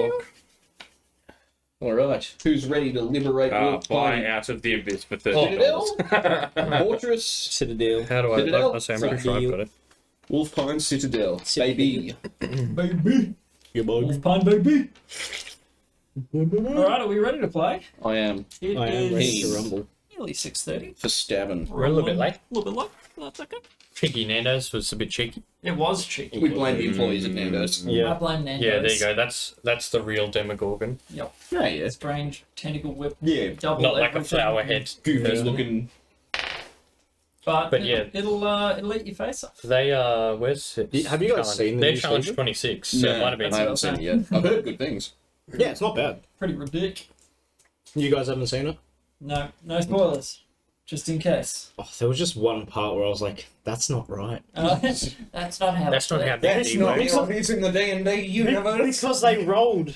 block. All right. Who's ready to liberate Fly Wolfpine out of the abyss for Citadel? $30. Fortress? Citadel. How do I... Citadel? I say I'm pretty sure I've got it. Wolfpine Citadel. Baby. Baby. Your boy. Wolfpine, baby. Alright, are we ready to play? I am. It I am ready is to rumble. nearly 6:30. For stabbing. We're a little bit late. A little bit late. That's okay. Cheeky Nando's was a bit cheeky. It was cheeky. We blame the employees at Nando's. I Yeah. blame Nando's. Yeah, there you go. That's the real Demogorgon. Yep. Yeah, yeah. Strange tentacle whip. Yeah. Double Not like a everything. flower head. Goofy looking. But yeah. it'll eat your face off. They where's it? Have you guys seen the They're new challenge season? 26, so it might have been. I haven't seen it yet. I've heard good things. Yeah, it's not bad. Pretty ridiculous. You guys haven't seen it? No spoilers. Just in case. Oh, there was just one part where I was like, that's not right. That's not how. That's not how That's D&D not works. how it is in the D&D universe. Because they rolled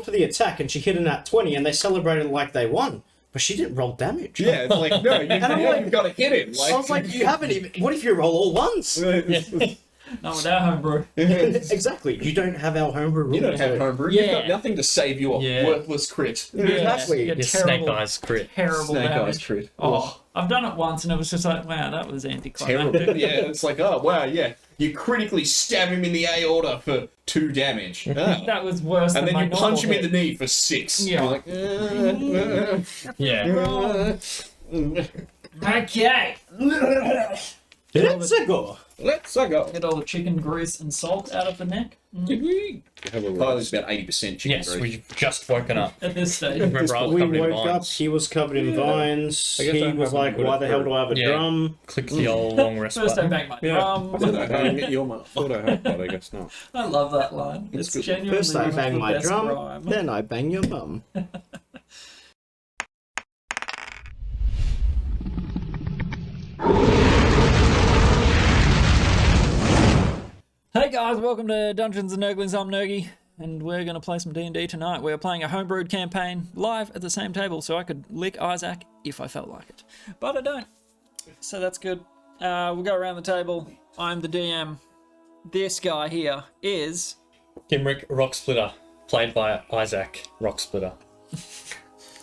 for the attack and she hit an at 20 and they celebrated like they won. But she didn't roll damage. Yeah, it's like, no, I'm like- you've got to hit him. I was like, you haven't even... What if you roll all ones? Not with our homebrew. Exactly. You don't have our homebrew rules. You don't have homebrew. You've got Yeah. nothing to save your Yeah. worthless crit. Exactly. Yeah, Your terrible, snake eyes crit. terrible Snake damage. eyes crit. Oh, I've done it once and it was just like, wow, that was anticlimactic. Terrible. Yeah, it's like, oh, wow, yeah. You critically stab him in the aorta for 2 damage. Ah. That was worse And than my then you punch him normal in the knee for 6. Yeah. You're like, Yeah. Okay. Let's go. let's go. Get all the chicken grease and salt out of the neck. Did we? Have a Oh, it's about 80% chicken Yes, grease. we've just woken up. At this stage. Remember, I was We covered in woke up, vines. he was covered in vines. I guess He I was haven't like, put why it the hell through. do I have a Yeah. drum? Click the old long rest First I button. bang my Yeah. drum. Thought I had, but I guess not. I love that line. It's good. genuinely First I one of bang the my best drum, rhyme. then I bang your bum. Hey guys, welcome to Dungeons and Nerglings. I'm Nergy, and we're going to play some D&D tonight. We're playing a homebrewed campaign live at the same table, so I could lick Isaac if I felt like it. But I don't, so that's good. We'll go around the table. I'm the DM. This guy here is... Gimrick Rocksplitter, played by Isaac Rocksplitter.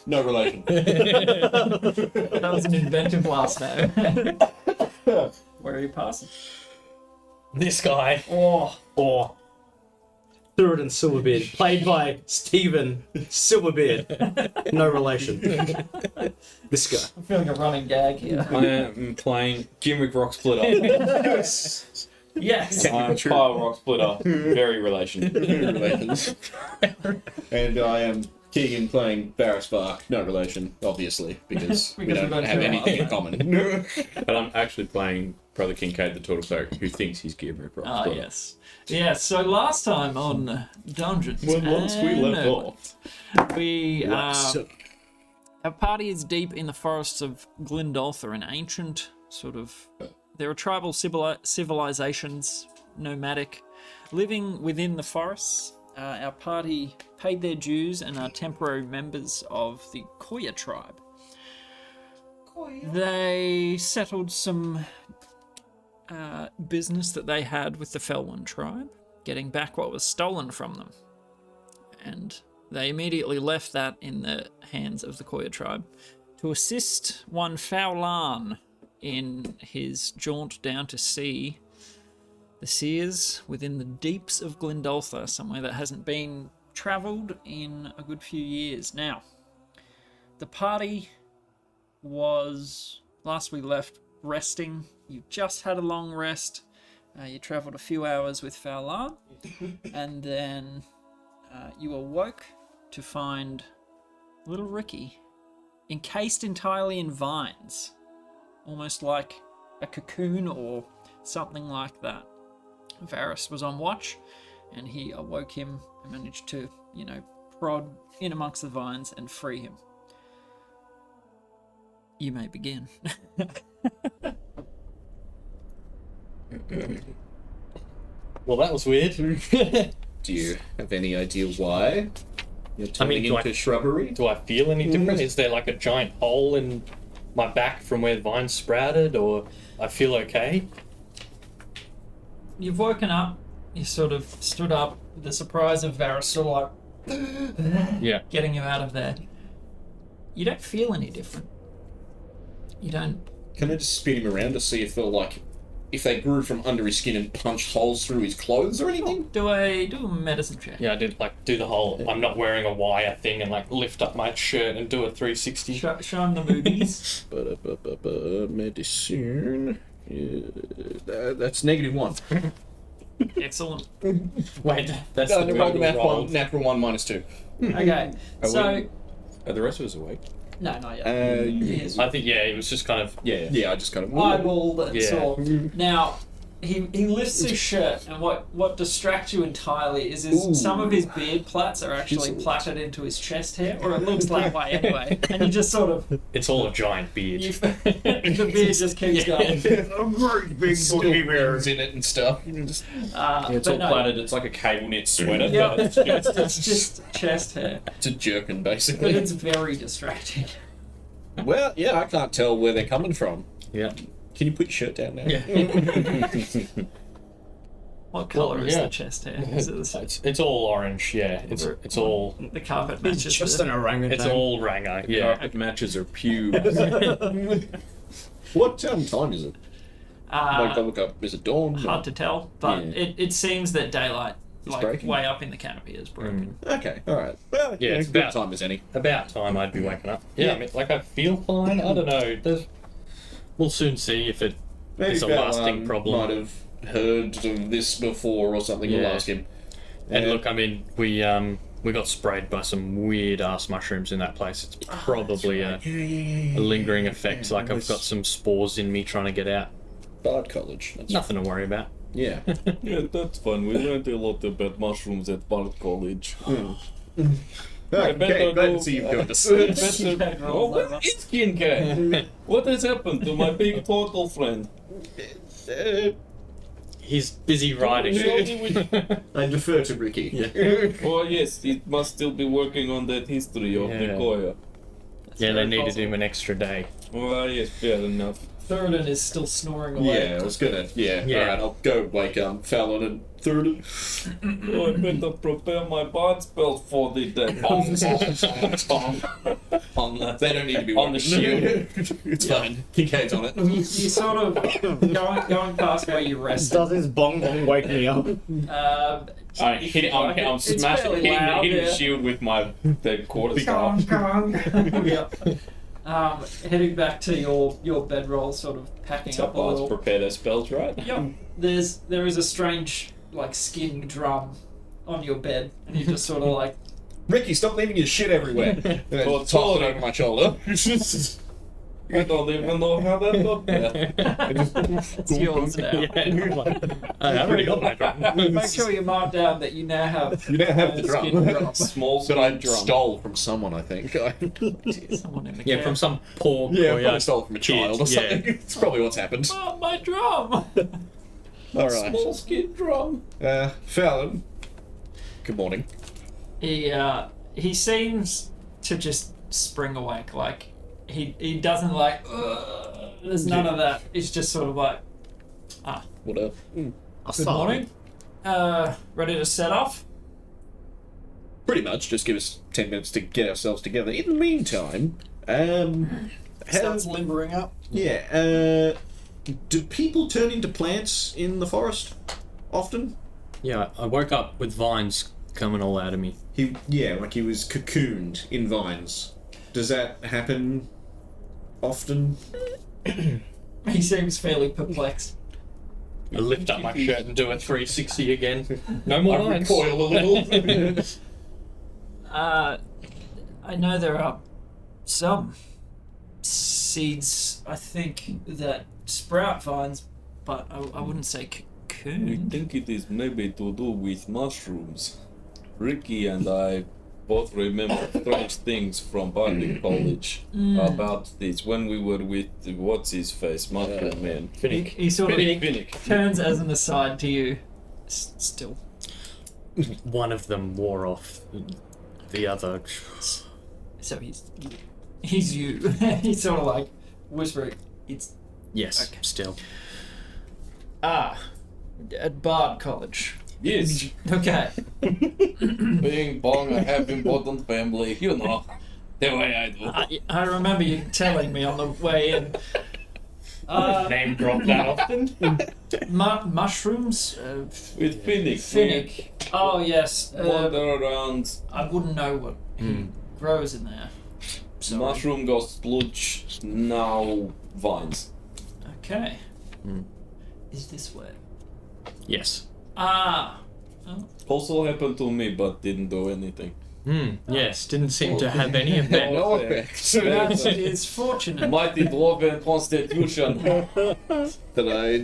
No relation. That was an inventive last name. Where are you passing? This guy. Oh, Or Thurid Silverbeard, played by Stephen Silverbeard. No relation. This guy. I'm feeling a running gag here. I am playing Gimrick Rocksplitter. Yes. I'm Kyle Rocksplitter. Very relation. Relations. And I am Keegan playing Barris Bark. No relation, obviously, because we Because don't we don't have share anything in common. But I'm actually playing Brother Kincaid the Turtle Cleric, who thinks he's Gimrick Rocksplitter. Ah, yes. Yes, so last time on Dungeons When once we and left Nerglings, off. we, So, our party is deep in the forests of Glendoltha, an ancient sort of... There are tribal civilizations, nomadic, living within the forests. Our party paid their dues and are temporary members of the Koya tribe. They settled some business that they had with the Felwyn tribe, getting back what was stolen from them. And they immediately left that in the hands of the Koya tribe to assist one Fowlan in his jaunt down to see the seers within the deeps of Glendoltha, somewhere that hasn't been travelled in a good few years. Now, the party was, last we left, resting. You just had a long rest. You travelled a few hours with Fowlan, and then you awoke to find little Rikki encased entirely in vines, almost like a cocoon or something like that. Varys was on watch, and he awoke him and managed to, prod in amongst the vines and free him. You may begin. Well, that was weird. Do you have any idea why you're turning do into I- shrubbery? Do I feel any different? Is there like a giant hole in my back from where the vines sprouted, or I feel okay? You've woken up, you sort of stood up, the surprise of Varys sort of like Yeah. getting you out of there. You don't feel any different. You don't. Can I just spin him around to see if they're like, if they grew from under his skin and punched holes through his clothes or anything? Do a medicine check. Yeah, I did do the whole I'm not wearing a wire thing and lift up my shirt and do a 360. Show him the movies. Medicine. That's -1. Excellent. Wait, that's No, the roll the total roll. natural 1 -2. Okay, so Are the rest of us awake? no, not yet. Yes. I think it was just kind of Yeah, I just kind of. Eyeballed and Yeah. saw. Now, he lifts his shirt, and what distracts you entirely is some of his beard plaits are actually plaited into his chest hair, or it looks that way anyway. And you just sort of it's all a giant beard. the beard just keeps going. A great big booty bears in it and stuff. It's But all no, plaited. It's like a cable knit sweater. Yeah, but it's just chest hair, It's a jerkin, but basically. it's very distracting. Well, yeah, I can't tell where they're coming from. Yeah. Can you put your shirt down now? Yeah. What colour is yeah. the chest hair? Is it the same? It's all orange. Yeah. It's all The carpet matches. Just the- an orangutan. it's all Ranga. Yeah. Carpet matches are pew. What time is it? Like, uh, look up. Is it dawn? hard to tell, but Yeah. it seems that daylight, breaking? way up in the canopy, is broken. Okay, alright. Well, Yeah, it's good about- time as any. About time I'd be waking up. Yeah, I mean, I feel fine. I don't know. We'll soon see if it Maybe is a lasting problem. might have heard of this before or something. We'll Yeah. ask him. And look, I mean, we got sprayed by some weird ass mushrooms in that place. It's probably a lingering effect. Like I've got some spores in me trying to get out. Bard College. That's Nothing to worry about. Yeah. Yeah, that's fun. We learned a lot about mushrooms at Bard College. Okay, better glad go- to see you've got us. Oh, where is Kincaid? What has happened to my big turtle friend? He's busy riding. I defer to Rikki. Oh yes, he must still be working on that history of the Yeah. Koya. Yeah, they needed him an extra day. Oh yes, fair enough. Theoden is still snoring away. Yeah, I was gonna. Yeah. Yeah. Alright, I'll go wake Fallon and Theoden. Oh, I better prepare my bard spells for the day. They don't need to be On the shield. It's fine. Kincaid's on it. You sort of going past where you rested. Does his bong bong wake me up? I'm It's smashing, fairly loud, hitting yeah. the shield with my quarter Gong, staff. gong. Yeah. Heading back to your bedroll, sort of packing That's how up a bards little. prepare their spells, right? Yep. There is a strange skin drum on your bed, and you just sort of Rikki, stop leaving your shit everywhere. Oh, Toss it over my shoulder. I don't even know how that got there. it's yours now. I already got my drum. Make sure you mark down that you now have You don't have the skin drum. drum. Small That I drum. stole from someone, I think. Someone in the Yeah, camp. from some poor Yeah, Koya probably stole it from a child or kid, something. yeah. It's probably what's happened. Oh, my drum! Alright. Small skin drum. Fallon. Good morning. He seems to just spring awake. He doesn't there's none of that. He's just sort of What up? good morning. Ready to set off? Pretty much. Just give us 10 minutes to get ourselves together. In the meantime, Starts limbering up. do people turn into plants in the forest often? Yeah, I woke up with vines coming all out of me. He was cocooned in vines. Does that happen often? He seems fairly perplexed. I lift up my shirt and do a 360 again. No more I vines. recoil a little. I know there are some seeds, I think, that sprout vines, but I wouldn't say I cocoon. think it is maybe to do with mushrooms. Rikki and I both remember strange things from Bardic College about this when we were with what's his face, Mushroom Man. He sort of Finnick. turns as an aside to you. Still. One of them wore off the other. So he's you. He's sort of whispering. It's Yes, Okay. still. at Bard College. Yes. Okay. Bing bong, I have important family. You know, the way I do. I remember you telling me on the way in. Name drop that often. Mushrooms? With Finnick. Finnick. Oh, yes. Wander around. I wouldn't know what grows in there. So, Mushroom goes splooge. Now vines. Okay. Is this where? Yes. Ah. Oh. Also happened to me, but didn't do anything. Yes, didn't seem to have any effect. No effect. That is fortunate. Mighty dwarven constitution. That I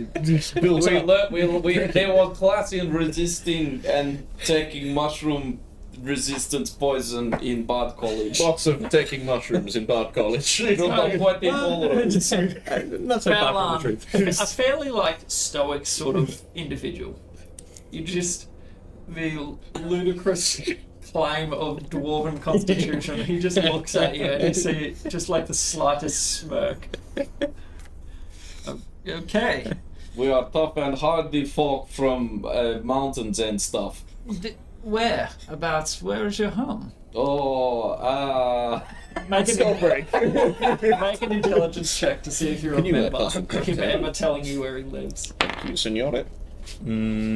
built up. They were classy in resisting and taking mushroom resistance poison in Bard College. Box of taking mushrooms in Bard College. Not quite intolerant. Not so far from the truth. A fairly like stoic sort of individual. You just the ludicrous claim of dwarven constitution. He just looks at you and you see just like the slightest smirk. Okay. We are tough and hardy folk from mountains and stuff. Where? Where is your home? Oh, Make an intelligence check to see if you Can you remember plus some him ever telling you where he lives. Thank you, Signore.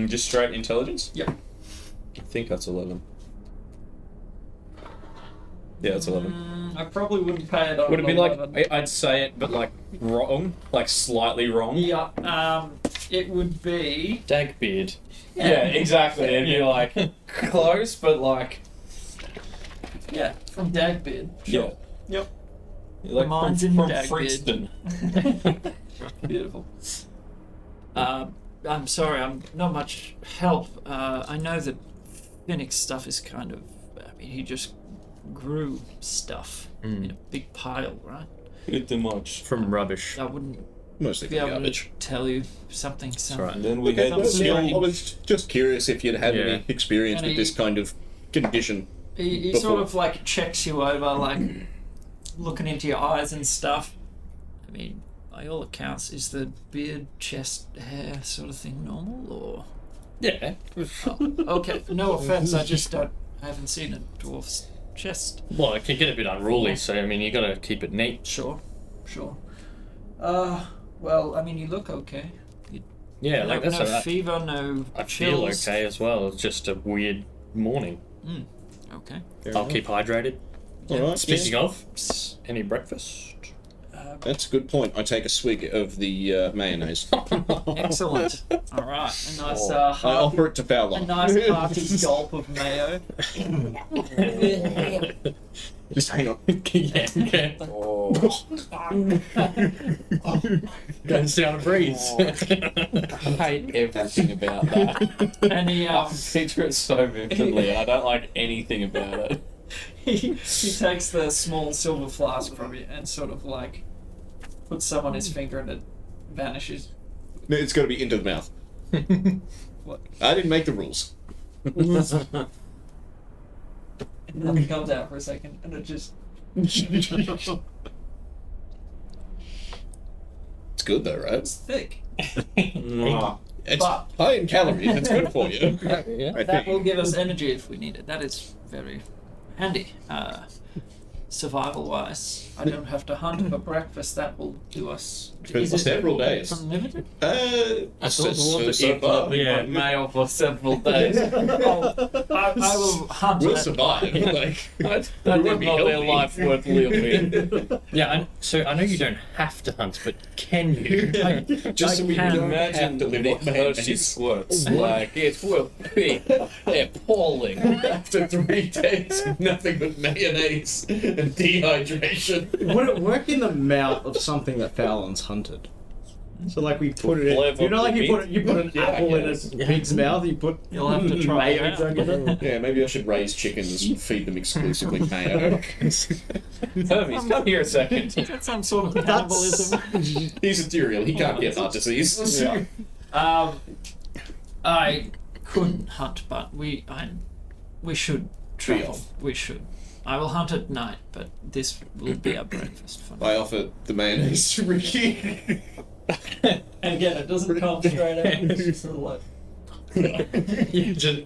Just straight intelligence? Yep. I think that's 11. Yeah, it's 11. I probably wouldn't pay it on. Would it be like 11. I'd say it, but like wrong, like slightly wrong? Yeah. It would be. Dagbeard. Yeah, exactly. It'd be like close, but like Yeah, from Dagbeard. yeah. Yep. Like Mine's from, in from Dagbeard. Brixton. Beautiful. I'm sorry, I'm not much help. I know that Finnick's stuff is kind of. I mean, he just grew stuff in a big pile, right? Pretty much. from rubbish. I wouldn't Mostly be able garbage. to tell you something. right. And then we had Some the silly- I was just curious if you'd had Yeah. any experience And with this kind of condition. He sort of like checks you over, like looking into your eyes and stuff. I mean, by all accounts, is the beard, chest, hair sort of thing normal, or? Yeah. Okay, no offense, I haven't seen a dwarf's chest. Well, it can get a bit unruly, so I mean, you got to keep it neat. Sure. Well, I mean, you look okay. Yeah, like no that's alright. fever, no I feel chills. okay as well. It's just a weird morning. Okay. I'll keep hydrated. Alright, Speaking yeah. of, any breakfast? That's a good point. I take a swig of the mayonnaise. Excellent. All right. A nice, I hearty, offer it to a Fowler. nice hearty gulp of mayo. Just hang on. Yeah, okay. Goes down and breathes. I hate everything about that. And he Picture it so vividly. I don't like anything about it. he takes the small silver flask from you and sort of like puts some on his finger and it vanishes. No, it's got to be into the mouth. What? I didn't make the rules. Nothing comes out for a second and it just. It's good though, right? It's thick. It's But- high in calories. It's good for you. Yeah. I That will think. give us energy if we need it. That is very handy. Survival wise, I don't have to hunt for breakfast. That will do us. For several days. Unlimited? I So thought so far. yeah, mail for several days. I will hunt. We'll at- survive. Like, That won't is be not their healthy. life worth living. Yeah, so I know you don't have to hunt, but can you? just so we can. don't have Imagine to the live on Hershey mayonnaise. squirts. Like, it will be appalling. After 3 days of nothing but mayonnaise and dehydration. Would it work in the mouth of something that Fallon's hunted? So like we put it in, Flavor you know, like you meat? put an Yeah, I apple in guess. a pig's mouth. You put You'll have to try it mayo out. jug in it. Yeah, maybe I should raise chickens and feed them exclusively mayo. Hermes, come here a second. Is that some sort of cannibalism? He's a cereal. He can't get heart disease. Yeah. I couldn't hunt, but we should travel. off. We should. I will hunt at night, but this will be our breakfast for now. I offer the mayonnaise to Rikki. And again, it doesn't come straight out. It's just sort of like. You just,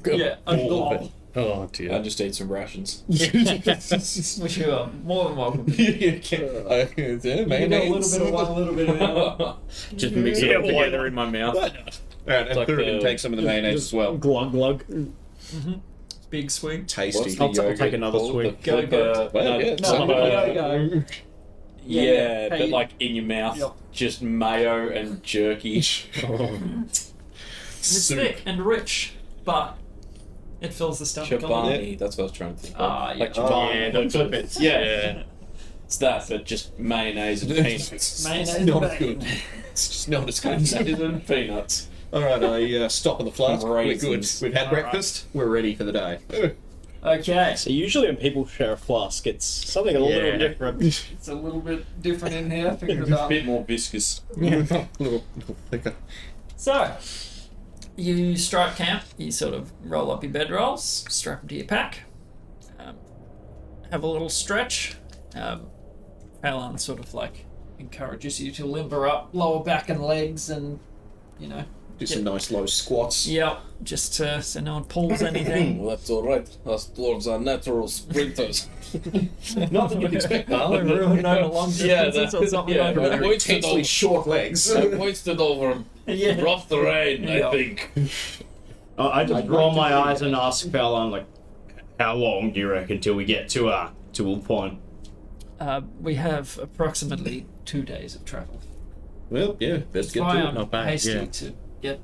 Yeah, a blob. Oh I dear. just ate some rations. Which you are more than welcome to. You can- You get a little bit of one, a little bit of the other. Just mix it all together in my mouth. Alright, and like Thura can the- take some of the mayonnaise as well. Glug glug. Big swig. Tasty. I'll take another swig. Go, go. Well, yeah, No, so- go. Yeah, yeah. but Hey, like in your mouth, Yep. just mayo and jerky. It's thick and rich, but it fills the stomach. a little bit. Chobani, that's what I was trying to think of. Ah, yeah. Like chobani. Yeah, that's what it's. Yeah. It's that, but just mayonnaise and peanuts. Mayonnaise It's not and as bacon. good. It's just not as good. Mayonnaise and peanuts. Alright, I stop on the flask. We're good. Raisins. We've had Alright. breakfast. We're ready for the day. Okay. So usually when people share a flask, it's something a little Yeah. different. It's a little bit different in here. Figure it A out. bit more viscous. little thicker. So, you strike camp. You sort of roll up your bedrolls, strap them to your pack, have a little stretch. Alan sort of like encourages you to limber up, lower back and legs, and you know, Do some nice low squats. yep, just so no one pulls anything. Well, that's alright. Us dwarves are natural sprinters. Not that you'd expect that. We're really known a long distances or something like I that. wasted Intensely over, short legs. I wasted over Yeah. rough terrain, Yeah. I think. I just roll my eyes and ask Fallon, like, how long do you reckon till we get to Wolfpine? We have approximately 2 days of travel. Well, yeah, let's get Why to it. I'm Not bad, hasty yeah. to get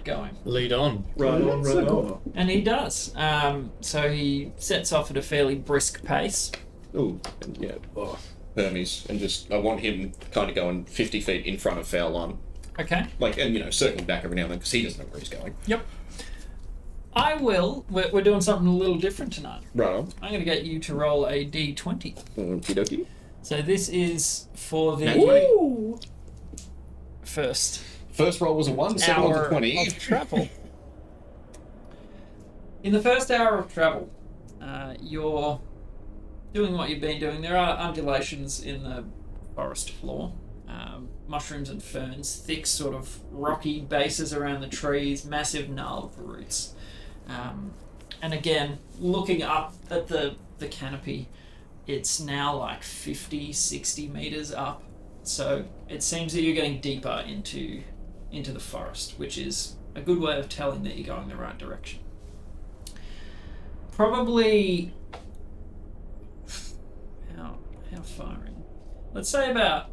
going. Lead on. Right on, right on. And he does. So he sets off at a fairly brisk pace. Ooh, and yeah, Hermes, and just I want him kind of going 50 feet in front of foul line, Okay. like, and circling back every now and then because he doesn't know where he's going. Yep. I will. We're doing something a little different tonight. Right on. I'm going to get you to roll a d20. Okie dokie. So this is for the Woo! first First roll was a 1, second one was hour a 20. of travel. In the first hour of travel, you're doing what you've been doing. There are undulations in the forest floor, mushrooms and ferns, thick sort of rocky bases around the trees, massive gnarled roots. And again, looking up at the canopy, it's now like 50, 60 meters up. So it seems that you're getting deeper into the forest, which is a good way of telling that you're going the right direction. Probably how far in? Let's say about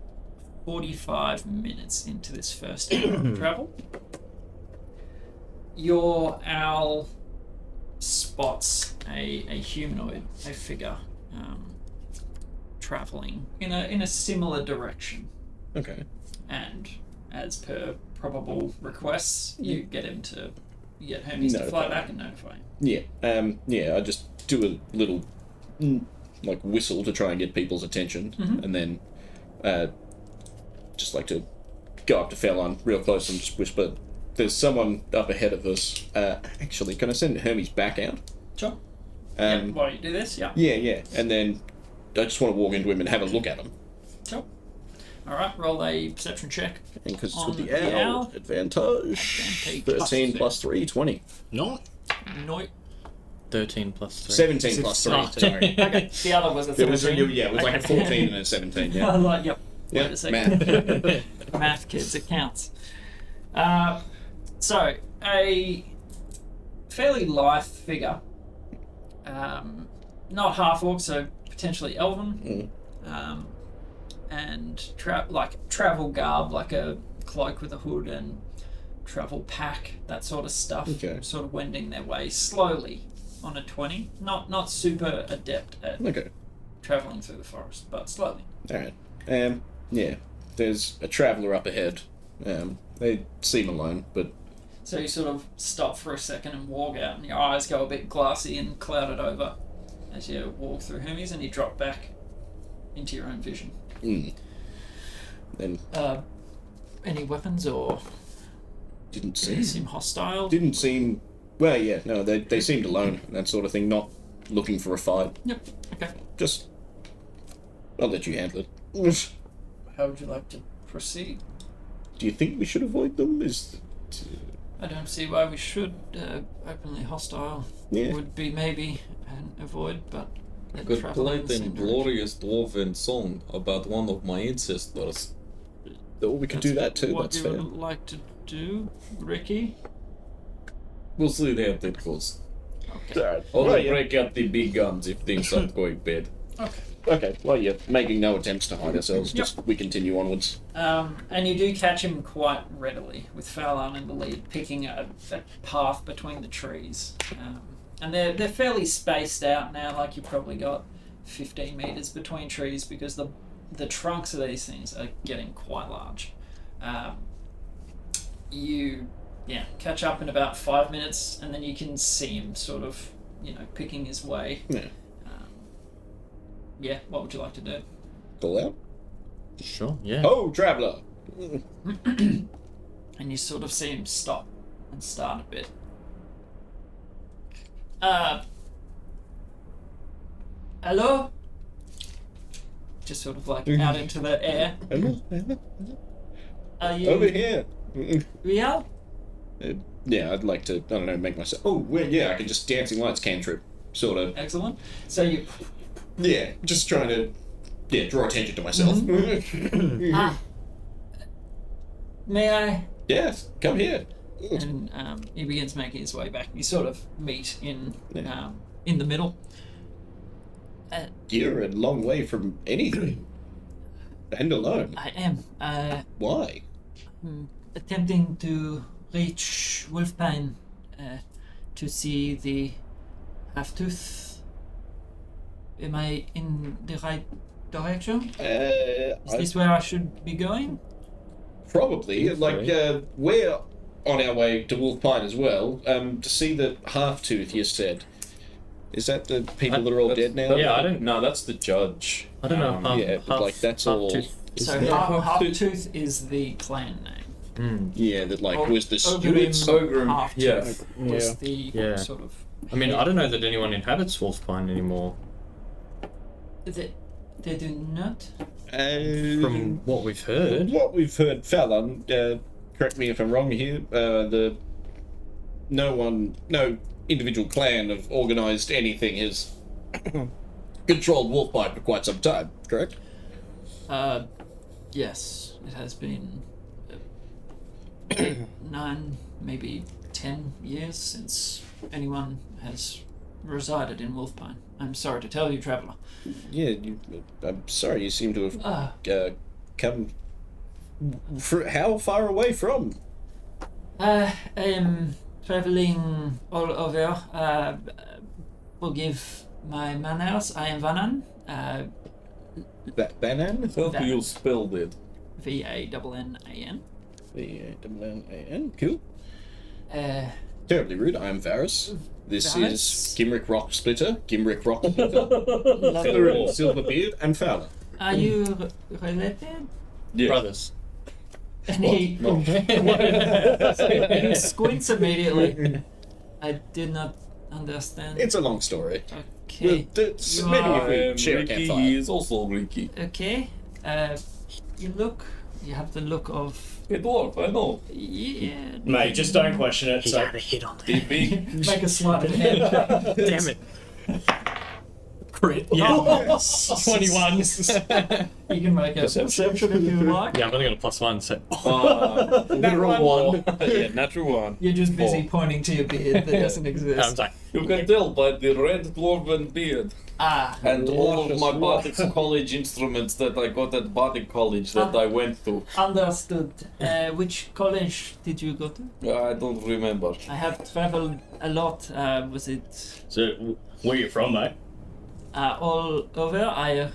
45 minutes into this first hour of travel. Your owl spots a humanoid, a figure, traveling in a similar direction. Okay. And as per probable requests, you get Hermes to fly Notify. back and notify him. Yeah. Yeah. I just do a little like whistle to try and get people's attention, and then just like to go up to Fairline real close and just whisper, "There's someone up ahead of us. Actually, can I send Hermes back out?" Sure. Um, Why don't you do this? Yeah. Yeah. And then I just want to walk into him and have a look at him. Sure. All right. Roll a perception check. And because it's On with the the owl, owl. advantage. Advantage. 13 plus 3, 20. No. No. 13 plus 3. 17 plus 3, Oh, sorry. Okay. The other was a 13. It was, it was like a 14 and a 17, I yeah. was like, yep. Yeah, Wait a second. math. Math, kids, it counts. So, a fairly lithe figure, not half orc, so potentially elven, and travel garb, like a cloak with a hood and travel pack, that sort of stuff. Okay. Sort of wending their way slowly on a 20. Not super adept at Okay, traveling through the forest, but slowly. alright. Yeah, there's a traveller up ahead. They seem alone, but So you sort of stop for a second and walk out, and your eyes go a bit glassy and clouded over as you walk through Hermes, and you drop back into your own vision. then Any weapons or didn't seem seem... hostile? Didn't seem... Well, yeah, no, they seemed alone and that sort of thing, not looking for a fight. Yep. Okay. Just... I'll let you handle it. How would you like to proceed? Do you think we should avoid them? I don't see why we should. Openly hostile Yeah. would be maybe an avoid, but I could play traveling the syndrome. glorious dwarven song about one of my ancestors. Oh, we could do that too. What That's you fair. would like to do, Rikki? We'll see how that goes. Okay. Alright. I'll Well, yeah. break out the big guns if things aren't going bad. Okay. Well, yeah. Making no attempts to hide ourselves. Yep. Just we continue onwards. And you do catch him quite readily, with Fowlan in the lead, picking a path between the trees. And they're fairly spaced out now, like you've probably got 15 metres between trees, because the trunks of these things are getting quite large. You catch up in about 5 minutes, and then you can see him sort of, picking his way. Yeah. What would you like to do? Call out. Sure, yeah. Oh, traveller. And you sort of see him stop and start a bit. Hello? Just sort of like out into the air. Are you Over here. real? Yeah, I'd like to. I don't know. Make myself. Oh, well, yeah. I can just dancing lights cantrip, sort of. Excellent. So you Yeah, just trying to. Yeah, draw attention to myself. may I? Yes, come here. And he begins making his way back. You sort of meet in Yeah. in the middle. You're a long way from anything. And alone. I am Why? attempting to reach Wolfpine to see the half-tooth. Am I in the right direction? Is this where I should be going? Probably. Like, we're on our way to Wolfpine as well, to see the half-tooth, you said. Is that the people that are all dead now? Yeah, I don't. No, that's the judge. I don't know. Half, yeah, but, like, that's half all- tooth. So half-tooth is the clan name. Yeah, that, like, was the Ogrim stewards. Ogrim, half-tooth yeah. was the Yeah. sort of... I mean, I don't know that anyone inhabits Wolfpine anymore. They do not? From what we've heard. What we've heard, Fallon, correct me if I'm wrong here, no individual clan have organised anything has controlled Wolfpine for quite some time, correct? Yes, it has been 9, maybe 10 years since anyone has resided in Wolfpine. I'm sorry to tell you, traveller. Yeah, I'm sorry, you seem to have come... how far away from? I am travelling all over. Forgive my manners. I am Vanan. Banan? How do you spell that? Vannan. V-A-N-N-A-N. Cool. Uh, Terribly rude, I am Varus. This Varus? is Gimrick Rock Splitter, Silverbeard, and Fowler. are you related? Yeah. Brothers. And he squints immediately. I did not understand. It's a long story. Okay. It's You maybe are- if we share a Rikki, campfire. he is also Rikki. Okay. You have the look of... A dwarf, I know. Yeah. Mate, just don't question it. So. hit on The big Make a sleight of hand. Damn it. Crit. Yeah. 21. You can make a perception if you like. Yeah, I'm only got a +1, so. natural one. Yeah, natural one. You're just busy pointing to your beard that doesn't I'm exist. like, You can tell by the red dwarven beard and all of my Bardic college instruments that I got at Bardic college that I went to. Understood. Which college did you go to? I don't remember. I have traveled a lot. Was it so, where you from, mate? all over? I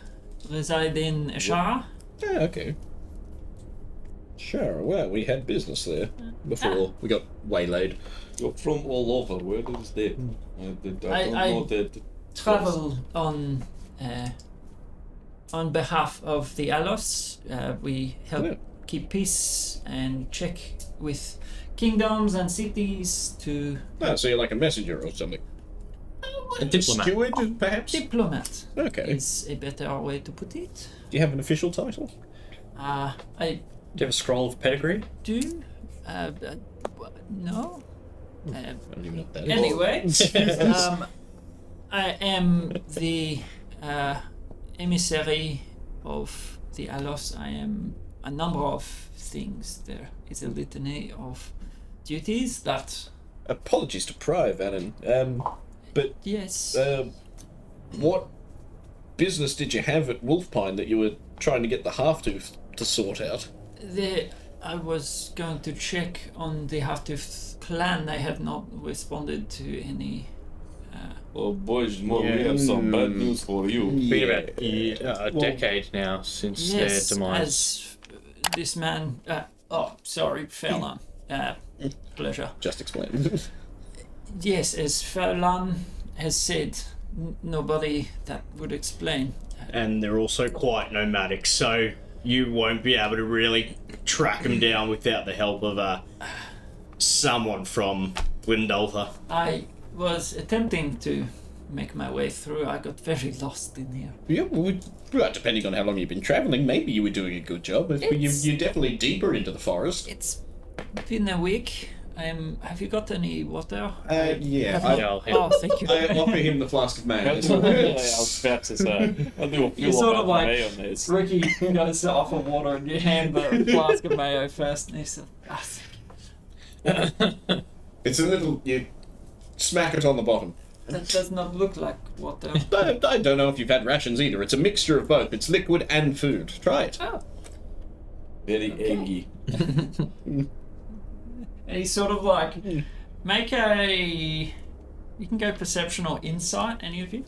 reside in Ashara. Yeah, okay. Sure, well, we had business there before we got waylaid. You're from all over. Where is that? I don't I know that. Travel on behalf of the Alos. We help Yeah. keep peace and check with kingdoms and cities to Oh, so you're like a messenger or something. A diplomat. Steward, perhaps? diplomat. Okay. Is a better way to put it. Do you have an official title? I Do you have a scroll of pedigree? do. No. I don't even know what that is. Anyway, I am the emissary of the Alos. I am a number of things. There is a litany of duties that. Apologies to pry, Vannon. But Yes. what business did you have at Wolfpine that you were trying to get the half-tooth to sort out? I was going to check on the Halftooth clan. They have not responded to any. Oh boys, we have some bad news for you. Been about a decade now since Yes, their demise. as this man. Sorry, Furlan. Pleasure. Just explain. Yes, as Furlan has said, nobody that would explain. And they're also quite nomadic, so you won't be able to really track them down without the help of someone from Windoltha. I was attempting to make my way through. I got very lost in here. Yeah, well, depending on how long you've been travelling, maybe you were doing a good job. But you're definitely deeper into the forest. It's been a week. Have you got any water? Yeah. Oh, thank you. I offer him the flask of mayo. I was about to say, I do a You feel sort of about like- mayonnaise. Rikki goes to offer water and you hand the flask of mayo first, and he said, It's a little. You smack it on the bottom. that does not look like water. I don't know if you've had rations either. It's a mixture of both. It's liquid and food. Try it. Oh. Very eggy. And he's sort of like, make a. You can go perception or insight, any of you?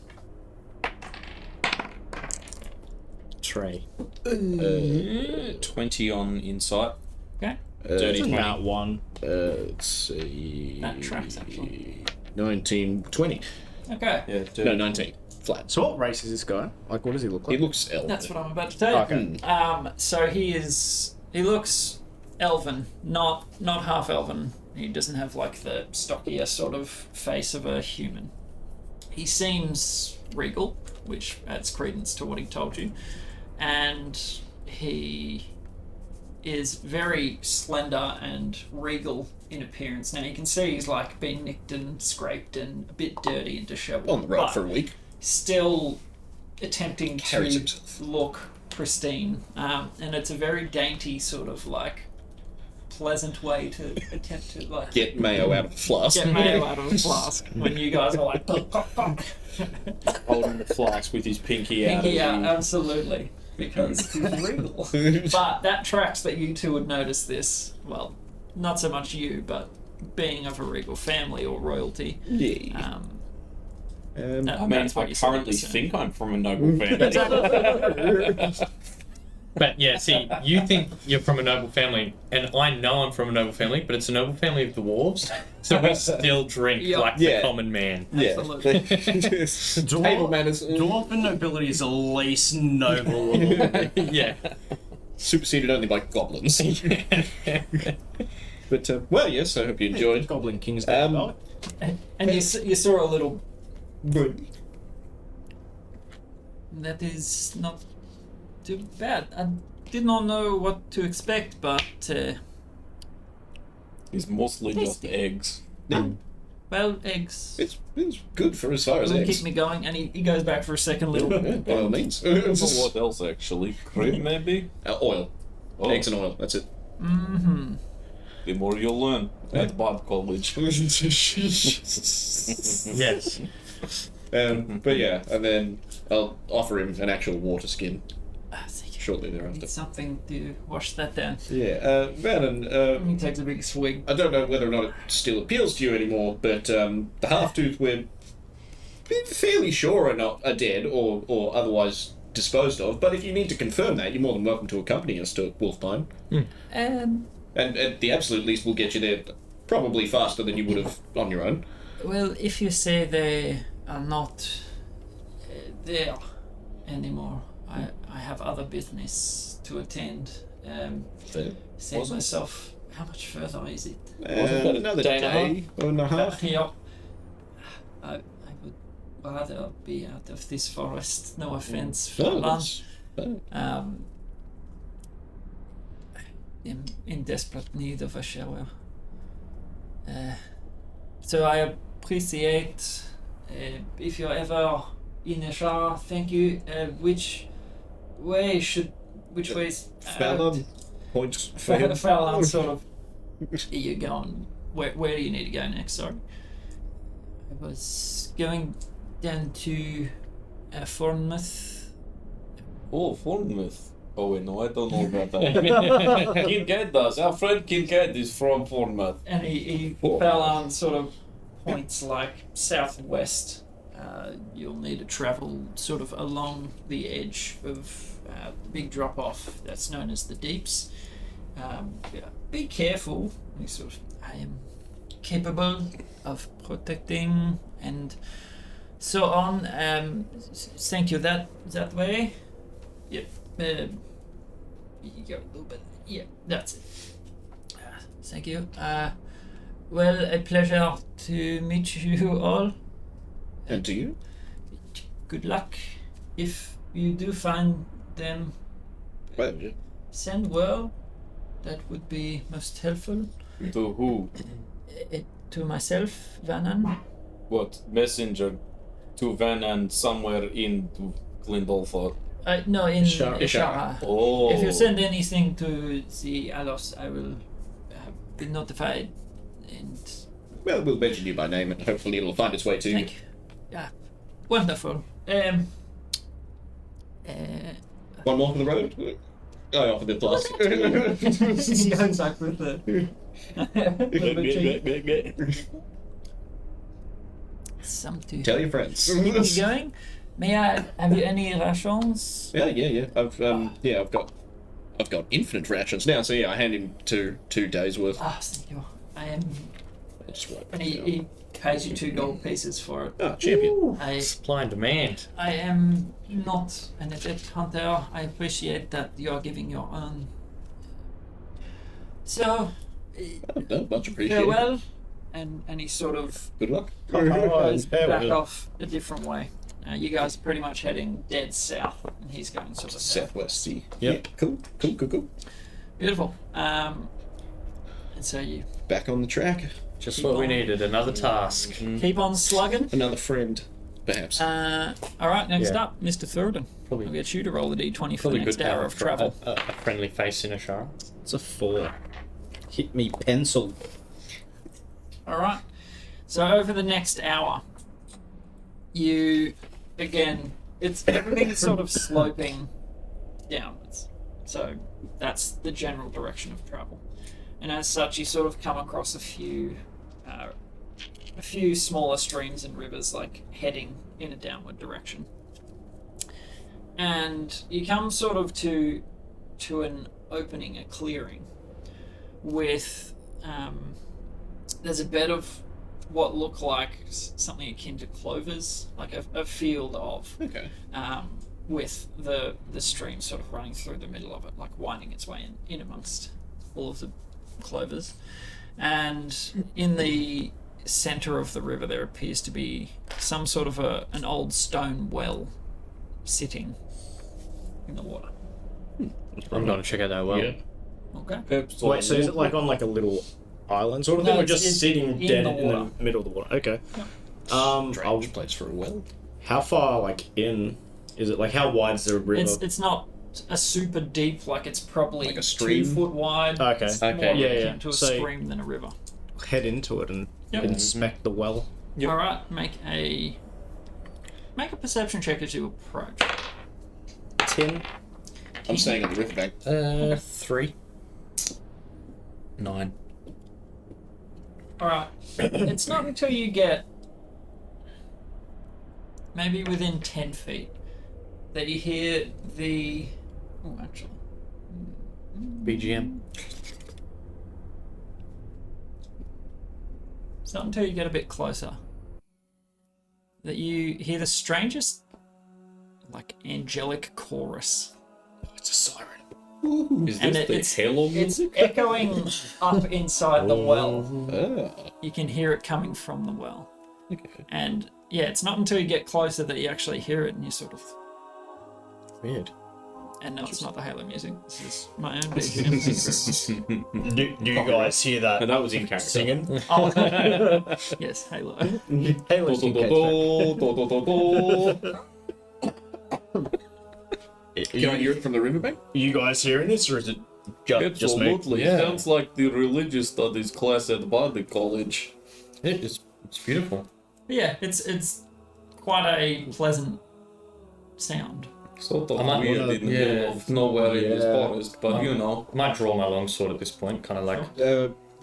Trey. 20 on insight. Okay. Dirty 20. That one. Let's see. That tracks, actually. 19, 20. Okay. Yeah, dirty No, 19. Flat. So what race is this guy? Like, what does he look He like? looks elven. That's what I'm about to tell you. Okay. So he looks elven, not half elven. He doesn't have like the stockier sort of face of a human. He seems regal, which adds credence to what he told you, and he is very slender and regal in appearance. Now you can see he's like been nicked and scraped and a bit dirty and disheveled. On the road but for a week. still attempting Carries to himself. look pristine, and it's a very dainty sort of like pleasant way to attempt to like Get mayo out of the flask. get mayo out of a flask when you guys are like pop, pop, pop. holding the flask with his pinky out. Pinky as out, he- absolutely, because he's regal. But that tracks that you two would notice this. Well, not so much you, but being of a regal family or royalty. Yeah. That- I mean, that's what I you said, currently so. think I'm from a noble family. But yeah, see, you think you're from a noble family, and I know I'm from a noble family, but it's a noble family of dwarves, so we still drink Yep. like Yeah. the common man. Yeah. Absolutely. Table manners. Dwarven nobility is the least noble of all. Yeah. Superseded only by goblins. But, well, yes, I hope you enjoyed. Goblin King's Um, And you saw a little. That is not too bad. I did not know what to expect, but It's mostly just Tasty. eggs. well, eggs It's good for as far as will eggs. keep me going. And he goes back for a second little. Yeah, by all means. So what else actually? Cream maybe? Oil. Oh, Eggs and oil, that's it. Mm-hmm. the more you learn at Bard College. Yes. But yeah, and then I'll offer him an actual water skin Thank you. shortly thereafter. Need something to wash that down. Yeah, Vernon, He takes a big swig. I don't know whether or not it still appeals to you anymore, but the half-tooth we're fairly sure are dead or otherwise disposed of, but if you need to confirm that, you're more than welcome to accompany us to Wolfpine. And at the absolute least, we'll get you there probably faster than you would have on your own. Well, if you say they are not there anymore, I have other business to attend. Fair. Say to myself, how much further is it? About another day day and a half. Yeah. I would rather be out of this forest. No offense, Oh, Furlan. that's- Um, am in desperate need of a shower. So I appreciate if you're ever in a shower. Thank you. Which way is Fallon, point for him. Fallon sort of. Are you going? Where do you need to go next? Sorry. I was going down to Bournemouth. Oh, Bournemouth. Oh, wait, no, I don't know about that. Kincaid does. Our friend Kincaid is from Bournemouth. And he Fallon sort of points like southwest. You'll need to travel sort of along the edge of the big drop off that's known as the Deeps. Be careful. I am capable of protecting and so on. Thank you. That way. Yep. You go a little bit. Yeah, that's it. Thank you. Well, a pleasure to meet you all. And to you? Good luck. If you do find them, Well, yeah. send word. That would be most helpful. To who? To myself, Vanan. What? Messenger to Van and somewhere in Glendolfar. No, in Ishara. Ishara. Oh. If you send anything to the Alos, I will be notified. And Well, we'll mention you by name, and hopefully it'll find its way to you. thank you. Yeah, wonderful. One more for the road? I offer the flask. He goes back with the. Some to Tell your friends. keep me going. May I have you any rations? Yeah. I've got infinite rations now. So yeah, I hand him two days worth. Ah, thank you. I am. I'll just write And that down. he pays you 2 gold pieces for it. Ah, champion. Supply and demand. I am not an adept hunter. I appreciate that you are giving your own. So, No, much appreciated. farewell. And he sort of Good luck. goes back off a different way. You guys are pretty much heading dead south, and he's going sort of south. Southwest Sea. Yep. Yeah, cool. Beautiful. And so you Back on the track. Just Keep what we on. needed. Another task. keep on slugging. Another friend, perhaps. All right, next Yeah. up, Mr. Thurden. Probably- I'll get you to roll a d20 for the Probably next good to hour have of travel. a friendly face in a shower. It's a 4. Hit me pencil. All right. So over the next hour, you again, everything's sort of sloping downwards. So that's the general direction of travel, and as such, you sort of come across a few smaller streams and rivers, like heading in a downward direction, and you come sort of to an opening, a clearing, with there's a bed of what look like something akin to clovers, like a field of, Okay. with the stream sort of running through the middle of it, like winding its way in amongst all of the clovers. And in the center of the river there appears to be some sort of an old stone well sitting in the water. I'm going to check out that well. Yeah. Okay. Wait, so is it like on like a little island sort of No, thing, or it's- just it's sitting in dead the in the water. middle of the water? Okay. Yeah. Strange place for a well. How far like in is it? Like how wide's the river? It's not a super deep, like it's probably Like a stream? 2 foot wide. Okay. It's Okay. more Yeah, akin yeah. to a So- stream than a river. Head into it and Yep. inspect the well. Yep. All right, make a perception check as you approach. 10. I'm staying on the riverbank. 3. 9. All right, it's not until you get maybe within 10 feet that you hear the. Oh, actually, BGM. it's not until you get a bit closer that you hear the strangest, like, angelic chorus. It's a siren. Is And this the it's Halo music? echoing up inside the well. Ah, You can hear it coming from the well. okay. And yeah, it's not until you get closer that you actually hear it and you sort of. Weird. And no, it's not the Halo music. This is my own BGM. Do you guys hear that? And that was in character. Singing. Oh, yes, Halo. Halo's in Can I hear it from the riverbank? You guys hearing this, or is it just me? Absolutely. Yeah. Sounds like the religious studies class at Bardic College. It's beautiful. Yeah, it's quite a pleasant sound. Sort of I might weird wanna- in the middle of nowhere in this forest, but you know. I might draw my longsword at this point, kind of like.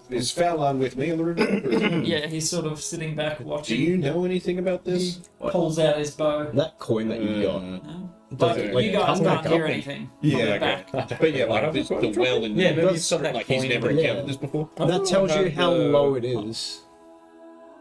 Is Fowlan with me on the riverbank? Yeah, he's sort of sitting back Do watching. you know anything about this? Pulls out his bow. That coin that you got. No? Does But it, like, you guys come can't back hear up? anything. Yeah, from the okay. back. But yeah, like the well in Yeah, maybe it's got that like he's coin. never Yeah. encountered this before. That tells you how low it is.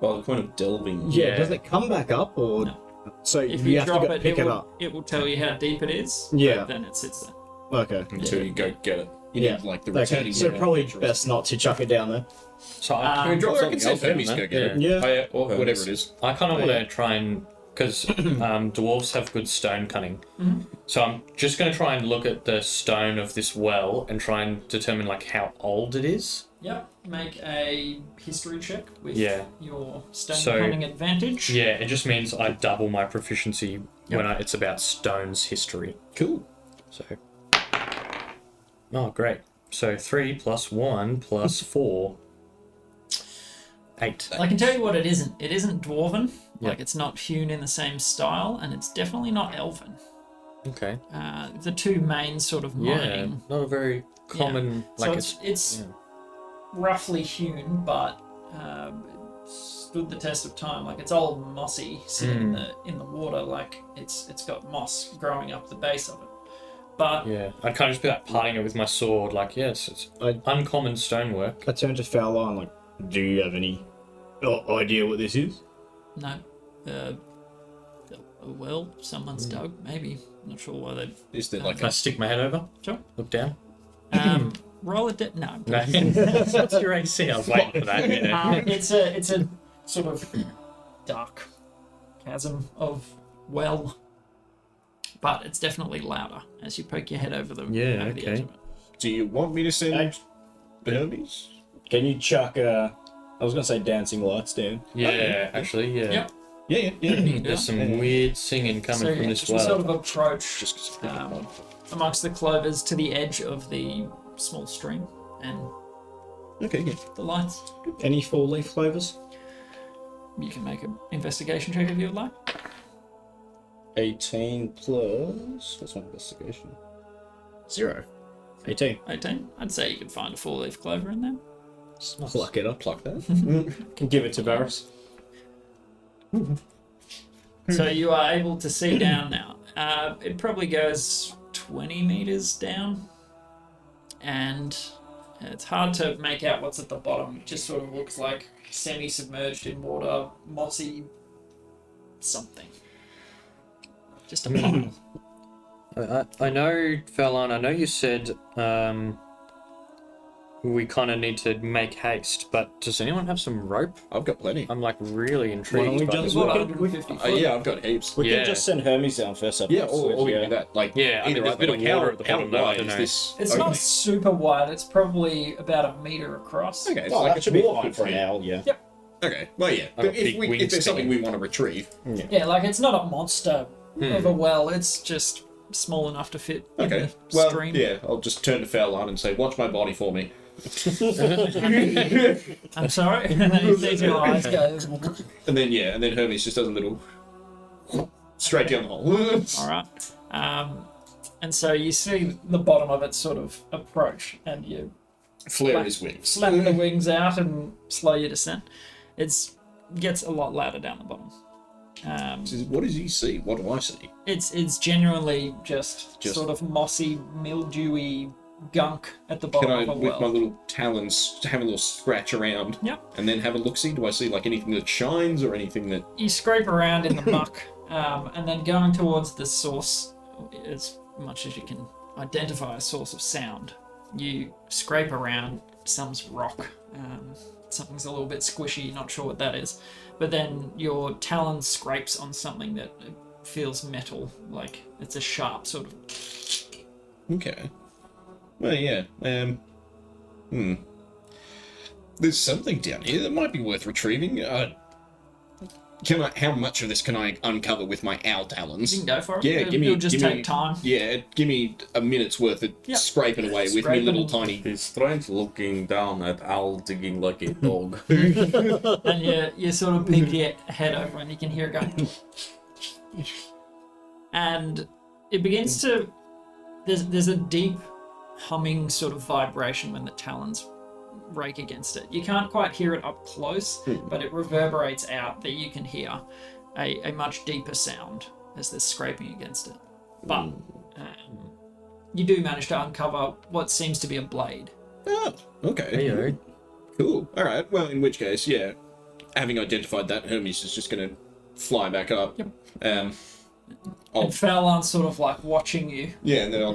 Well, the point of delving. Yeah. Does it come back up or? No. So If you you have drop to go it, pick it it will, up. it will tell you how deep it is. Yeah. But then it sits there. Okay. Until you go get it. You Yeah. need like the Okay. returning. So probably best not to chuck it down there. So Um, can we drop Or I can something send else down Hermes to there? go get it. Yeah. Or Whatever it is. I kind of Oh, want yeah. to try and because dwarves have good stone cunning, so I'm just going to try and look at the stone of this well and try and determine like how old it is. Yep. Make a history check with Yeah. your stone So- cunning advantage. Yeah, it just means I double my proficiency when it's about stone's history. Cool. So, oh great. So 3 + 1 + 4, 8. I can tell you what it isn't. It isn't dwarven. Yeah. Like it's not hewn in the same style, and it's definitely not elven. Okay. The two main sort of Yeah, mining. not a very common So like it's yeah. roughly hewn, but it stood the test of time. Like it's old mossy sitting in the water. Like it's got moss growing up the base of it. But Yeah, I'd kind of just be like parting it with my sword, like it's uncommon stonework. I turned to Fowler and like, do you have any idea what this is? no, well, someone's dug. Maybe not sure why they. Is there like Can I stick my head over? Sure. Look down. Roll a no. No. What's your AC? I was waiting for that. Yeah. It's a sort of dark chasm of well, but it's definitely louder as you poke your head over the Yeah, over the okay. edge of it. Do you want me to send Hermes? Can you chuck I was gonna say dancing lights down. Yeah, actually, yeah. Yep. Yeah. There's some weird singing coming So from you this sort well. of approach Just 'cause it's pretty amongst the clovers to the edge of the small stream and Okay, yeah. the lights. Any four leaf clovers? You can make an investigation check if you would like. 18 plus. What's my investigation? 0. 18. 18. I'd say you could find a four-leaf clover in there. Pluck it up. Pluck that. Can give it to Varus. So you are able to see down now. It probably goes 20 meters down, and it's hard to make out what's at the bottom. It just sort of looks like semi-submerged in water, mossy something. Just a pile. I know, Fallon, I know you said we kind of need to make haste, but does anyone have some rope? I've got plenty. I'm like really intrigued. Why don't we by just this. look Well, at 150 foot. Yeah, I've got heaps. We Yeah. can just send Hermes down first. Yeah, or we can do that. Like, Yeah, I mean, there's a bit of water at the bottom, though, I wide don't is know. this? It's Okay. not super wide. It's probably about a meter across. Okay, Oh, like that should be walk fine would for an fit. hour, yeah. Okay, well, yeah. I've got But big if there's something wingspan. we want to retrieve, Yeah, like it's not a monster of a well. It's just small enough to fit in okay. the Well, stream. yeah, I'll just turn to Fowlan and say, "Watch my body for me." I'm sorry. And then you see your eyes go. And then Hermes just does a little straight down the hole. All right. And so you see the bottom of it sort of approach, and you Flare his wings. slap the wings out and slow your descent. It gets a lot louder down the bottom. What does he see? What do I see? It's genuinely just sort of mossy, mildewy gunk at the bottom Can I, of a with well. my little talons, have a little scratch around? Yep. And then have a look-see? Do I see like anything that shines or anything that? You scrape around in the muck, and then going towards the source, as much as you can identify a source of sound, you scrape around some's rock. Something's a little bit squishy, not sure what that is. But then your talon scrapes on something that feels metal, like it's a sharp sort of Okay. Well, yeah. There's something down here that might be worth retrieving. How much of this can I uncover with my owl talons? You can go for it. Yeah, It'll just take time. Yeah, give me a minute's worth of Yep. scraping away with my Scraping little and- tiny. He's strange looking down at Owl digging like a dog. And you sort of peek your head over and you can hear it going. And it begins to... There's a deep humming sort of vibration when the talons rake against it. You can't quite hear it up close, but it reverberates out that you can hear a much deeper sound as they're scraping against it. But you do manage to uncover what seems to be a blade. Oh, okay. Cool. All right. Well, in which case, yeah, having identified that, Hermes is just going to fly back up. Yep. I'll, And Fowl's sort of like watching you. yeah, and then I'll.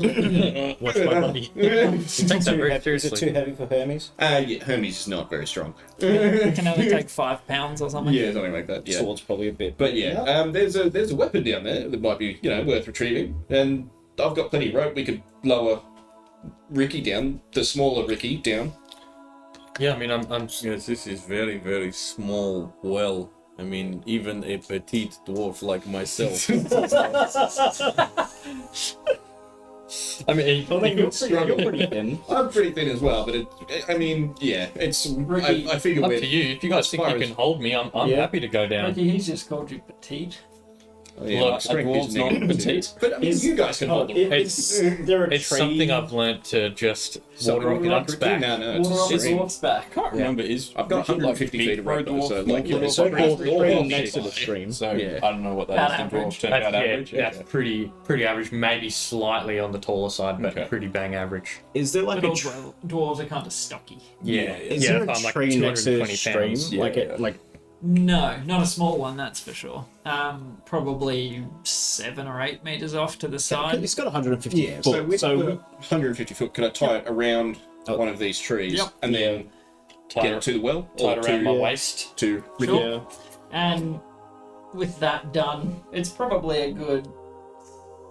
What's my buddy? He takes that very Is it seriously. too heavy for Hermes? Yeah, Hermes is not very strong. It can only take 5 pounds or something. Yeah, something like that. Yeah. Sword's probably a bit. But yeah, there's a weapon down there that might be worth retrieving, and I've got plenty of rope. We could lower Rikki down, the smaller Rikki down. Yeah, I mean, I'm Yes, this is very, very small well. I mean, even a petite dwarf like myself. I mean, You're pretty thin. I'm pretty thin as well, but it's. Rikki, I figure up we're to you. If you guys as think far you as- can hold me, I'm Yeah. happy to go down. Ricky, he's just called you petite. Yeah, Look, my a strength dwarf's is not negative petite. two. But I mean, you guys can hold them. It's there a it's tree? something I've learnt to just water off Something duck's back. No, it's Water off a his stream. dwarf's back. Can't remember, is I've got Rikki like 150 big feet of for a rope, though, dwarf? so, Like, yeah, it's So pretty- called next to the stream. So Yeah. I don't know what that About is in average. dwarf term. That's, About yeah, average. that's pretty average. Maybe slightly on the taller side, but Okay. pretty bang average. Is there like But a all tr- dwarves are kind of stocky. Yeah, is yeah. there If a I'm like tree next to the 220 stream? pounds. Yeah. Like it, like No, not a small one, that's for sure. Probably 7 or 8 meters off to the side. it's got 150 Yeah, foot. so with the 150 foot, can I tie it around one of these trees Yep. and then Tie get it it to the well? tied Or around my to, waist. to Rikki? Sure. yeah. And with that done, it's probably a good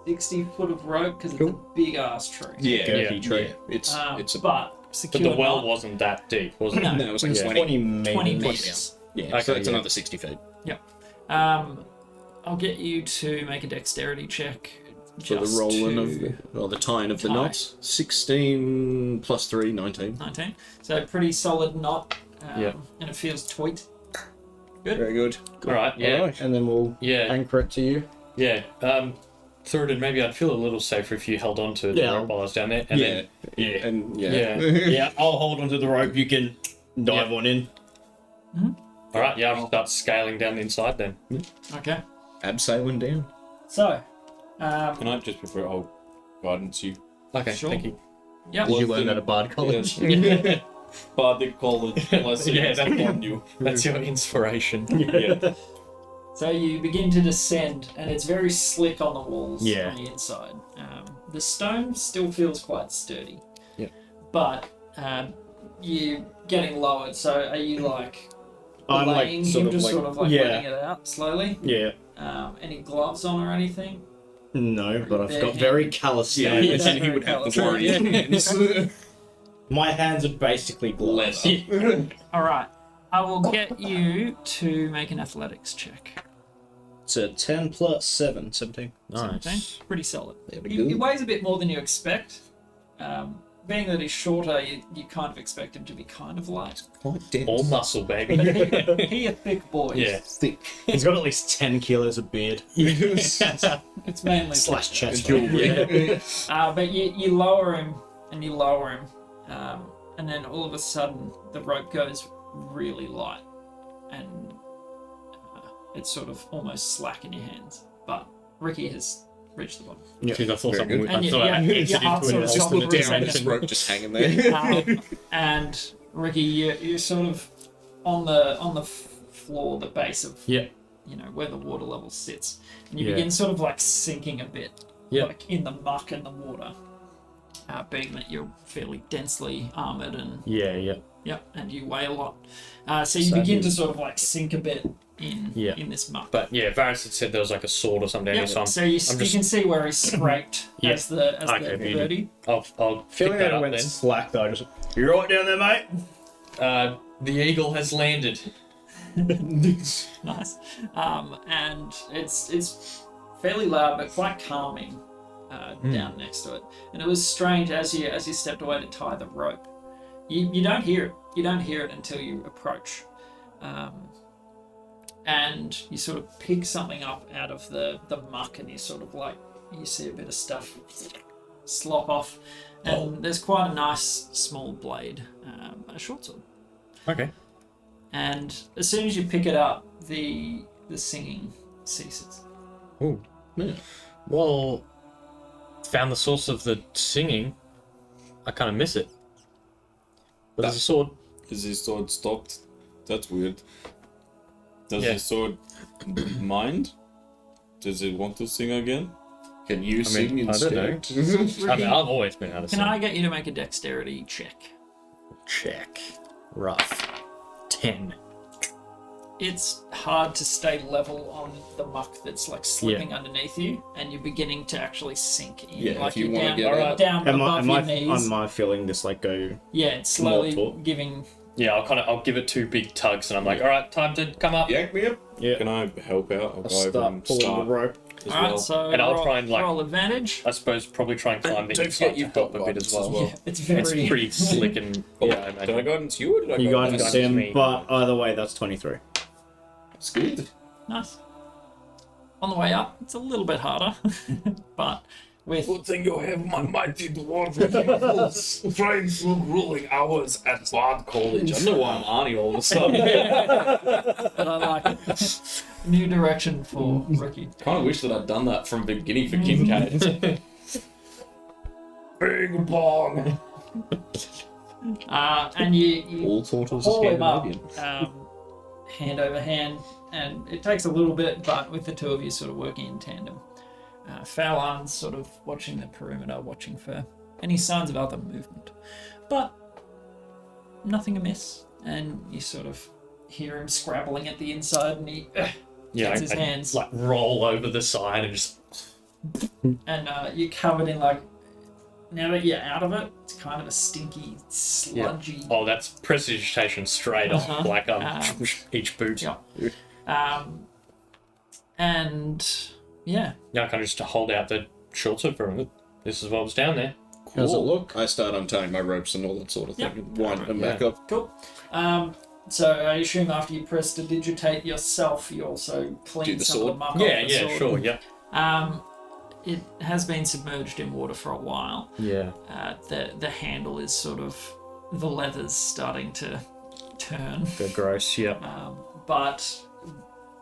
60 foot of rope because it's a big ass tree. Yeah, Girthy tree. yeah. It's a But But secure the well knot, wasn't that deep, was it? No. no, it was like It's 20. 20 meters. meters. Yeah, Okay, so it's yeah. another 60 feet. Yep. I'll get you to make a dexterity check. For the just rolling to of the tying of the tie. knots. 16 plus 3, 19. 19. So pretty solid knot. Yeah. And it feels tweet. Very good. All right, yeah, Alright, and then we'll yeah, anchor it to you. yeah. Third, maybe I'd feel a little safer if you held on to the Yeah. rope while I was down there. And then, Yeah. And yeah. yeah. Yeah, I'll hold onto the rope. You can dive on in. All right, yeah, I'll start scaling down the inside then. Okay. Abseiling down. So, Can I just prefer I'll guidance you? Okay, Sure. thank you. yep. Did you learn that at Bard College? Yes. Bardic College lesson Yeah, that's on you. That's your inspiration. Yeah. So you begin to descend, and it's very slick on the walls Yeah. on the inside. The stone still feels quite sturdy. Yeah. But you're getting lowered, so are you like I'm like belaying sort him, of just like sort of like yeah. letting it out slowly? Yeah. Any gloves on or anything? No, but I've Bare got hand. very callous Yeah, hands. and he would have the True. warrior hands. My hands are basically gloves. All right. I will get you to make an athletics check. It's a 10 plus 7, 17. 17. Pretty solid. There we He go. weighs a bit more than you expect. Being that he's shorter, you kind of expect him to be kind of light. Quite dense. All muscle, baby. But he a thick boy. Yeah. thick. He's got at least 10 kilos of beard. It's mainly Slash chest. Yeah. but you lower him and you lower him, and then all of a sudden the rope goes really light, and it's sort of almost slack in your hands. But Rikki has reached the bottom. Jeez, I thought Very something good. would. And I you- thought I yeah, entered your heart into sort an of instant stopped for a down. This second. rope just hanging there. And Rikki, you're sort of on the floor, the base of Yeah. where the water level sits, and you Yeah. begin sort of like sinking a bit, Yeah. like in the muck and the water, being that you're fairly densely armored and Yeah, yeah. and you weigh a lot, so you begin to sort of like sink a bit, in this muck. But yeah, Varys had said there was like a sword or something down Yep, here, so you can see where he's scraped Yeah. as the Okay, the beauty. birdie. I'll pick Feeling that that it up went then. slack though. Just, you right down there, mate? The eagle has landed. Nice. And it's fairly loud but quite calming down next to it. And it was strange as you stepped away to tie the rope. You don't hear it. You don't hear it until you approach. And you sort of pick something up out of the muck, and you sort of like, you see a bit of stuff slop off. And there's quite a nice small blade, a short sword. Okay. And as soon as you pick it up, the singing ceases. Ooh. Yeah. Well, found the source of the singing. I kind of miss it. But there's a sword. Is his sword stopped? That's weird. Does Yeah. his sword mind? Does it want to sing again? Can you sing I don't know. instead? I mean, I've always been able to Can sing. I get you to make a dexterity check? Check. Rough. 10. It's hard to stay level on the muck that's like slipping underneath you, and you're beginning to actually sink in. Yeah, like if you you're wanna down, get out. down above your am knees. I feeling this like go? Yeah, it's slowly More taut. giving. Yeah, I'll give it 2 big tugs, and I'm like, all right, time to come up. Yank me up. Yeah. Can I help out? I'll I'll go over start and pulling start the rope. as Alright, well. so And I'll roll, try and, like- roll advantage. I suppose probably try and climb the Don't inside forget to you've help got a bit as guidance well. as Yeah, it's very. It's pretty slick and Oh, yeah, I did I imagine. guidance you or did I You guidance guys guidance him, me. but either way, that's 23. It's good. Nice. On the way up, it's a little bit harder, but with Good thing you have my mighty dwarf rifles trained through grueling hours at Bard College. I don't know why I'm Arnie all of a sudden. but I like it. New direction for Rikki. Kind of wish that I'd done that from the beginning for Kincaid. Bing bong. And you All tortoises haul him up, Scandinavian. hand over hand, and it takes a little bit, but with the two of you sort of working in tandem. Fowlan's sort of watching the perimeter, watching for any signs of other movement. But nothing amiss, and you sort of hear him scrabbling at the inside, and he Yeah, gets his hands. like roll over the side and just And you're covered in like, now that you're out of it, it's kind of a stinky, sludgy. oh, that's precipitation straight off, Uh-huh. like each boot. Yeah. And yeah, Yeah, I kind of just to hold out the short sword for a minute. This is what was down there. How's it look? I start untying my ropes and all that sort of thing. Yep. And wind them back up. cool. So I assume after you press to digitate yourself, you also clean Do the some of sword? the muck Yeah, off the yeah, sword. sure, yeah. It has been submerged in water for a while. Yeah. The handle is sort of, the leather's starting to turn, They're gross, yeah. but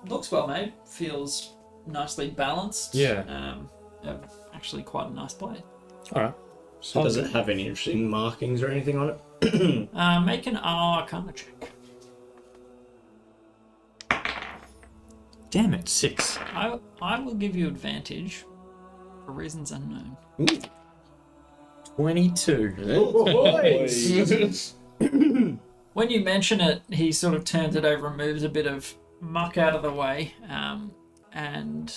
looks well made, feels nicely balanced. Yeah. Actually quite a nice blade. Alright. So does it have any interesting markings or anything on it? Make an Arcana check. Damn it, 6. I will give you advantage for reasons unknown. 22. When you mention it, he sort of turns it over and moves a bit of muck out of the way, and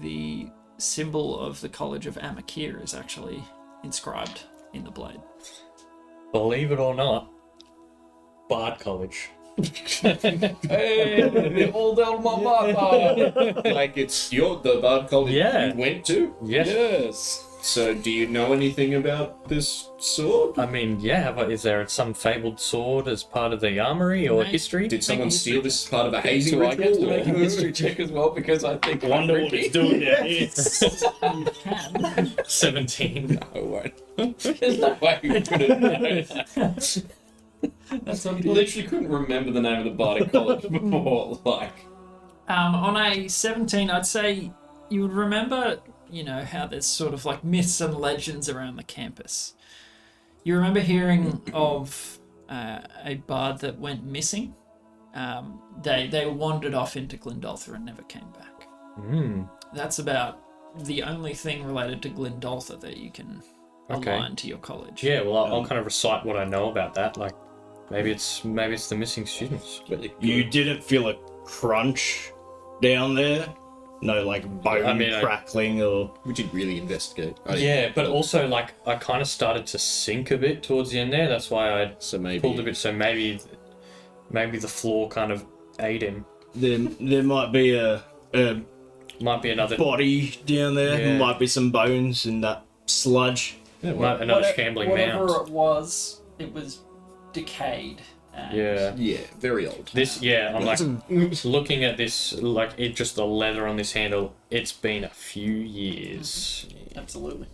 the symbol of the College of Amakir is actually inscribed in the blade. Believe it or not, Bard College. Hey, they all down my butt. Like it's the Bard College Yeah. you went to? Yes. Yes. So do you know anything about this sword? I mean, yeah, but is there some fabled sword as part of the armoury or Mate, history? Did someone Make a steal this as part of a hazing Do I get to ritual? make a history check as well because I think Wonder I'm what Rikki? it's doing down here. You can. 17. I won't. There's no way we could have known. That's I okay. literally couldn't remember the name of the Bardic College before. Like, On a 17, I'd say you would remember, you know, how there's sort of like myths and legends around the campus. You remember hearing of a bard that went missing? They wandered off into Glendoltha and never came back. That's about the only thing related to Glendoltha that you can Okay. align to your college. Yeah, well, I'll kind of recite what I know about that. Like, maybe it's the missing students. You didn't feel a crunch down there. No, like bone crackling or. We did really investigate. Yeah, but also like I kind of started to sink a bit towards the end there. That's why I pulled a bit. So maybe the floor kind of ate him. There might be Might be another body down there. Yeah. Might be some bones in that sludge. another shambling whatever mount. it was decayed. And Yeah, very old. I'm like looking at this, like it just the leather on this handle. It's been a few years. Absolutely.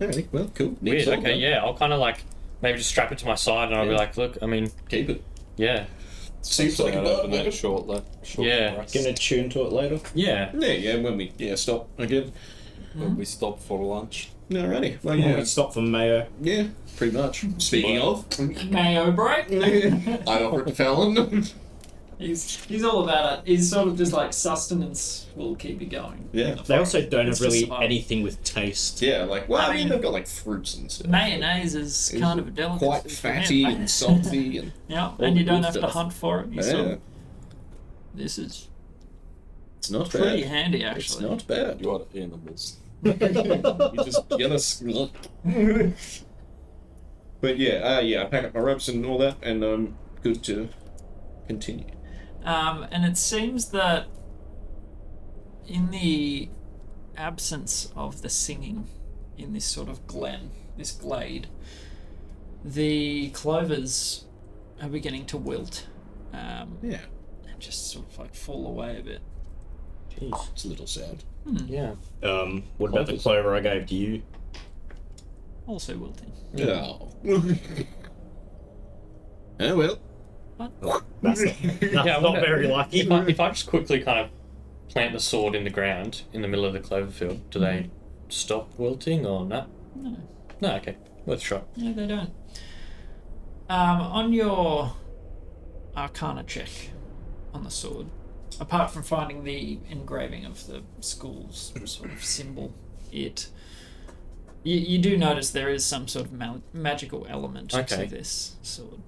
Alright, well, cool. Weird. Okay, yeah. I'll kind of like maybe just strap it to my side, and I'll be like, look, I mean, Keep it. yeah, Seems like a open bad it shortly. Yeah. Gonna tune to it later. yeah. Yeah, when we stop again. When we stop for lunch. Alrighty. Well, Yeah, stop for mayo. Yeah, pretty much. Speaking of, Mayo break. I offer it to Fallon. He's all about it. He's sort of just like sustenance will keep you going. Yeah. They also don't It's have really just survival. anything with taste. Yeah, like, well, I I mean, mean, they've got like fruits and stuff. Mayonnaise is It's kind of a delicacy. quite for fatty him. and salty and Yeah, the and you don't good have to stuff. hunt for it. You yeah, sort of, this is it's not pretty bad. handy, It's actually. not bad. You are animals. You just get us. But yeah, I pack up my ropes and all that, and I'm good to continue. And it seems that in the absence of the singing in this sort of glen, this glade, the clovers are beginning to wilt. Yeah, And just sort of like fall away a bit. jeez, it's a little sad. Yeah. What about the clover I gave to you? Also wilting. Oh. Oh well. That's not very lucky. If I just quickly kind of plant the sword in the ground in the middle of the clover field, do they stop wilting or not? No. No. Okay. Worth a shot. No, they don't. On your Arcana check on the sword, apart from finding the engraving of the school's sort of symbol, you do notice there is some sort of magical element Okay. to this sword.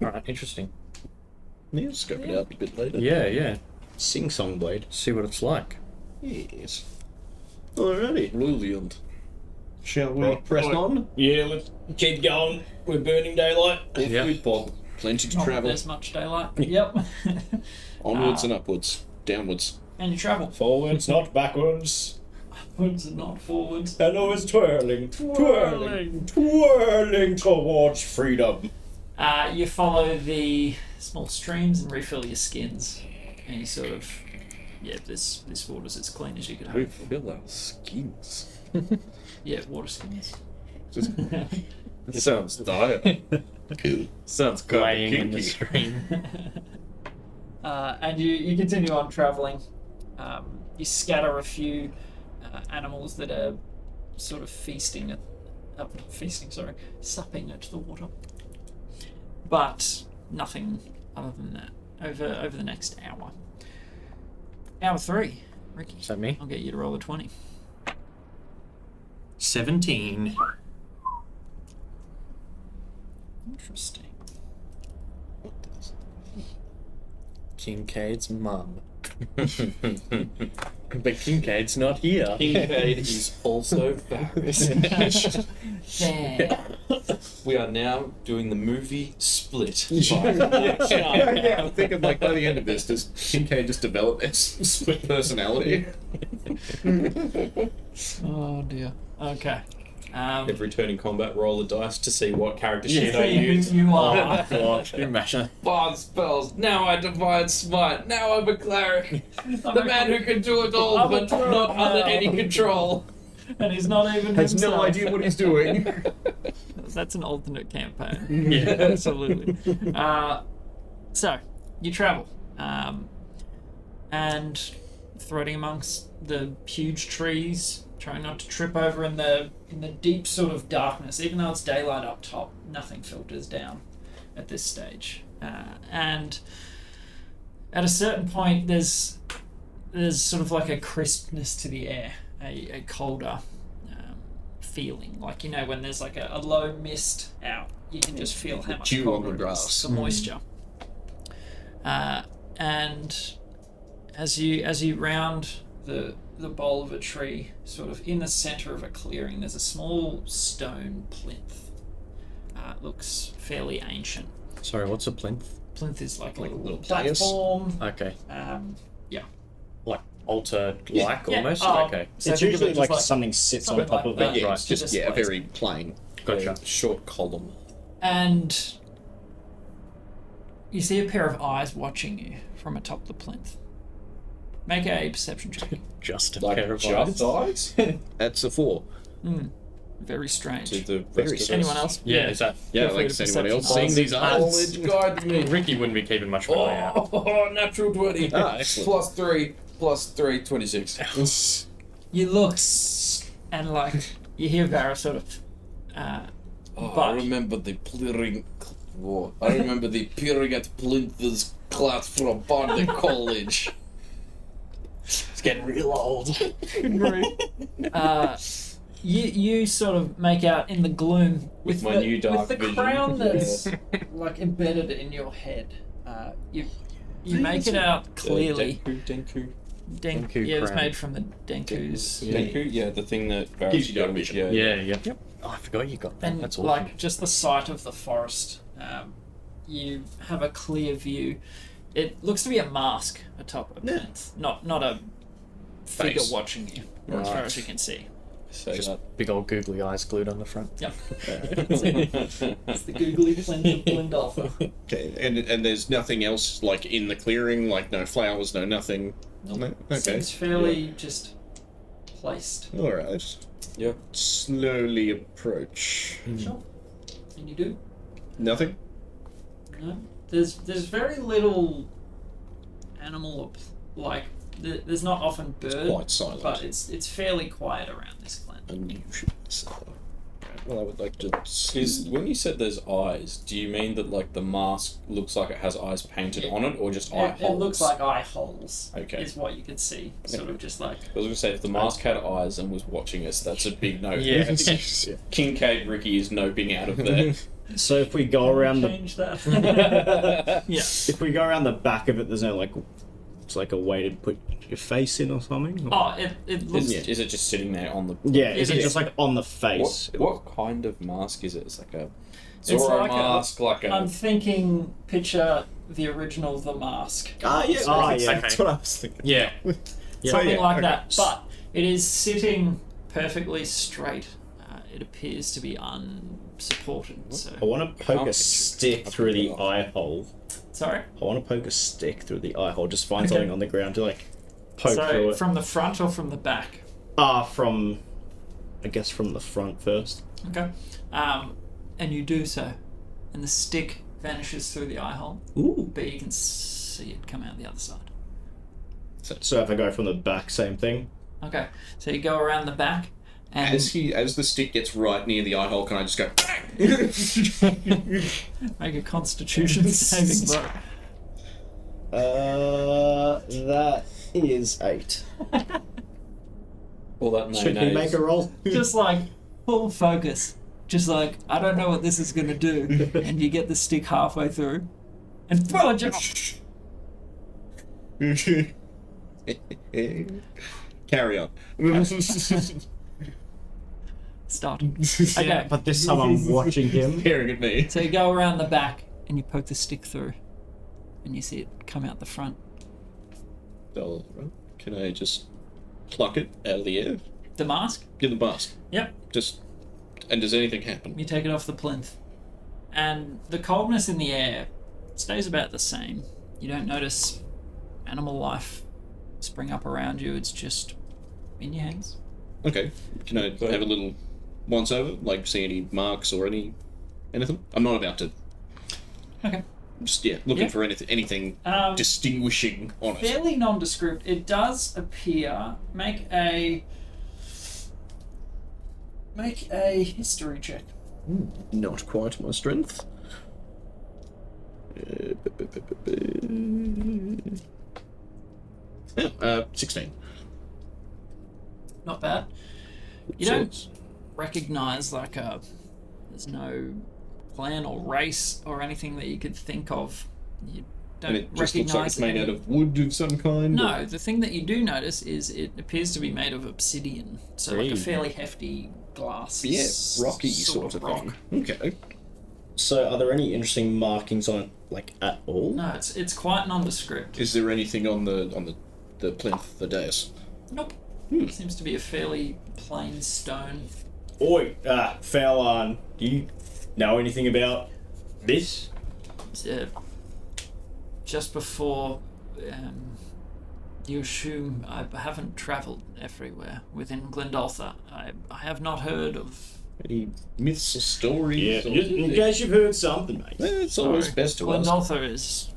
All right. Interesting. Yeah, scope it out a bit later. Yeah. Sing song blade. See what it's like. Yes. Alrighty. Brilliant. Shall we Right, press right. on? Yeah, let's keep going. We're burning daylight. Yeah. We've got plenty to Not that travel. there's much daylight. Yep. Onwards and upwards. Downwards. And you travel Forwards, not backwards. upwards and not forwards. And always twirling towards freedom. You follow the small streams and refill your skins. And you sort of, this water's as clean as you could We hope for. fill our skins. Yeah, water skins. It sounds dire. Cool. Sounds Playing kind in of the kinky. stream. And you continue on travelling. You scatter a few animals that are sort of supping at the water. But nothing other than that over the next hour. Hour 3, Rikki. Is that me? I'll get you to roll a 20. 17. Interesting. Kincaid's mum. But Kincaid's not here. Kincaid is also back. Damn. We are now doing the movie Split. Yeah, I'm thinking like by the end of this, does Kincaid just develop its split personality? Oh dear. Okay. Every turn in combat, roll a dice to see what character sheet Yeah, I use. you are. Gosh, can you imagine? Bard spells. Now I divide smite. Now I'm a cleric. The man who can do it all, I'm a but not under any control. And he's not even Has himself. no idea what he's doing. That's an alternate campaign. Yeah, absolutely. So you travel, and threading amongst the huge trees, trying not to trip over in the deep sort of darkness. Even though it's daylight up top, nothing filters down at this stage. And at a certain point, there's sort of like a crispness to the air, a colder feeling. Like, you know, when there's like a low mist out, you can just feel how much Dew on colder the it is, grass. the moisture. and as you round the bole of a tree, sort of in the center of a clearing, there's a small stone plinth. It looks fairly ancient. Sorry, what's a plinth? Plinth is like a little dais? platform. Okay. Yeah. Like altar-like Yeah. almost? Oh, Okay. so It's think of usually it like just something sits on something top like of that. it. Yeah, Right. it's just Just yeah, place. very plain. Gotcha. Short column. And you see a pair of eyes watching you from atop the plinth. Make a perception check. Just a Like pair of just eyes. eyes? That's a 4. Very strange. To the Very rest of Anyone us. else? Yeah, is that... Yeah, Feel free like to is anyone else perception seeing these eyes? Knowledge guide me. Rikki wouldn't be keeping much of an eye out. Oh, natural 20. Ah, excellent. Plus 3, 26. You look, and like you hear Varra sort of. Oh, But- I remember the peering. I remember the peering at plinth's class from Bardic College. It's getting real old. You sort of make out in the gloom With my the, new dark with the vision. crown that's like embedded in your head. You make it out clearly. Denku. Denku Yeah, it's crown. made from the Denku's. Denku? Yeah, the thing that Gives you dark vision. Yeah. Yep. Oh, I forgot you got that. And That's awesome. like just the sight of the forest, you have a clear view. It looks to be a mask atop a plinth, not a figure Face. watching you, as far as you can see. Say Just that. big old googly eyes glued on the front. Yep. It's the googly plinth of Blindolph. Okay, and there's nothing else like in the clearing, like no flowers, no nothing. No? Okay. Seems fairly just placed. All right. Yeah. Slowly approach. Sure. And you do. Nothing. No. There's very little animal like there's not often bird, Quite silent. but it's fairly quiet around this clan. Unusual. So, well, I would like to. Is when you said there's eyes, do you mean that like the mask looks like it has eyes painted on it, or just eye It holes? looks like eye holes. Okay. Is what you could see. Sort of just like. I was gonna say if the mask had eyes and was watching us, that's a big no. Yeah. Kincaid Rikki is noping out of there. So if we go around the Change that. Yeah. if we go around the back of it, there's no like it's like a way to put your face in or something. Or- Oh, it looks. Is it just sitting there on the? yeah, is it it is. just like on the face? What kind of mask is it? It's like a It's Zorro like mask, like a. I'm thinking. Picture the original The Mask. Ah, yeah. Ah, yeah. That's what I was thinking. Yeah. Something yeah, like okay. that. But it is sitting perfectly straight. It appears to be unsupported. So I want to poke a stick through the eye hole. sorry. I want to poke a stick through the eye hole. Just find something on the ground to like poke through So it. from the front or from the back? From I guess from the front first. Okay. And you do so, and the stick vanishes through the eye hole, Ooh. but you can see it come out the other side. So if I go from the back, same thing. Okay. So you go around the back, and As the stick gets right near the eye hole, can I just go? make a Constitution saving throw. That is 8. All that Should we mayonnaise. make a roll? Just like full focus. Just like, I don't know what this is gonna do, and you get the stick halfway through, and Carry on. start. Okay. But this time I'm watching him. Staring at me. So you go around the back, and you poke the stick through, and you see it come out the front. Oh, can I just pluck it out of the air? The mask. Get the mask. Yep. Just. And does anything happen? You take it off the plinth, and the coldness in the air stays about the same. You don't notice animal life spring up around you. It's just in your hands. Okay. Can I have a little once over? Like, see any marks or anything? I'm not about to. Okay. Just looking Yeah. for anything distinguishing on it. Fairly nondescript. It does appear. Make a history check. Not quite my strength. 16. Not bad. You don't recognize there's no clan or race or anything that you could think of. You And it just looks like it's made out of wood of some kind? No, the thing that you do notice is it appears to be made of obsidian, so like a fairly hefty glass. Yeah, rocky sort of rock. thing. Okay. So, are there any interesting markings on it, like, at all? No, it's quite nondescript. Is there anything on the plinth, the dais? Nope. Seems to be a fairly plain stone. Oi, Fowlan, do you know anything about this? Just before you assume I haven't travelled everywhere within Glendaltha. I have not heard of... Any myths or stories? Yeah, or just in case you've heard something, mate. It's always best to ask. Glendaltha is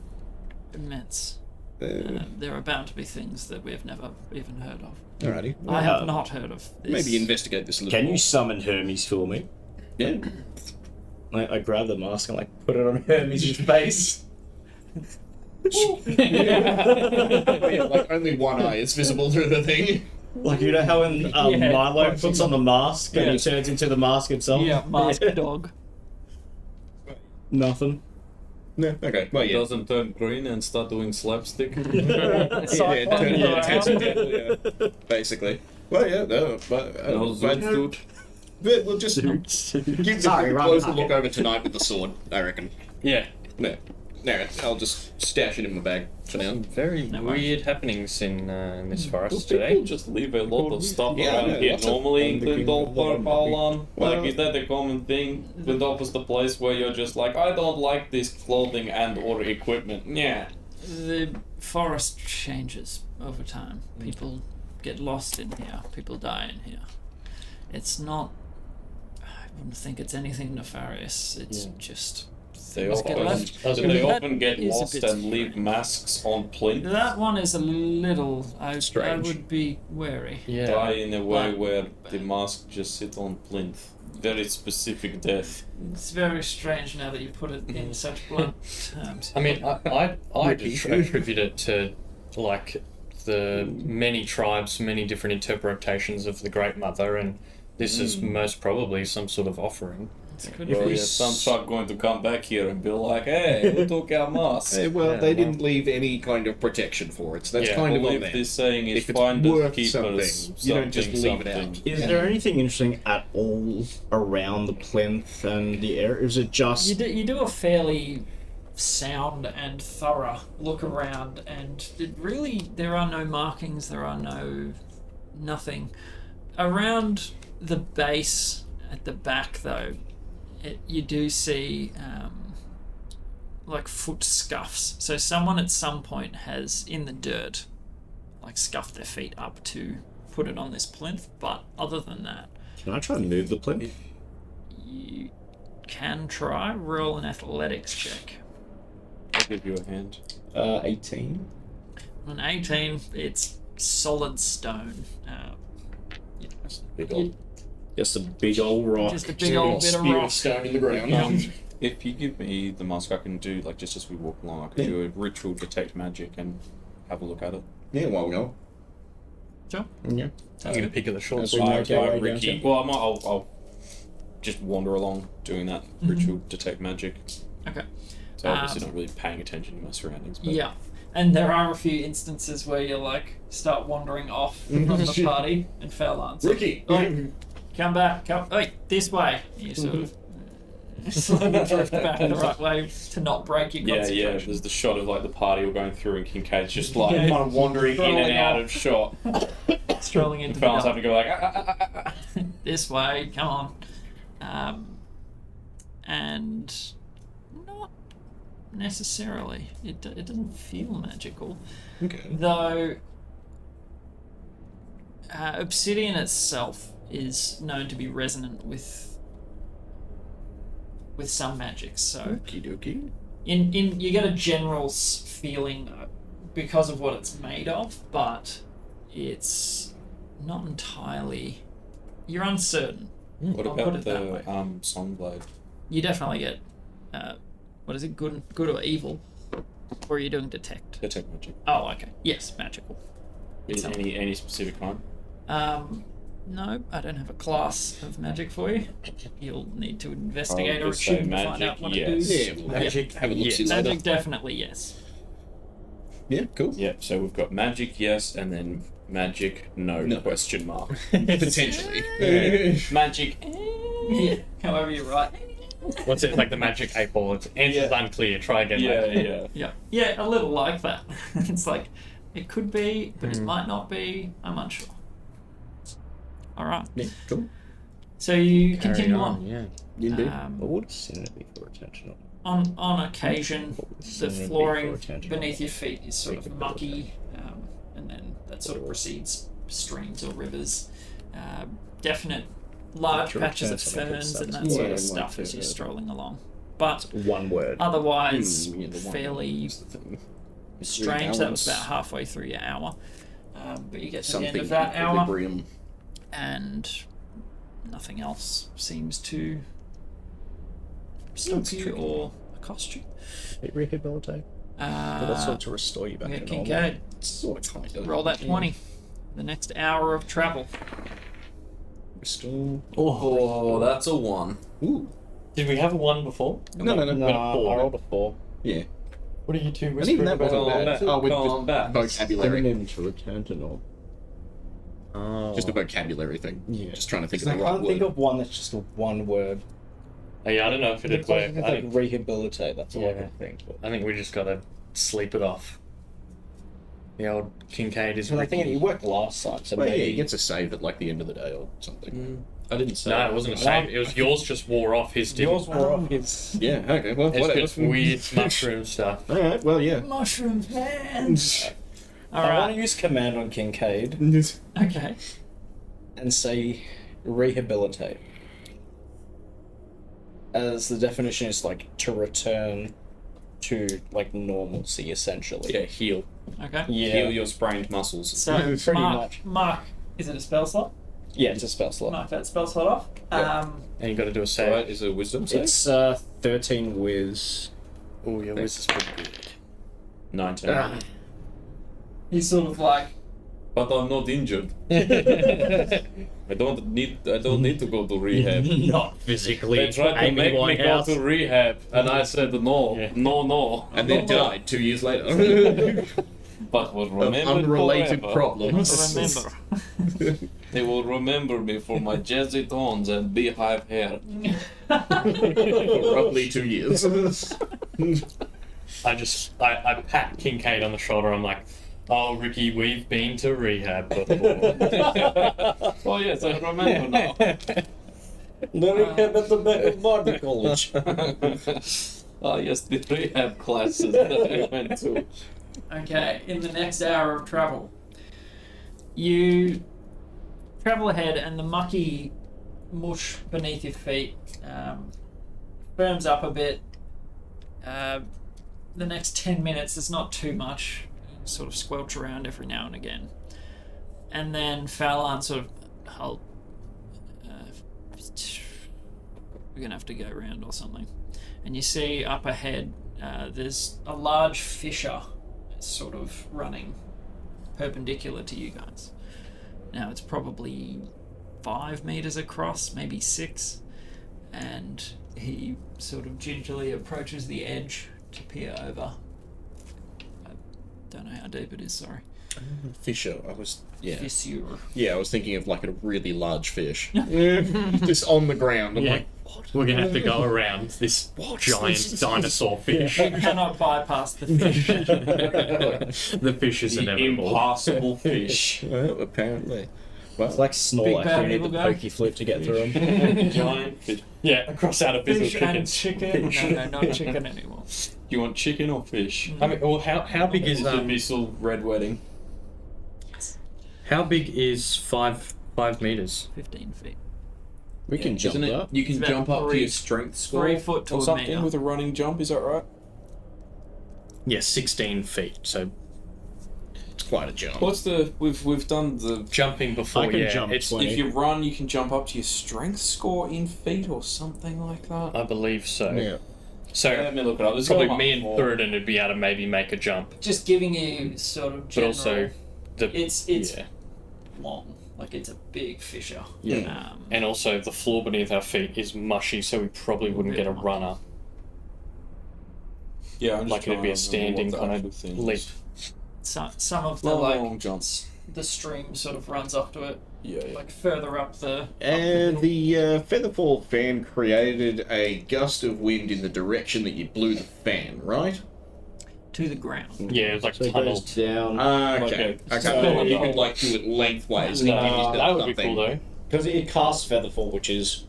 immense. There are bound to be things that we've never even heard of. Alrighty. I have not heard of this. Maybe investigate this a little Can more. you summon Hermes for me? Yeah. I grab the mask and, like, put it on Hermes' face. Yeah, like only one eye is visible through the thing. Like, you know how when Milo puts on the mask and he Yeah. turns into the mask himself? Yeah, masked dog. Nothing. No. Okay. Well, yeah. Doesn't turn green and start doing slapstick. Yeah, basically. Well, yeah, no, but No, dude. we'll just give Sorry, a wrong closer pocket. look over tonight with the sword, I reckon. Yeah. No. No, I'll just stash it in my bag for now. Very weird happenings in this forest People today. just leave a lot of stuff Yeah, around yeah, here. lots of- Normally in Glendolfer, Palan, Well- like, is that a common thing? Glendolfer is the place where you're just like, I don't like this clothing and or equipment. Yeah. The forest changes over time. People get lost in here. People die in here. It's not... I wouldn't think it's anything nefarious. It's just... They Let's get often, left. they That often get is a lost bit and leave strange. masks on plinth. That one is a little... I Strange. would be wary. Yeah. Die in a way But- where the mask just sit on plinth. Very specific death. It's very strange now that you put it in such blunt terms. I mean, I attribute it to, like, the many tribes, many different interpretations of the Great Mother, and this is most probably some sort of offering. It's good Well, for yeah, some truck going to come back here and be like, hey, who took our mask? Well, Yeah, they well. didn't leave any kind of protection for it, so that's Yeah, kind I of on believe them. this saying is If it's finders, worth keepers, something, you don't just leave it out. Is there anything interesting at all around the plinth and the area? Is it just... You do a fairly sound and thorough look around, and there are no markings, there are nothing. Around the base at the back, though, you do see like foot scuffs. So someone at some point has, in the dirt, like scuffed their feet up to put it on this plinth, but other than that, Can I try and move the plinth? you can try. Roll an athletics check. I'll give you a hand. 18. On 18, it's solid stone. Big You- old. Just a big old rock. Just a big old bit of spear rock. of stone in the ground. If you give me the mask, I can do, like, just as we walk along, I can do a ritual detect magic and have a look at it. Yeah, while we go. Sure. Yeah. I'm gonna pick at the short That's sword. right. Okay, right, Rikki. gotcha. Well, I'll just wander along doing that ritual detect magic. Okay. So obviously not really paying attention to my surroundings. But Yeah. And there are a few instances where you like start wandering off from the party and fell on. Rikki! Come back, this way. You sort of slowly drift back the right way to not break your yeah, concentration. there's the shot of like the party all going through and Kincaid's just like Yeah. kind of wandering in and Rolling out off. of shot. Strolling into And the Fallon's dark. having to go like, This way, come on. And not necessarily. It doesn't feel magical. Okay. Though obsidian itself is known to be resonant with some magics. So Okie dokie. in you get a general feeling because of what it's made of, but it's not entirely. You're uncertain. what I'll put about it that way. the Songblade? You definitely get what is it? Good or evil? Or are you doing detect? Detect magic. Oh, okay. Yes, magical. Is any specific kind? No, I don't have a class of magic for you. You'll need to investigate I'll or just say achieve to find magic, out what yes. it is. Yeah, we'll have a look-see later. Magic, definitely yes. Yeah, cool. Yeah, so we've got magic, yes, and then magic, no. Question mark. Potentially. Magic. Yeah, however you write. What's it like the magic 8 ball? It's answer's unclear. Try again. Yeah, later. yeah. Yeah, a little like that. It's like, it could be, but it might not be. I'm unsure. Alright. Yeah, cool. So you Carry continue on. Yeah. Indeed. What would a synonym be for attention on? On occasion, the Synonym flooring for attention beneath your feet is sort of mucky, and then that sort of precedes streams or rivers. Definite large Sure, patches of sounds like a ferns and that substance. sort Yeah, of stuff like as you're a- strolling along. But One word. otherwise, Yeah, the one fairly is the thing. strange. That was Rebalance. about halfway through your hour. But you get to the end Something of that hour, equilibrium. and nothing else seems to stop It's you tricky. or accost you. Rehabilitate. But that's sort to restore you back Yeah, to normal. Kincaid, Sort of, kind of. roll that 20. The next hour of travel. Restore. Oh, that's a 1. Ooh. Did we have a 1 before? No. No, I rolled a 4. Yeah. What are you two And whispering even that about? wasn't bad. Oh, with Combat. the I vocabulary. didn't even to return to normal. Oh. Just a vocabulary thing. Yeah. Just trying to think I of the right can't word. think of one that's just a one word. Oh, yeah, I don't know if it'd work. I Like think, rehabilitate, that's all I Yeah. can think. But I think we just gotta sleep it off. The old Kincaid is. I think Rikki. it worked last time, so Well, yeah, maybe he gets a save at like the end of the day or something. I didn't say No, it wasn't a save. It was yours. Just wore off. His didn't. yours were off. It's Yeah, okay, well, It's whatever. just weird mushroom stuff. Alright, well, yeah. Mushrooms, man! I want Alright, to use command on Kincaid okay. and say rehabilitate. As the definition is like to return to like normalcy essentially. Yeah, heal. Okay. Heal your sprained muscles. So, Pretty Mark, much. Mark, is it a spell slot? Yeah, it's a spell slot. Mark that spell slot off. And you got to do a save. Right, is it a wisdom save? It's 13 whiz. Oh, your whiz is pretty good. 19. He's sort of like, But I'm not injured. I don't need to go to rehab. Not physically. They tried to make me go to rehab, and I said no, Yeah. no. And then died 2 years later. But will remember Unrelated forever. problems. remember. They will remember me for my jazzy tones and beehive hair. For roughly 2 years. I pat Kincaid on the shoulder. I'm like, oh, Rikki, we've been to rehab before. Oh yes, I remember now. The rehab at the back of Marty College. Ah yes, the rehab classes that I went to. Okay, in the next hour of travel, you travel ahead, and the mucky mush beneath your feet firms up a bit. The next 10 minutes, there's not too much. You sort of squelch around every now and again. And then Fallon sort of, halt. We're going to have to go around or something. And you see up ahead, there's a large fissure sort of running perpendicular to you guys. Now it's probably 5 meters across, maybe 6, and he sort of gingerly approaches the edge to peer over. I don't know how deep it is, sorry. Fisher, I was... Yeah. Fissure. Yeah, I was thinking of like a really large fish. Just on the ground. I'm Yeah. like, We're gonna have to go around this giant dinosaur fish. You cannot bypass the fish. The fish is The inevitable. impossible fish. well, apparently. Well, It's like Big Snorlax, bad you need evil the guy. pokey flute to get through them. Giant fish. Yeah, across out of Fish chicken. and chicken. No, not chicken anymore. You want chicken or fish? I mean, well, how big is Is it Bissell Red Wedding? how big is 5 meters? 15 feet. We can jump Isn't it? up. You can It's jump about up to three- your strength score 3 foot to or a something meter. with a running jump. Is that right? Yeah, 16 feet. So it's quite a jump. What's the we've done the jumping before, I can yeah, jump it's 20. if you run you can jump up to your strength score in feet or something like that. I believe so. Yeah. So Let me look it up. There's probably not me much and more. Thurin would be able to maybe make a jump, Just giving you sort of but general... also the It's yeah. long. Like, it's a big fissure. Yeah. And also the floor beneath our feet is mushy, so we probably wouldn't get a runner. Yeah, I'm just Like it'd be a trying to remember standing what the kind actual of thing leap. is. some of the Long jumps. the stream sort of runs up to it, Yeah. like further up the. And the Featherfall fan created a gust of wind in the direction that you blew the fan, right? To the ground. Yeah, it's like So it tunneled. goes down. Okay. Okay. So you could like do it lengthways. and then you just That do would be something. cool though. Because it casts Featherfall, which is...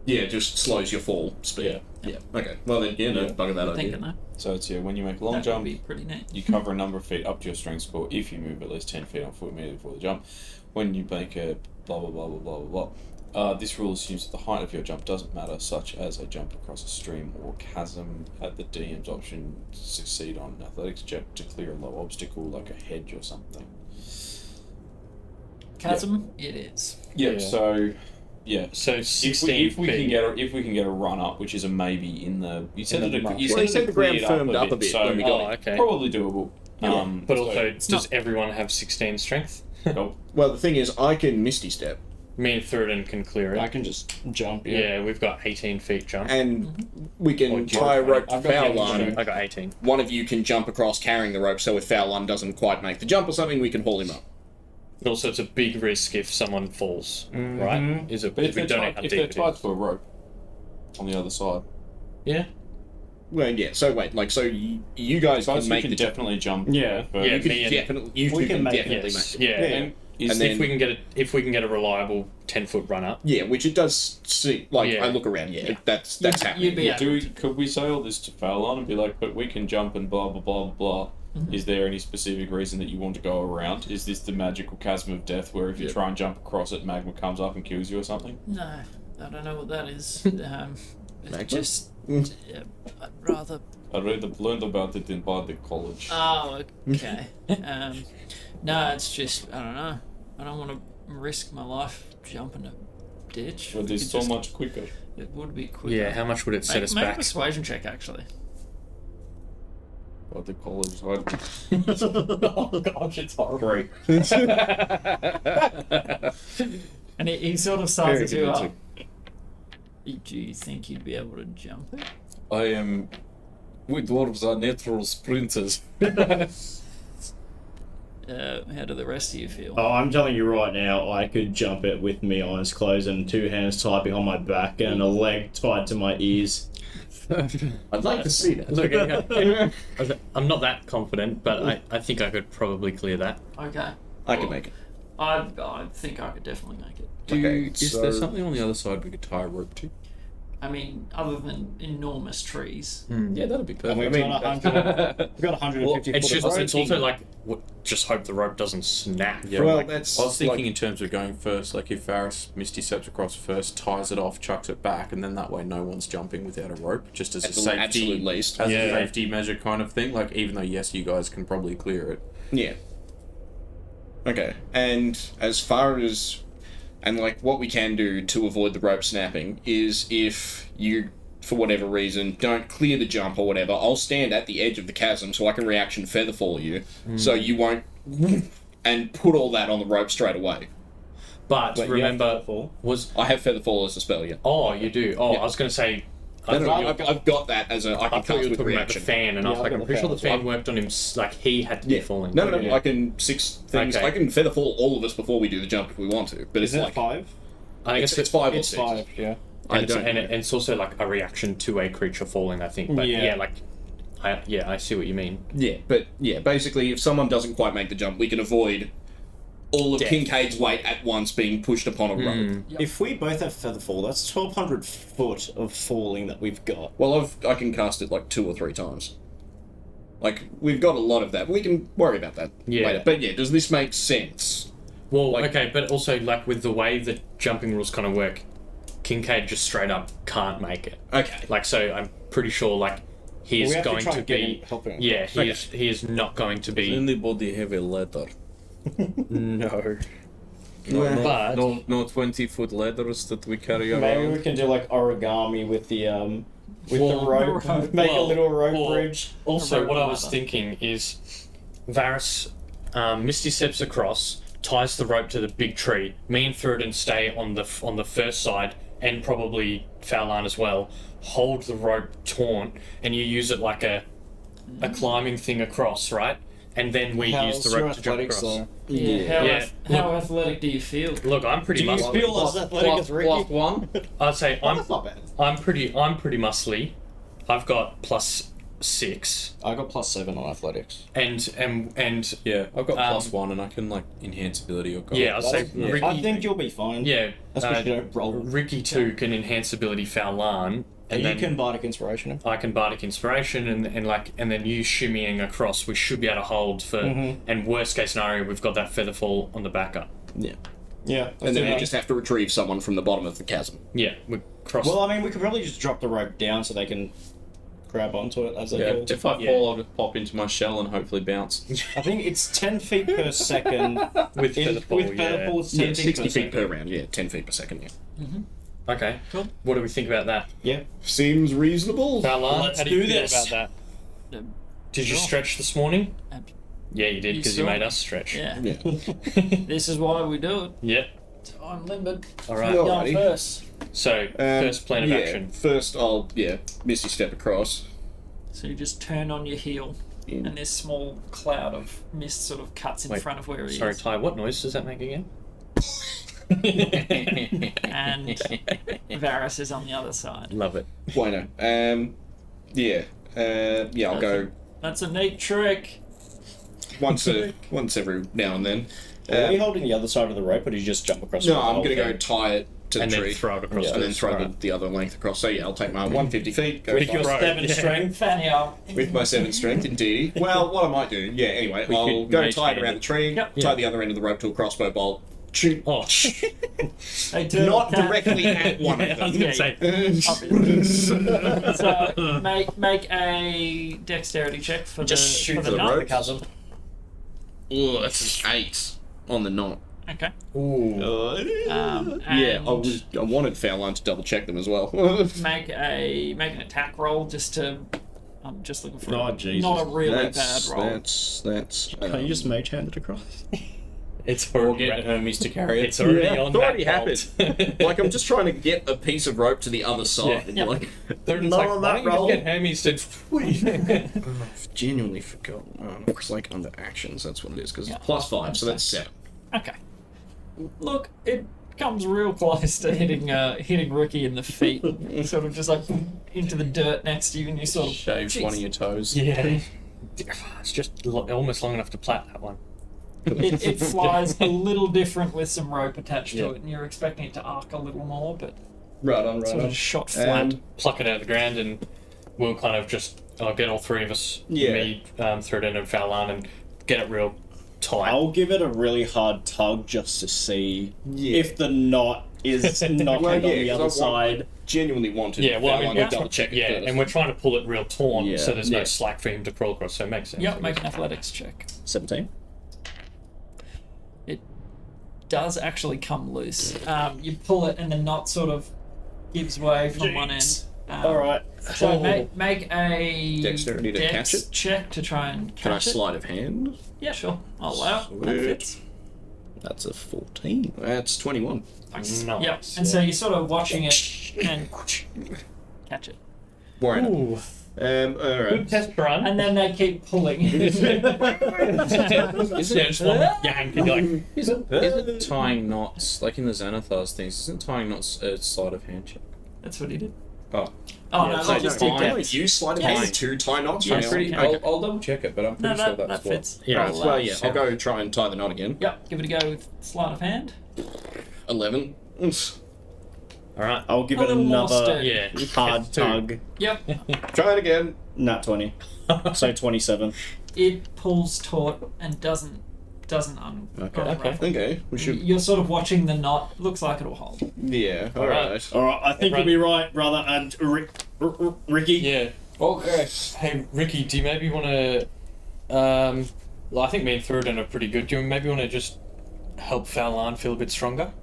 Yeah, it just slows your fall speed. Yeah. Okay. Well then, yeah, no, Yeah. bugger that I'm idea. thinking that. So it's when you make a long That would jump, be pretty neat. you cover a number of feet up to your strength score if you move at least 10 feet on foot immediately before the jump. When you make a blah blah blah blah blah blah blah. This rule assumes that the height of your jump doesn't matter, such as a jump across a stream or chasm. At the DM's option, succeed on an athletics check to clear a low obstacle like a hedge or something. Chasm, it is. Yeah. So, yeah. So 16 If we can get a run up, which is a maybe in the you said In the it. mark. You Well, you said the ground cleared firmed up a bit so when we got it. Okay. probably doable. But so- also, does everyone have 16 strength? Nope. Well, the thing is, I can Misty Step, Me and Thuridin can clear it. I can just jump. Yeah, we've got 18 feet jump. and we can Or tie a rope to I've got the Fowlon. option. I got 18. One of you can jump across carrying the rope, so if Fowlon doesn't quite make the jump or something, we can haul him up. But also, it's a big risk if someone falls, right? Is it? But We don't know how if deep they're it tied is. to a rope on the other side, Yeah. Well, yeah. So wait, like, so you guys so can you make can the jump. definitely jump. Yeah. but Yeah. You can me and- definitely, you We two can can make it. definitely Yes. make it. Yeah. And is And the- then- If we can get a reliable 10-foot run up. Yeah, which it does seem like. Yeah. I look around. Yeah, Yeah. that's You'd happening. be able could we say all this to Fallon and be like, but we can jump and blah blah blah blah. Is there any specific reason that you want to go around? Is this the magical chasm of death where if you Yeah. try and jump across it, magma comes up and kills you or something? No, I don't know what that is. Magma? Just, Mm. yeah, I'd rather. I learned about it in Bardic College. Oh, okay. No, it's just I don't know. I don't want to risk my life jumping a ditch. But We it's could so just- much quicker. It would be quicker. Yeah, how much would it set us make a back? persuasion check, actually. Bardic College. I, Oh gosh, it's horrible. Great. And he sort of Very sizes you up. convincing. Do you think you'd be able to jump it? I am. We dwarves are natural sprinters. How do the rest of you feel? Oh, I'm telling you right now, I could jump it with me eyes closed and two hands tied behind my back and a leg tied to my ears. I'd like to see that. Look, I'm not that confident, but I think I could probably clear that. Okay. I can make it. I think I could definitely make it. Okay, Is there something on the other side we could tie a rope to? I mean, other than enormous trees. Yeah, that'd be And perfect. we've got 150 It's foot just of rope. it's also like just hope the rope doesn't snap. Yeah, Well, like, that's I was thinking like- in terms of going first, like if Varys Misty steps across first, ties it off, chucks it back, and then that way no one's jumping without a rope, just as At a the safety, absolute least. as a Yeah. safety measure kind of thing. Like even though yes, you guys can probably clear it. Yeah. Okay, and as far as and like what we can do to avoid the rope snapping is if you, for whatever reason, don't clear the jump or whatever, I'll stand at the edge of the chasm so I can reaction featherfall you, so you won't, and put all that on the rope straight away. But Wait, remember, you was I have featherfall as a spell, yeah. oh you do? Oh, Yeah. I was going to say. I No, no, thought you I've got that as a I I can thought you cast were with talking about the reaction. fan, and I was Yeah, like, I've I'm got pretty the sure the fan. fan worked on him. Like he had to be Yeah. falling. No, no, Yeah. I can six things. Okay. I can featherfall all of us before we do the jump if we want to, but it's Is it like 5? I think it's 5 or It's 6. 5, yeah. I and it's, don't and, know. and it's also like a reaction to a creature falling, I think. But Yeah. yeah, like, I see what you mean. Yeah, but yeah, basically, if someone doesn't quite make the jump, we can avoid all of Death. Kincaid's weight at once being pushed upon a rope. If we both have Featherfall, that's 1,200 foot of falling that we've got. Well, I can cast it like 2 or 3 times. Like we've got a lot of that. We can worry about that Yeah. later. But yeah, does this make sense? Well, Like- okay, but also like with the way the jumping rules kind of work, Kincaid just straight up can't make it. Okay. Like, so I'm pretty sure like he We is have to going try to and get be. him helping. Yeah, he Okay. is not going to be. Anybody have a ladder? No. Well, But No 20-foot ladders that we carry Maybe we around. can do like origami with the Well, the rope. the rope. Make a Well, little rope or- bridge. Also, rope what I was ladder. thinking is Varys, Misty steps across, ties the rope to the big tree. Me and Thuridin stay on the first side, and probably Fowlan as well. Hold the rope taut, and you use it like a climbing thing across, right? and then we use the rope to jump across. Yeah. How athletic do you feel? Look, I'm pretty Do you muscly. feel as athletic as Rikki? +1. I'd say That's not bad. I'm pretty muscly. I've got +6, I got +7 on athletics. and Yeah, I've got Um, +1 and I can like enhance ability or yeah, I'd say Yeah. Rikki. I think you'll be fine. Yeah, Especially if you don't roll. Rikki too can enhance ability Fowlan, and And then you can bardic inspiration him. I can bardic inspiration, and then you shimmying across. We should be able to hold for. And worst case scenario, we've got that feather fall on the backup. Yeah. And then we just have to retrieve someone from the bottom of the chasm. Yeah, we cross. Well, I mean, we could probably just drop the rope down so they can grab onto it as they Yeah, go. if I fall, I'll just pop into my shell and hopefully bounce. I think it's 10 feet per second. with feather fall, With feather yeah. fall, it's 10 Yeah, feet 60 per feet second. per round. Yeah, 10 feet per second. Yeah. Okay, Cool. What do we think about that? Yeah. Seems reasonable. Fowlan, Let's how do you do feel this. about that? Did you Sure. stretch this morning? Ab- Yeah, you did You because you saw made me. us stretch. Yeah. Yeah. This is why we do it. Yep. I'm limbered. All right. Well, Going Alrighty. first. So first plan of action. First, I'll misty step across. So you just turn on your heel, and this small cloud of mist sort of cuts in Wait, front of where he Sorry, is. Ty. What noise does that make again? And Varys is on the other side. Love it. Bueno. I'll go That's a neat trick. once every now and then. Are we holding the other side of the rope, or do you just jump across? No, the I'm whole going to go thing? tie it to And the then tree. throw it across. And then throw Alright. the other length across. So yeah, I'll take my 150 feet. Go With your far. 7 strength. Fanny out. With my 7 strength, indeed. Well, what I might do, anyway, I'll could go mage tie it hand around it. the tree, Yep. tie the other end of the rope to a crossbow bolt, shoot Oh, Hey, turtle not cat. directly at one I of was them. gonna say. So make a dexterity check for Just shoot for the knot. rope. chasm. Oh, that's an 8 on the knot. Okay. Ooh. And I wanted Fowlan to double check them as well. make an attack roll just to. I'm just looking for Oh, Jesus. not a really that's, bad roll. That's. Can you just mage hand it across? It's Or already. get Hermes to carry it. It's already Yeah, on it's already that happened. bolt. Like I'm just trying to get a piece of rope to the other side, Yeah. and you're like, Third not like, on why that don't you roll. just get Hermes to. I've genuinely forgotten. It's like under actions. That's what it is because Yeah. it's +5, so that's 7. Okay. Look, it comes real close to hitting Rikki in the feet. Sort of just like into the dirt next to you, and you sort of Shaves one of your toes. Yeah. It's just almost long enough to plait that one. It flies a little different with some rope attached to it, and you're expecting it to arc a little more, but Right on, sort of shot flat. Pluck it out of the ground, and we'll kind of just get all three of us, Yeah. me, Threadin, and Fowlan, and get it real tight. I'll give it a really hard tug just to see if the knot is not Well, on yeah, the 'cause other I want- side. Genuinely wanted. Yeah, well, I mean, Fowlan we're to double check it yeah, first. and we're trying to pull it real taut, Yeah. so there's no Yeah. slack for him to crawl across. So it makes sense. Yep, I make guess. an athletics check. 17. It does actually come loose. You pull it, and the knot sort of gives way from one end. Alright. So make a Dexterity to dex catch it? check to try and catch Can I it. sleight of hand? Yeah, sure. I'll allow it. That Sweet. fits. That's a 14. That's 21. Nice. Nice. Yep. And so you're sort of watching it and catch it. Bueno. Ooh, All right. good test run. And then they keep pulling. Yeah, just one yank, and you're like, Isn't tying knots, like in the Xanathars things, isn't tying knots a sleight of hand check? That's what he did. Oh. Oh, Yeah, no, so I just no, did fine. dex. You sleight of Yes. hand to tie knots? Yes. Right? Pretty, Okay. I'll double check it, but I'm No, pretty sure that that's what. fits. Yeah, Right, I'll, well, yeah, so- I'll go try and tie the knot again. Yep, give it a go with sleight of hand. 11. Oof. all right. I'll give A it little more another sturdy. Yeah. hard tug. Yep. Try it again. Nat 20. So 27. It pulls taut and doesn't Okay. unravel. Okay, we should. You're sort of watching the knot. Looks like it'll hold. Yeah, All right. alright. Alright, I think Right. you'll be right, brother. And Rikki? Yeah. Okay. Hey, Rikki, do you maybe want to? Well, I think me and Thurden are pretty good. Do you maybe want to just help Fowlan feel a bit stronger?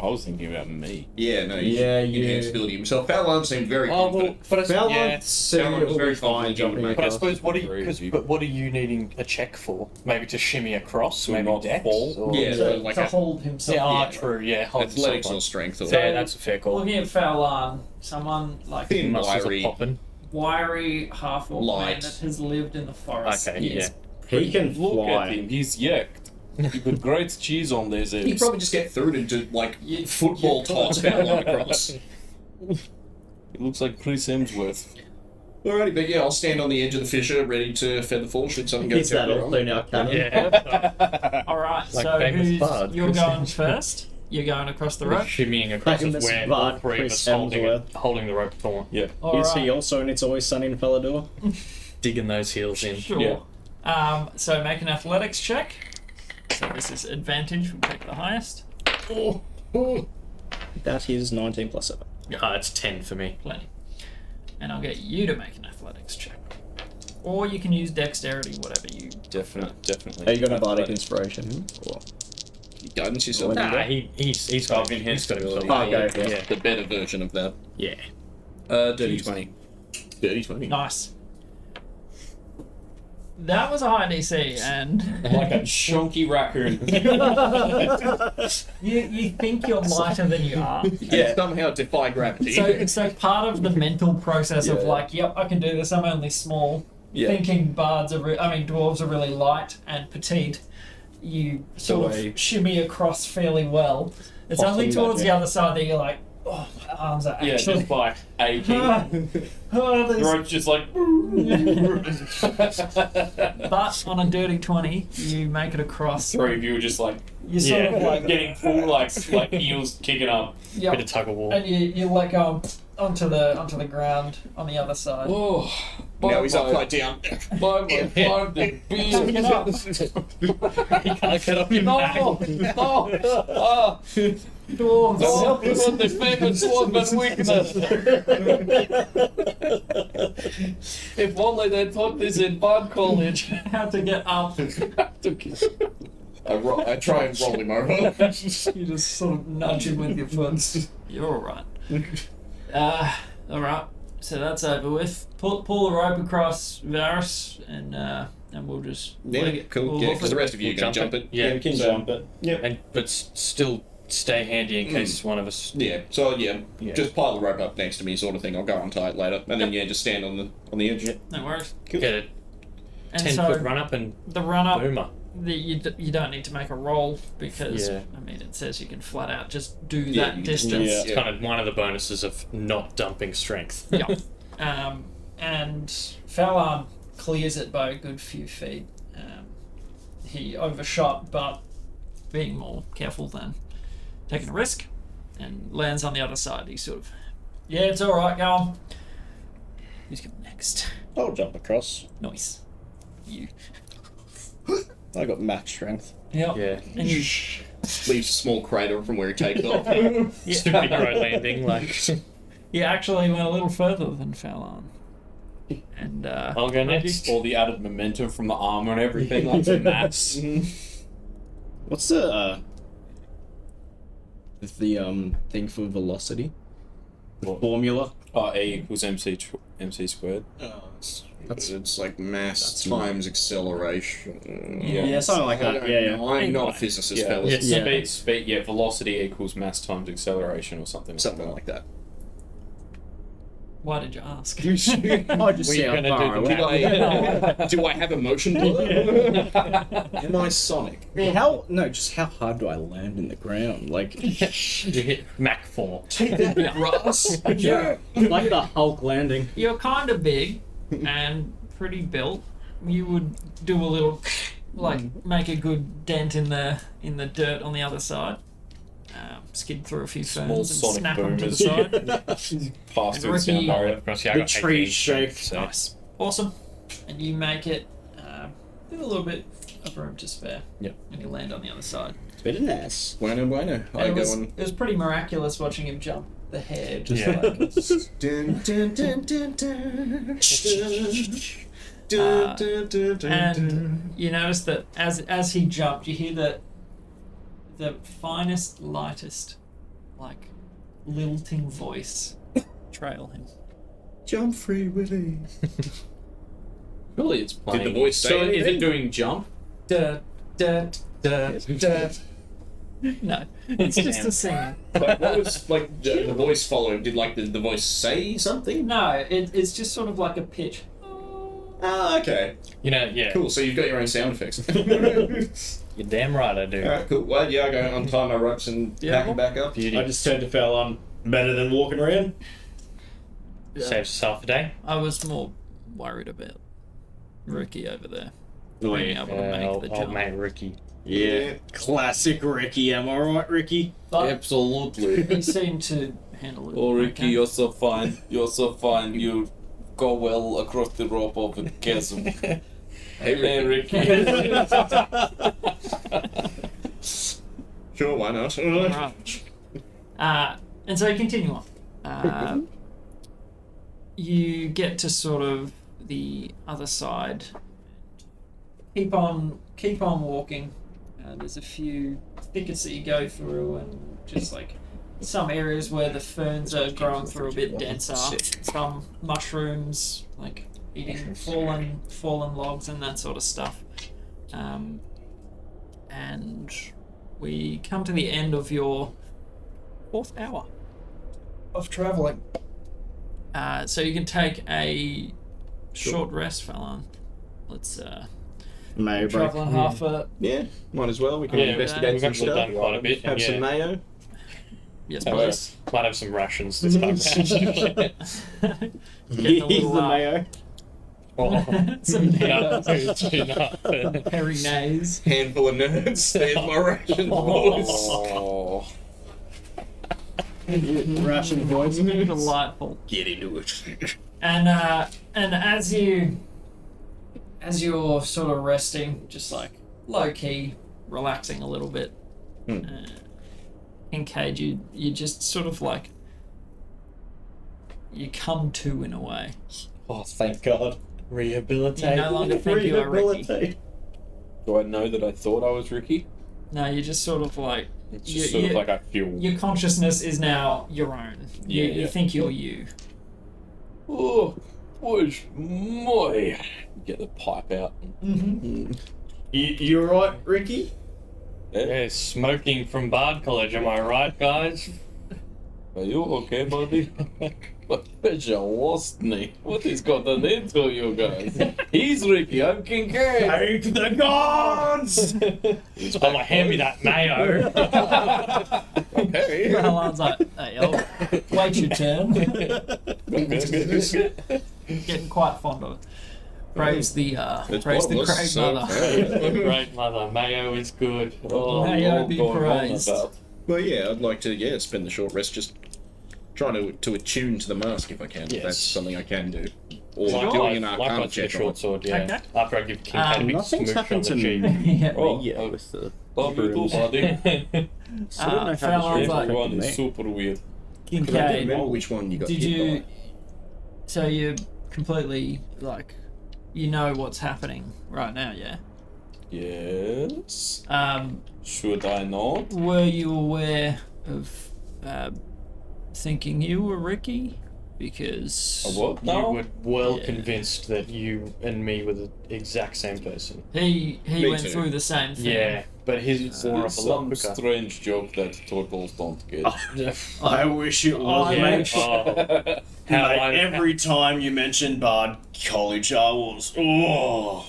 I was thinking about me. Yeah, no, Yeah, you enhance ability himself. Fowlan seemed very Oh well, confident. but I Fowlan yeah. said Fowlan it was will very be fine confident jumping jumping But I across. suppose what are you? Agree with you. But what are you needing a check for? Maybe to shimmy across, To maybe not dex? fall? Or... Yeah, so like to a- hold himself. Yeah, Yeah. true. Yeah, hold athletics himself or strength or on. Yeah, that's a fair call. Looking at Fowlan, someone like Thin, Muscles are wiry. popping. wiry half-orc man Light. that has lived in the forest. Okay, Yes. He can Look fly. at him, he's yacked. He put great cheese on these He'd eggs. probably just get through to do, like, football toss fell across. He looks like Chris Hemsworth. Alrighty, but yeah, I'll stand on the edge of the fissure, ready to feather fall should something go Is that terribly also wrong. now canon? Yeah. All right. Like so famous bard, you're Chris going first? You're going across the rope. Shimmying across is Famous where all bard, three of Chris us Hemsworth. holding the rope taut. Yeah. All Is right. he also in It's Always Sunny in Philadelphia? Digging those heels in. Sure. Yeah. So make an athletics check. So this is advantage. We'll take the highest. That is 19 plus 7. It's 10 for me. Plenty. And I'll get you to make an athletics check. Or you can use dexterity, whatever you. Definitely. Are you going to bardic inspiration? Or... Guidance yourself. Nah, he's got enhanced ability. ability. Oh, okay, yeah. The better version of that. Yeah. Dirty 20. Dirty 20. Nice. That was a high DC, and Like a chunky raccoon. you think you're lighter than you are. Yeah. Somehow defy gravity. So part of the mental process of Yeah. like, yep, I can do this. I'm only small. Yeah. Thinking dwarves are really light and petite. You sort way- of shimmy across fairly well. It's only Possum towards the magic. other side that you're like, oh, my arms are Yeah, actually. just like aching. Oh, The there's- rope's just like. But on a dirty 20, you make it across. Three of you are just like You're sort of like, getting full like heels kicking up. yep, Bit of tug of war. and you let go onto the ground on the other side. Oh, now he's upside down. by my blinding beard. Get up. He can't get up your back. Dwarves. What the famous swordsman's weakness. If only they taught this in bard college. How to get up. I try and roll him over. You just sort of nudge him with your foot. You're alright. Alright. So that's over with. Pull the rope across Varus and we'll just leg Yeah, it. cool. We'll Yeah, hoof because the it. rest of you We'll can jump it. Yeah. we can so- jump it. But still stay handy in case one of us. Yeah, so yeah, Yeah. just pile the rope up next to me, sort of thing. I'll go untie it later, and then just stand on the edge. No worries. Get a And 10-foot so run up and the run up, boomer. you don't need to make a roll because Yeah. I mean it says you can flat out just do Yeah, that you can just- distance. Yeah. It's kind of one of the bonuses of not dumping strength. Yeah. And Fallon clears it by a good few feet. He overshot, but being more careful than taking a risk, and lands on the other side. He sort of, yeah, it's all right, go on. Who's coming next? I'll jump across. Nice. You. I got max strength. Yep. Yeah. And you. Leaves a small crater from where he takes off. Superhero landing, like. You actually went a little further than Fallon. And I'll go next. All the added momentum from the armor and everything, like the mass. What's the thing for velocity? The formula? A equals MC squared. It's like mass times acceleration. Yeah. Something like that. Yeah. I'm not a physicist, Yeah, fellas. Yeah. speed, velocity equals mass times acceleration or something. Something like that. why did you ask? I just Were you see how gonna far do the away. Do I have a motion blur? Am I Sonic? How hard do I land in the ground? Like, You hit Mach 4. Grass? Yeah. like the Hulk landing. You're kind of big and pretty built. You would do a little, like, make a good dent in the dirt on the other side. Skid through a few Small ferns and sonic snap them to the boomers. side. Pass through the Rikki- sound barrier. Across, yeah, I The got tree 18, shake. so- Nice. Awesome. And you make it with a little bit of room to spare. Yep. And you land on the other side. It's bit of nice. Bueno. And I it, go was, and... it was pretty miraculous watching him jump the hair. Just Yeah. like, Dun, dun, dun, dun, dun. Dun, dun, dun, dun, and dun. you notice that as he jumped, you hear the finest, lightest, like, lilting voice trail him. Jump free, Willy. Surely it's playing. Did the voice say So is anything? it doing jump? Da, da, da, da. No, it's just a singer. Like, what was like the voice following? Did like the voice say something? No, it's just sort of like a pitch. Ah, okay. You know, yeah. Cool. So you've got your own sound effects. You're damn right I do. Alright, cool. Well, yeah, I go untie my ropes and pack them back up. Beauty. I just turned to Fallon. Better than walking around. Saves yourself a day. I was more worried about Rikki over there Oh, being yeah. able to make the Old jump. mate Rikki. Yeah. Classic Rikki, am I right, Rikki? But Absolutely. he seemed to handle it. Oh, Rikki, okay. you're so fine. You're so fine. You go well across the rope of a chasm. Hey, Rikki. Sure, why not? Right. And so you continue on. You get to sort of the other side. Keep on walking. There's a few thickets that you go through, and just like some areas where the ferns are growing through a bit denser. Some mushrooms, like eating fallen logs and that sort of stuff. And we come to the end of your 4th hour of traveling. So you can take a short rest, Fallon. Let's Mayo break. travel in half a... Yeah, might as well. We can Yeah, investigate we've some actually stuff. done quite a bit. Have yeah. some mayo. Yes, Oh, please. might have some rations this time. Getting a He's little, the mayo. some No, do not. Perry nays. Handful of nerds. There's my ration, boys. Oh. Ration boys. Delightful. Get into it. And as you're sort of resting, just like low key, relaxing a little bit, Kincaid, you just sort of like you come to in a way. Oh, thank God. You Rehabilitate. no longer think you are Rikki. Rehabilitate. Do I know that I thought I was Rikki? No, you just sort of like It's You- just sort of you- like I feel. your consciousness is now your own. You Yeah. think you're you. Oh, where's my? Get the pipe out. You right, Rikki? Yeah, smoking from Bard College, am I right, guys? Are you okay, buddy? But bet you lost me. What is gotten into you guys? He's Rikki, I'm Kincaid. Thank the gods! I'm like, hand me that mayo. Okay. Fallon's like, hey, oh, wait your turn. Getting quite fond of it. Praise the bottomless, great so- mother. Great mother, mayo is good. Oh, Mayo Lord, be going on praised. about. Well, yeah, I'd like to spend the short rest just trying to attune to the mask if I can. Yes. That's something I can do. Or Like, doing an like arcana with the check on short it. sword, yeah. Okay. After I give Kincaid a big Nothing's smooch on happened the to me. cheek. Yeah. Oh, Yeah, with the love you too, buddy. So I don't know how Fallon's this like, Everyone is me. super weird. I don't Kincaid, remember which one you got did hit you? by. So you're completely like, you know what's happening right now, yeah. Yes. Should I not? Were you aware of thinking you were Rikki? Because A what You now? were well Yeah. convinced that you and me were the exact same person. he Me went too. through the same thing. Yeah, but his wore up It's a lot some quicker. strange joke that turtles don't get. I wish it was, yeah. mate. Oh, how Mate, I every time you mentioned Bard College, I was, oh.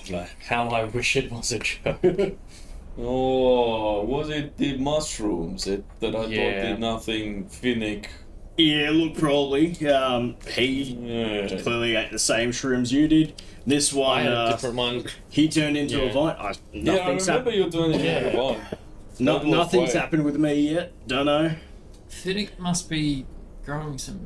how I wish it was a joke. Oh, was it the mushrooms that I thought Yeah. did nothing Finnick? Yeah, look, probably. He Yeah. clearly ate the same shrooms you did. This I one, had a different one. he turned into Yeah. a vine. Yeah, I Nothing's remember you doing it in the one. nothing's happened with me yet. Don't know. Finnick must be growing some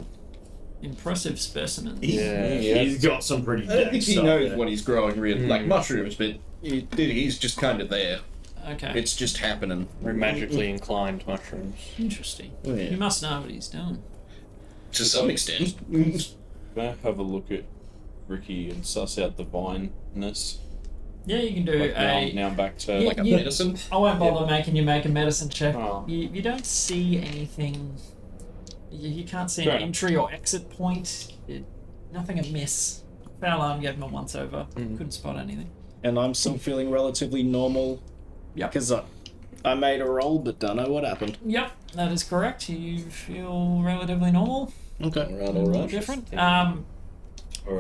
impressive specimens. Yeah. He's got some pretty. I don't think he stuff knows there. what he's growing really, like mushrooms, but he's just kind of there. Okay. It's just happening. Very magically inclined mushrooms. Interesting. Oh, yeah. He must know what he's doing. To some extent. Can I have a look at Rikki and suss out the vineness? Yeah, you can do Like a. now I'm back to Yeah, Like a you- medicine. I won't bother making you make a medicine check. Oh. You don't see anything. You can't see Fair an enough. entry or exit point. Nothing amiss. Fallon gave him a once over. Mm. Couldn't spot anything. And I'm still feeling relatively normal. Yep. Because I made a roll, but don't know what happened. Yep, that is correct. You feel relatively normal. Okay. Alright, A little alright. different. Alright.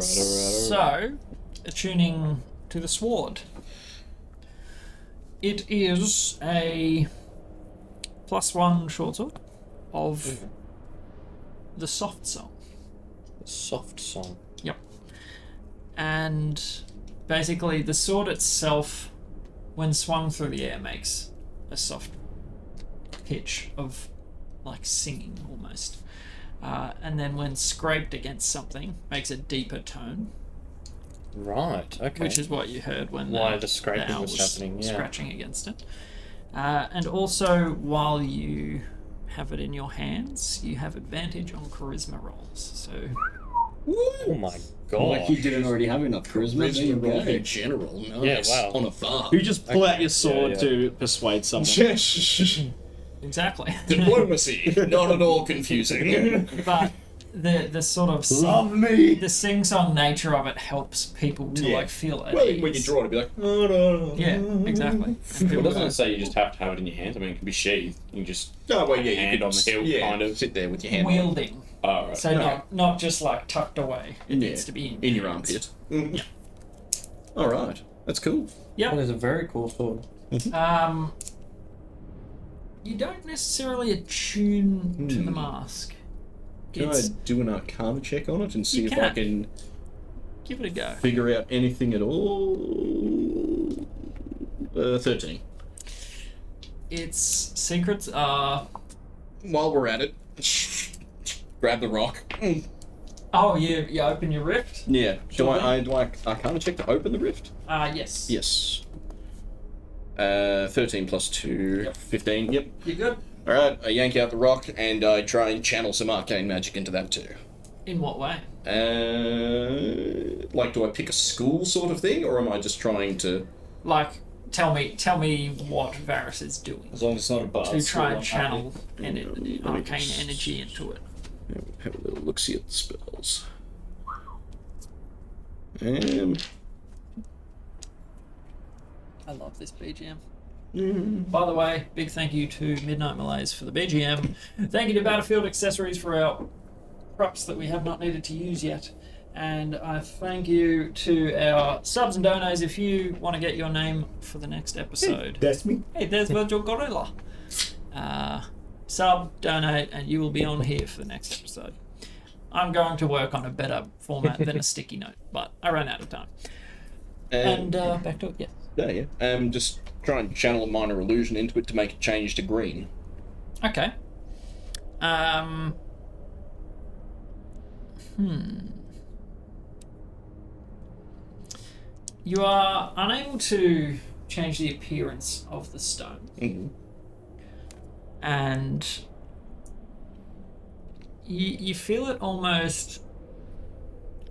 So, attuning to the sword. It is a +1 short sword of the soft song. Soft song. Yep. And basically, the sword itself, when swung through the air, makes a soft pitch of like singing almost. And then when scraped against something, makes a deeper tone, Right. Okay. which is what you heard when Why the scraping owl was happening, yeah. scratching against it. And also, while you have it in your hands, you have advantage on charisma rolls. So Oh my god. Like you didn't already have enough charisma. There you Charisma roll go. in general. Nice. Yeah, wow. On a bar. You just pull out your sword yeah. to persuade someone. exactly. Diplomacy. Not at all confusing. But the sort of the sing-song nature of it helps people to Yeah. like feel at Well, ease. when you draw it, it'd be like, oh, no. Yeah, exactly. And It people doesn't go, say you just have to have it in your hands. I mean, it can be sheathed. You can just Oh, well, yeah, you hand could on the hilt, yeah, kind of. sit there with your hand on it. wielding. Oh, right. So not just like tucked away. It Yeah. needs to be in your hands. armpit. All right, that's cool. That is a very cool sword. You don't necessarily attune to the mask. Can I do an Arcana check on it and see You if I can. can Give it a go. figure out anything at all? 13. Its secrets are. While we're at it, grab the rock. Oh, you open your rift. Yeah. Sure Do I Arcana check to open the rift? Yes. Yes. 13 plus 2, Yep. 15. Yep. You're good. All right. I yank out the rock and I try and channel some arcane magic into that too. In what way? Like, do I pick a school sort of thing, or am I just trying to? Like, tell me what Varys is doing As long as it's not a bar. to try and channel Let me arcane just- energy into it. Have a little look see at the spells. I love this BGM. By the way, big thank you to Midnight Malaise for the BGM. Thank you to Battlefield Accessories for our props that we have not needed to use yet. And I thank you to our subs and donos if you want to get your name for the next episode. That's me. Hey, there's Virtual Gorilla. Sub, donate, and you will be on here for the next episode. I'm going to work on a better format than a sticky note, but I ran out of time. And back to it, yes. Yeah. Just try and channel a minor illusion into it to make it change to green. Okay. You are unable to change the appearance of the stone. Mm-hmm. And you feel it almost.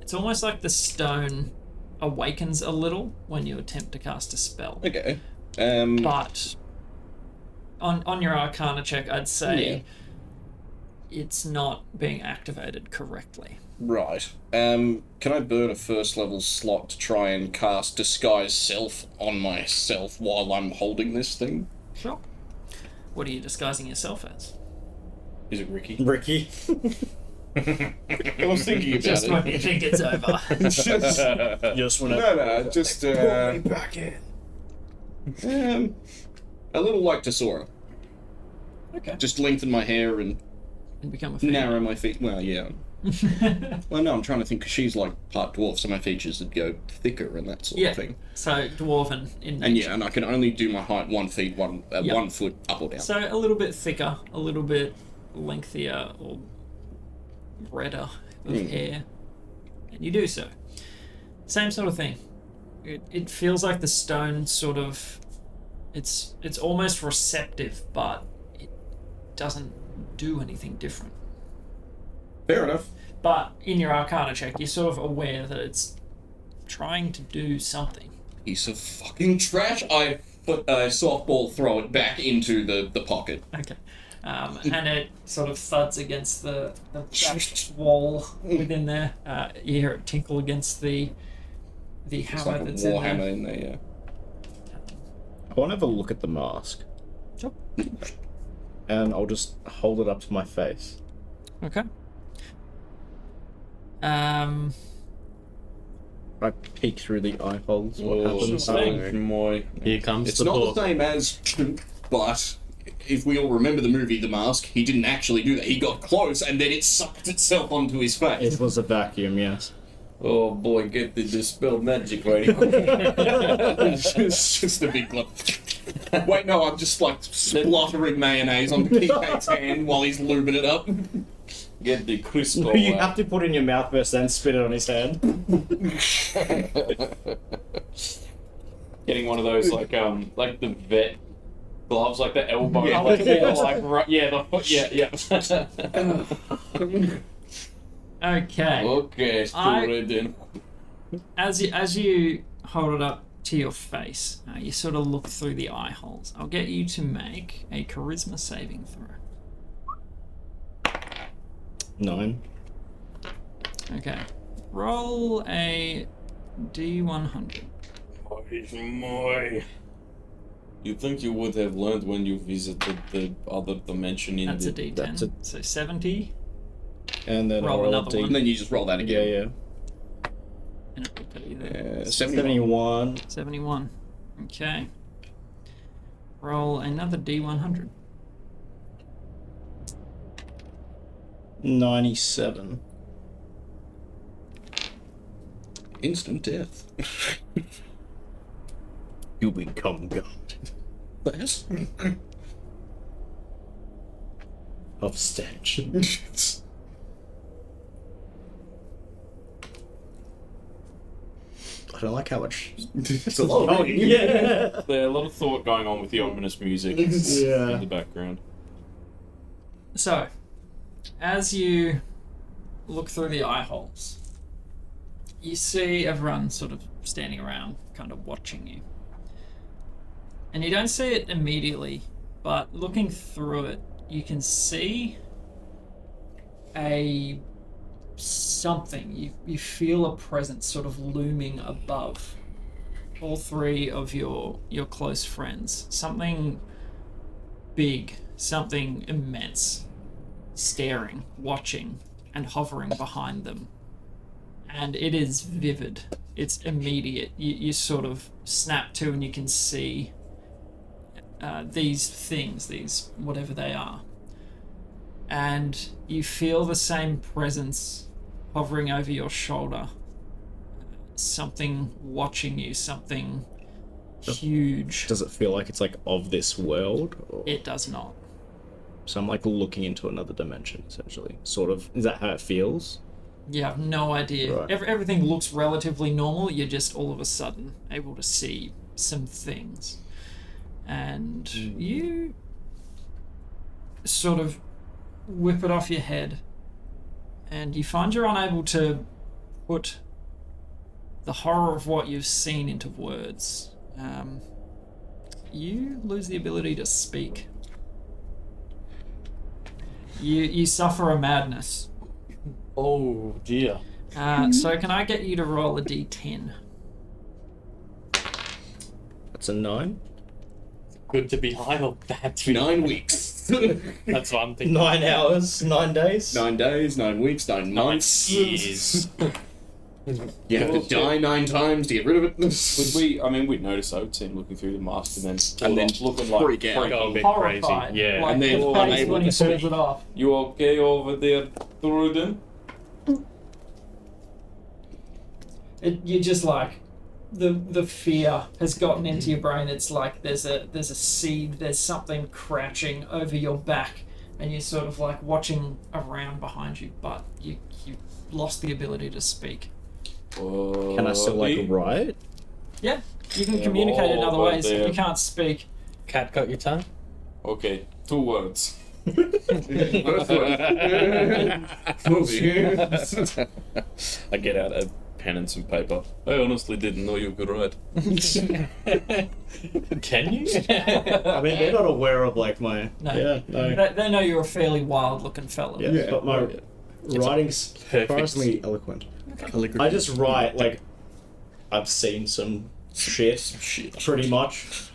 It's almost like the stone awakens a little when you attempt to cast a spell. Okay. But on your Arcana check, I'd say it's not being activated correctly. Right. Can I burn a first level slot to try and cast Disguise Self on myself while I'm holding this thing? Sure. What are you disguising yourself as? Is it Rikki? Ricky. I was thinking about Just it. when you think it's over. Just when No, just back in. a little like Tesora. Okay. Just lengthen my hair and And become a female. narrow my feet. Well, yeah. Well, no, I'm trying to think because she's like part dwarf, so my features would go thicker and that sort Yeah. of thing. So dwarven in nature. And yeah, and I can only do my height 1 foot, 1 foot up or down. So a little bit thicker, a little bit lengthier or redder of hair, and you do so. Same sort of thing. It feels like the stone sort of, it's almost receptive, but it doesn't do anything different. Fair enough. But in your Arcana check, you're sort of aware that it's trying to do something. Piece of fucking trash. I put a softball, throw it back into the pocket. Okay. And it sort of thuds against the back wall within there. You hear it tinkle against the It's hammer like a that's war in hammer there. in there, yeah. I want to have a look at the mask. Sure. And I'll just hold it up to my face. Okay. I peek through the eye holes. What happens? Here comes It's the not book. the same as, but if we all remember the movie The Mask, he didn't actually do that. He got close and then it sucked itself onto his face. It was a vacuum, yes. Oh boy, get the dispel magic ready. It's just a big glove. Wait, no, I'm just like spluttering mayonnaise on PK's hand while he's lubing it up. Get the crystal. You have to put it in your mouth first, then spit it on his hand. Getting one of those like the vet gloves, like the elbow, Yeah. Okay. Okay, still I- ready. As you hold it up to your face, you sort of look through the eye holes. I'll get you to make a charisma saving throw. 9. Okay. Roll a D100. You think you would have learned when you visited the other dimension in That's a the... D10. So 70. And then Roll I'll roll a another D. one. And then you just roll that Yeah, again. And it will tell you that. 71. 71. Okay. Roll another D100. 97. Instant death. You become God. Yes. Of stench. I don't like how much. It's a lot. Oh, yeah. There's a lot of thought going on with the ominous music in Yeah. the background. So, as you look through the eye holes, you see everyone sort of standing around, kind of watching you. And you don't see it immediately, but looking through it, you can see a something. You feel a presence sort of looming above all three of your close friends. Something big, something immense, staring, watching, and hovering behind them. And it is vivid. It's immediate. You sort of snap to and you can see these things, these whatever they are. And you feel the same presence hovering over your shoulder. Something watching you, something huge. Does it feel like it's like of this world? Or... It does not. So I'm like looking into another dimension, essentially. Sort of. Is that how it feels? You have no idea. Right. Everything looks relatively normal. You're just all of a sudden able to see some things. And you sort of whip it off your head. And you find you're unable to put the horror of what you've seen into words. You lose the ability to speak. You suffer a madness. Oh dear. So can I get you to roll a d10? That's a 9. Good to be high on that. 9 weeks. That's what I'm thinking. 9 hours, 9 days. 9 days, 9 weeks, 9 months. Years. You have to die 9 times to get rid of it. Would we? I mean, we'd notice I would see him looking through the mask and then freak like out. Go a bit Horrified. crazy. Yeah. Like And then the face unable when he to pulls speak. it off. You okay over there, Truden? You just like the fear has gotten into your brain. It's like there's a seed, there's something crouching over your back, and you're sort of like watching around behind you, but you lost the ability to speak. Can I still like write? Yeah, you can communicate in other but ways. they're- You can't speak. Cat got your tongue? Okay, 2 words. I get out a pen and some paper. I honestly didn't know you could write. Can you? I mean, they're not aware of like my. No. Yeah, no. They know you're a fairly wild-looking fella. Yeah, but my writing's perfect. surprisingly eloquent. I just write like I've seen some shit, pretty much.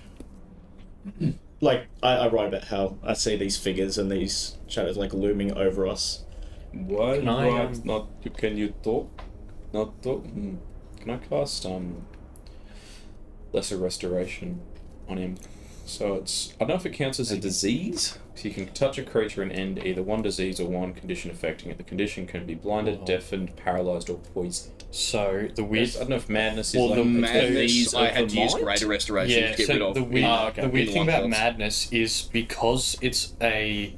like I write about how I see these figures and these shadows like looming over us. Why Can I, right, not you can you talk? Not talk? Can I cast lesser restoration on him? So it's I don't know if it counts as a disease. So you can touch a creature and end either one disease or one condition affecting it. The condition can be blinded, deafened, paralyzed, or poisoned. So the weird. I don't know if madness is Well, like the Madness, I had of to use mind? greater restoration Yeah, to get so rid of. the weird, the weird in thing one about shot. madness is because it's a,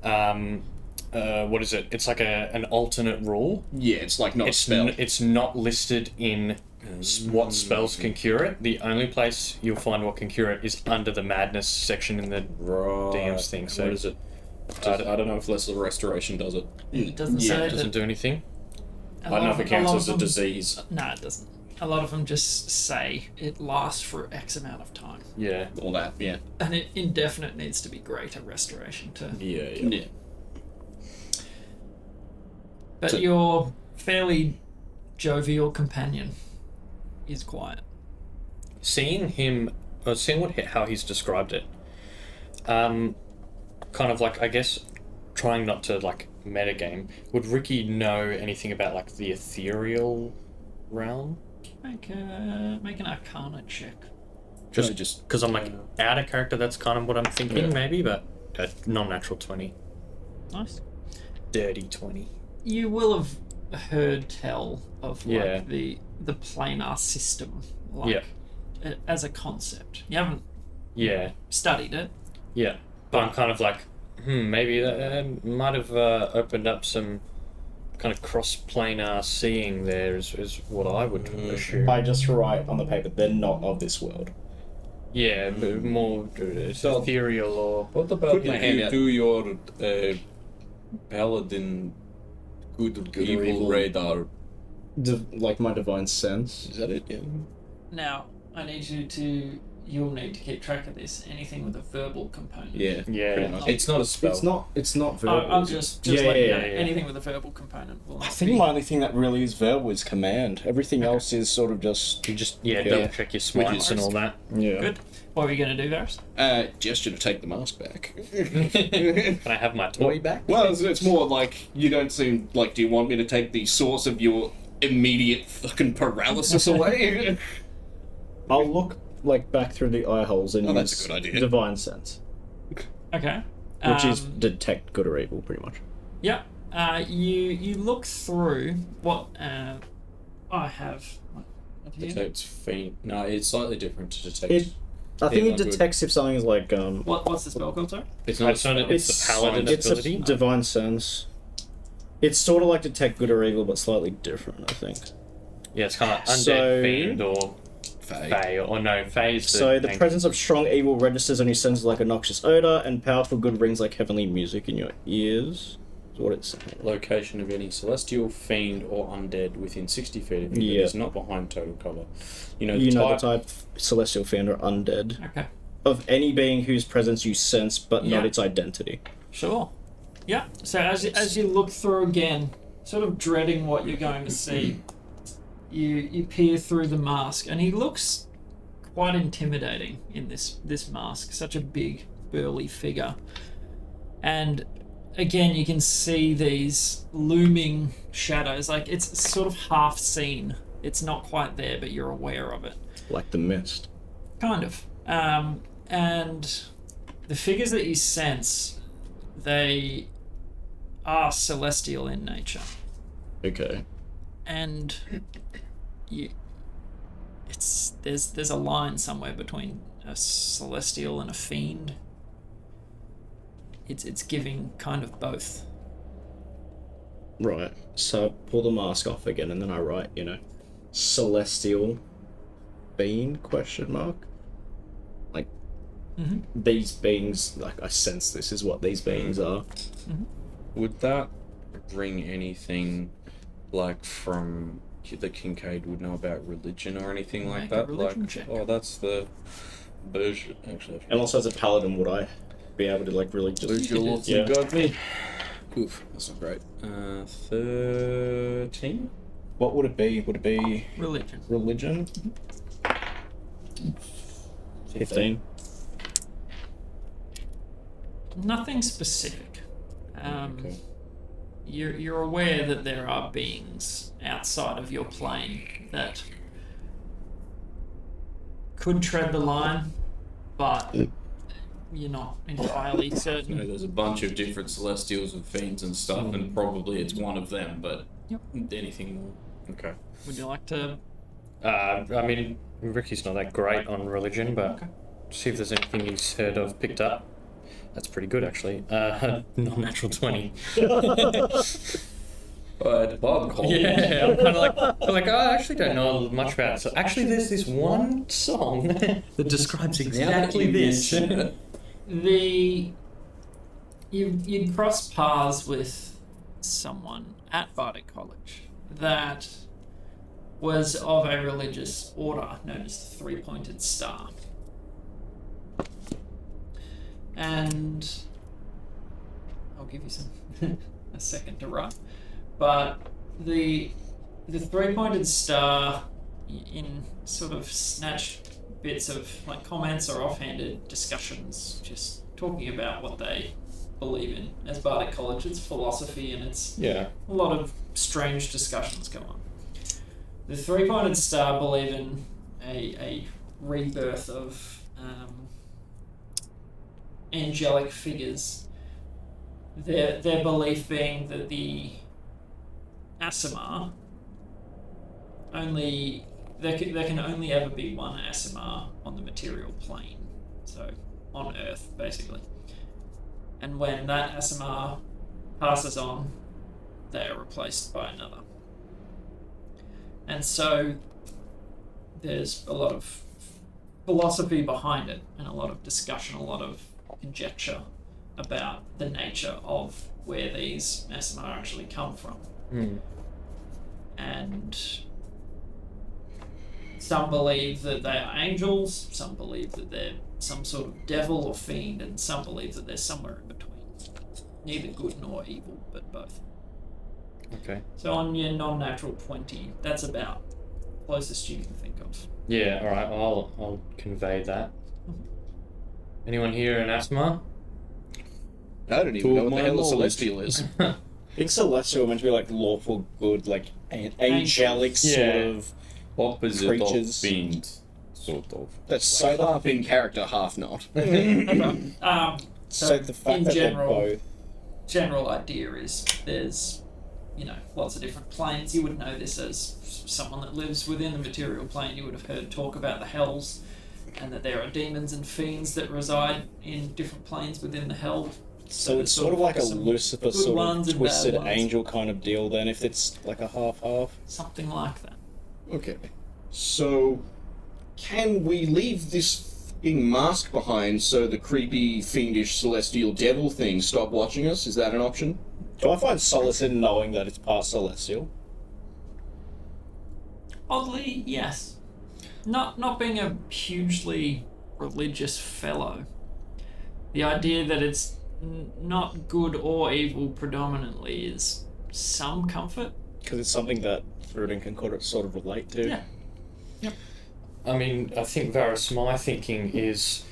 what is it? It's like an alternate rule. Yeah, it's like not a It's spell. it's not listed in what spells can cure it. The only place you'll find what can cure it is under the madness section in the Right. DM's thing. So What is it? I don't know if lesser restoration does it. It doesn't Yeah, say it doesn't that. do anything. A I don't lot know of- if it counts lot as of a them- disease. No, it doesn't. A lot of them just say it lasts for X amount of time, Yeah. All that, yeah. and it indefinite needs to be greater restoration to. Yeah. Yeah. But So- your fairly jovial companion is quiet. Seeing him, seeing how he's described it, kind of like I guess, trying not to like metagame. Would Rikki know anything about like the ethereal realm? Make an Arcana check. Just Because I'm like out of character. That's kind of what I'm thinking, maybe, but a non-natural 20, Nice. dirty 20. You will have heard tell of like Yeah. the planar system, like as a concept. You haven't Yeah, studied it. yeah. But I'm kind of like, maybe that might have opened up some kind of cross-planar seeing there is what I would assume. I just write on the paper they're not of this world. Yeah, but more ethereal or... What about Put my if hand you out. do your paladin good or evil, evil. radar? Like my divine sense. Is that it? Yeah. Now, I need you to. You'll need to keep track of this. Anything with a verbal component. Yeah. Yeah. Pretty much. It's not a spell. It's not verbal. I'll just Yeah, let you know. yeah. Anything with a verbal component will. I not think be- my only thing that really is verbal is command. Everything else is sort of just. You just double check your smites and all that. Yeah. Good. What were you going to do, Varys? Gesture to take the mask back. Can I have my toy back? Well, it's more like you don't seem like. Do you want me to take the source of your immediate fucking paralysis away? I'll look like back through the eye holes and Oh, use that's a good idea. divine sense, Okay. which is detect good or evil, pretty much. Yeah. You look through what I have. What do you? Detects faint. No, it's slightly different to detect. I think Yeah, it not good. detects if something is like What's the spell called, sorry? It's not. It's not a- it's the paladin it's ability? a divine sense. It's sort of like detect good or evil, but slightly different, I think. Yeah, it's kind of undead, So- fiend, or Fae, or no, Fae is So the ancient. presence of strong evil registers on your senses like a noxious odor, and powerful good rings like heavenly music in your ears. Is what it's saying. Location of any celestial, fiend, or undead within 60 feet of you that Yeah. is not behind total cover. You know You the know type. the type celestial fiend or undead Okay. of any being whose presence you sense, but Yeah. not its identity. Sure. Yeah. So as you look through again, sort of dreading what you're going to see, you peer through the mask, and he looks quite intimidating in this mask. Such a big, burly figure, and again you can see these looming shadows. Like it's sort of half seen. It's not quite there, but you're aware of it. Like the mist. Kind of. And the figures that you sense, they are celestial in nature. Okay. And there's a line somewhere between a celestial and a fiend. It's giving kind of both. Right. So pull the mask off again, and then I write, celestial being ? Like these beings, like I sense this is what these beings are. Would that ring anything like from the Kincaid would know about religion or anything like Make a that? religion Like, check. oh, that's the version. Actually, And also as a paladin, would I be able to like really just you got me. Oof, that's not great. 13. What would it be? Would it be Religion. religion? 15? Nothing specific. You're aware that there are beings outside of your plane that could tread the line, but you're not entirely certain. There's a bunch of different celestials and fiends and stuff, and probably it's one of them, but anything more. Okay. Would you like to? I mean, Ricky's not that great on religion, but see if there's anything he's heard of, picked up. That's pretty good, actually. Non-natural 20. But Bob called. Yeah, I'm kind of like, oh, I actually don't know much about it. So actually, there's this one song that describes exactly this. You'd cross paths with someone at Bardic College that was of a religious order known as the Three-Pointed Star. And I'll give you a second to write. But the Three-Pointed Star, in sort of snatched bits of like comments or offhanded discussions, just talking about what they believe in as Bardic College. It's philosophy and it's a lot of strange discussions go on. The Three-Pointed Star believe in a rebirth of angelic figures. Their belief being that the Aasimar there can only ever be one Aasimar on the material plane, so on Earth basically. And when that Aasimar passes on, they are replaced by another. And so there's a lot of philosophy behind it, and a lot of discussion, a lot of conjecture about the nature of where these Aasimar actually come from. And some believe that they are angels, some believe that they're some sort of devil or fiend, and some believe that they're somewhere in between. Neither good nor evil, but both. Okay. So on your non-natural 20, that's about closest you can think of. Yeah, alright, I'll convey that. Anyone here in Aasimar? I don't even know what the hell a celestial is. I think celestial are meant to be like lawful good, like angelic sort of Opposite creatures. of fiend, sort of. That's so half in character, half not. So the fact in that general, they're both. general idea is there's, lots of different planes. You would know this as someone that lives within the material plane. You would have heard talk about the hells, and that there are demons and fiends that reside in different planes within the hell. So it's sort of like a some Lucifer good sort ones of and bad twisted ones. angel kind of deal then, if it's like a half-half. Something like that. Okay. So, can we leave this fucking mask behind so the creepy, fiendish, celestial devil thing stop watching us? Is that an option? Do I find solace in knowing that it's part celestial? Oddly, yes. Not being a hugely religious fellow, the idea that it's not good or evil predominantly is some comfort. Because it's something that Rudin can sort of relate to. Yeah. Yep. I mean, I think Varys, my thinking is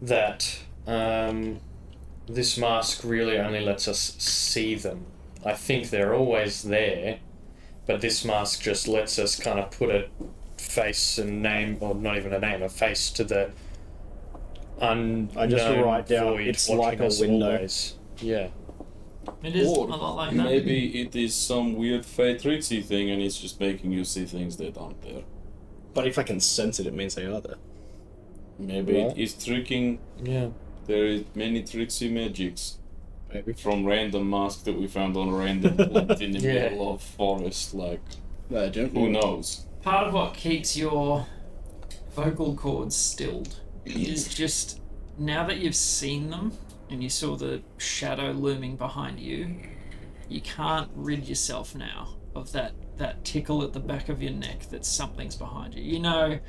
that this mask really only lets us see them. I think they're always there, but this mask just lets us kind of put a face and name, or not even a name, a face to the unknown I just write down, void it's watching like a us window. always. Yeah. It is Or a lot like that. maybe it is some weird fate tricksy thing and it's just making you see things that aren't there. But if I can sense it, it means they are there. Maybe Right. it is tricking. Yeah. There is many tricksy magics. Maybe. From random mask that we found on a random plant in the Yeah. middle of forest, like, I don't who knows? Part of what keeps your vocal cords stilled is just, now that you've seen them and you saw the shadow looming behind you, you can't rid yourself now of that tickle at the back of your neck that something's behind you. I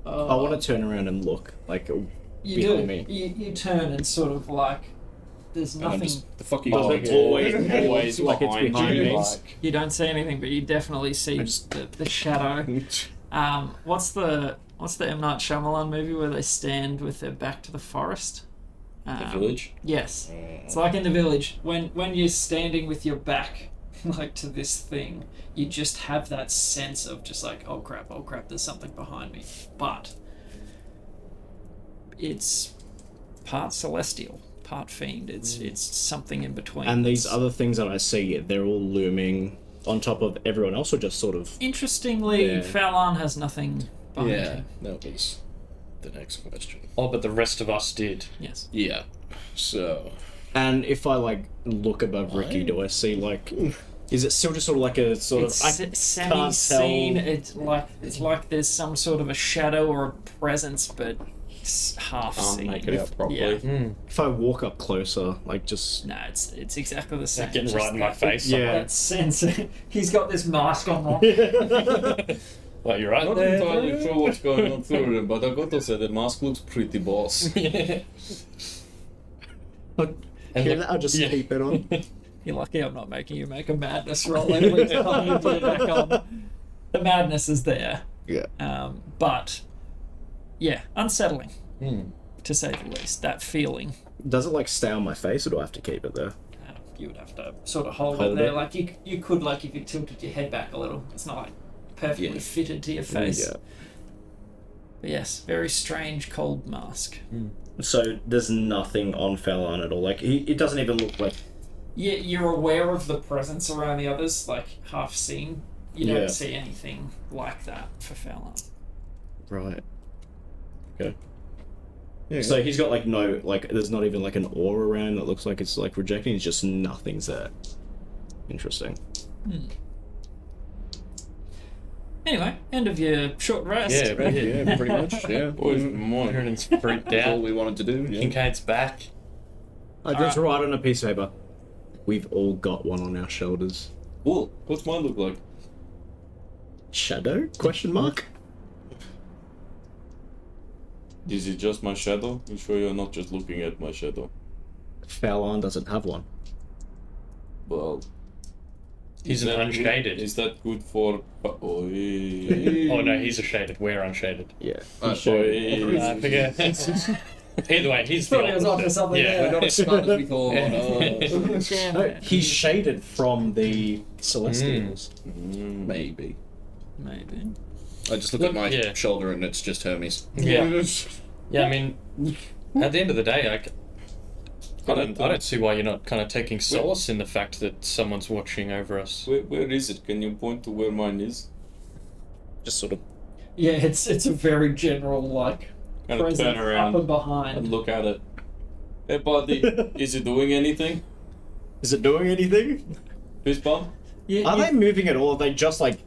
want to turn around and look, like, you behind do. me. You turn and sort of like, there's And I'm nothing. just, the fuck are you Does talking it about? always like it's behind me? You don't see anything, but you definitely see the shadow. What's the M. Night Shyamalan movie where they stand with their back to the forest? The village? Yes, it's like in the village. When you're standing with your back like to this thing, you just have that sense of just like, oh crap, there's something behind me. But it's part celestial, part fiend. It's something in between. And these other things that I see, they're all looming on top of everyone else, or just sort of. Interestingly, Yeah. Fallon has nothing behind Yeah, him. that was the next question. Oh, but the rest of us did. Yes. Yeah. So. And if I like look above Rikki, do I see like? Is it still just sort of like a sort It's of? semi-seen. tell. It's like there's some sort of a shadow or a presence, but it's half Can't seen. make it out properly. Yeah. If I walk up closer, like just. No, it's exactly the same. Getting just right in my face. Yeah. That sense. He's got this mask on. Well, you're right Not there. entirely sure what's going on through him, but I got to say the mask looks pretty boss. Yeah. And look- I'll just yeah. keep it on. You're lucky I'm not making you make a madness roll every time you put it back on. The madness is there. Yeah. But, yeah, unsettling, Hmm. to say the least. That feeling. Does it like stay on my face, or do I have to keep it there? You would have to sort of hold it Hold there. it. Like, you could, like, if you tilted your head back a little. It's not, like, perfectly Yeah. fitted to your face. Yeah. But yes, very strange, cold mask. So there's nothing on Fallon at all. Like it doesn't even look like. You're aware of the presence around the others, like, half seen. You don't Yeah. see anything like that for Fallon. Right. Okay. Yeah. So he's got like no like. There's not even like an aura around that looks like it's like rejecting. It's just nothing's there. Interesting. Anyway, end of your short rest. Yeah, but Yeah, pretty much. Yeah. Boys, mine. Everyone's freaked That's all out. we wanted to do. Yeah. Kincaid's back. I just write on a piece of paper. We've all got one on our shoulders. Cool. What's mine look like? Shadow? Question mark? Is it just my shadow? You sure you're not just looking at my shadow? Fallon doesn't have one. Well, He's is an that unshaded. Good? Is that good for? Oh no, he's a shaded. We're unshaded. Yeah. I forget. Either way, he's the Thought he was onto opposite. something Yeah. there. We're not as smart as we thought. Damn No, it. he's shaded from the Celestials. Maybe. Maybe. I just look at my Yeah. shoulder and it's just Hermes. Yeah. Yeah, I mean, at the end of the day, I don't see why you're not kind of taking solace in the fact that someone's watching over us. Where is it? Can you point to where mine is? Just sort of. Yeah, it's a very general, like, Kind of presence turn around up and behind. and look at it. Hey, buddy, is it doing anything? Is it doing anything? Fist bump? Yeah, Are they moving at all? Are they just like.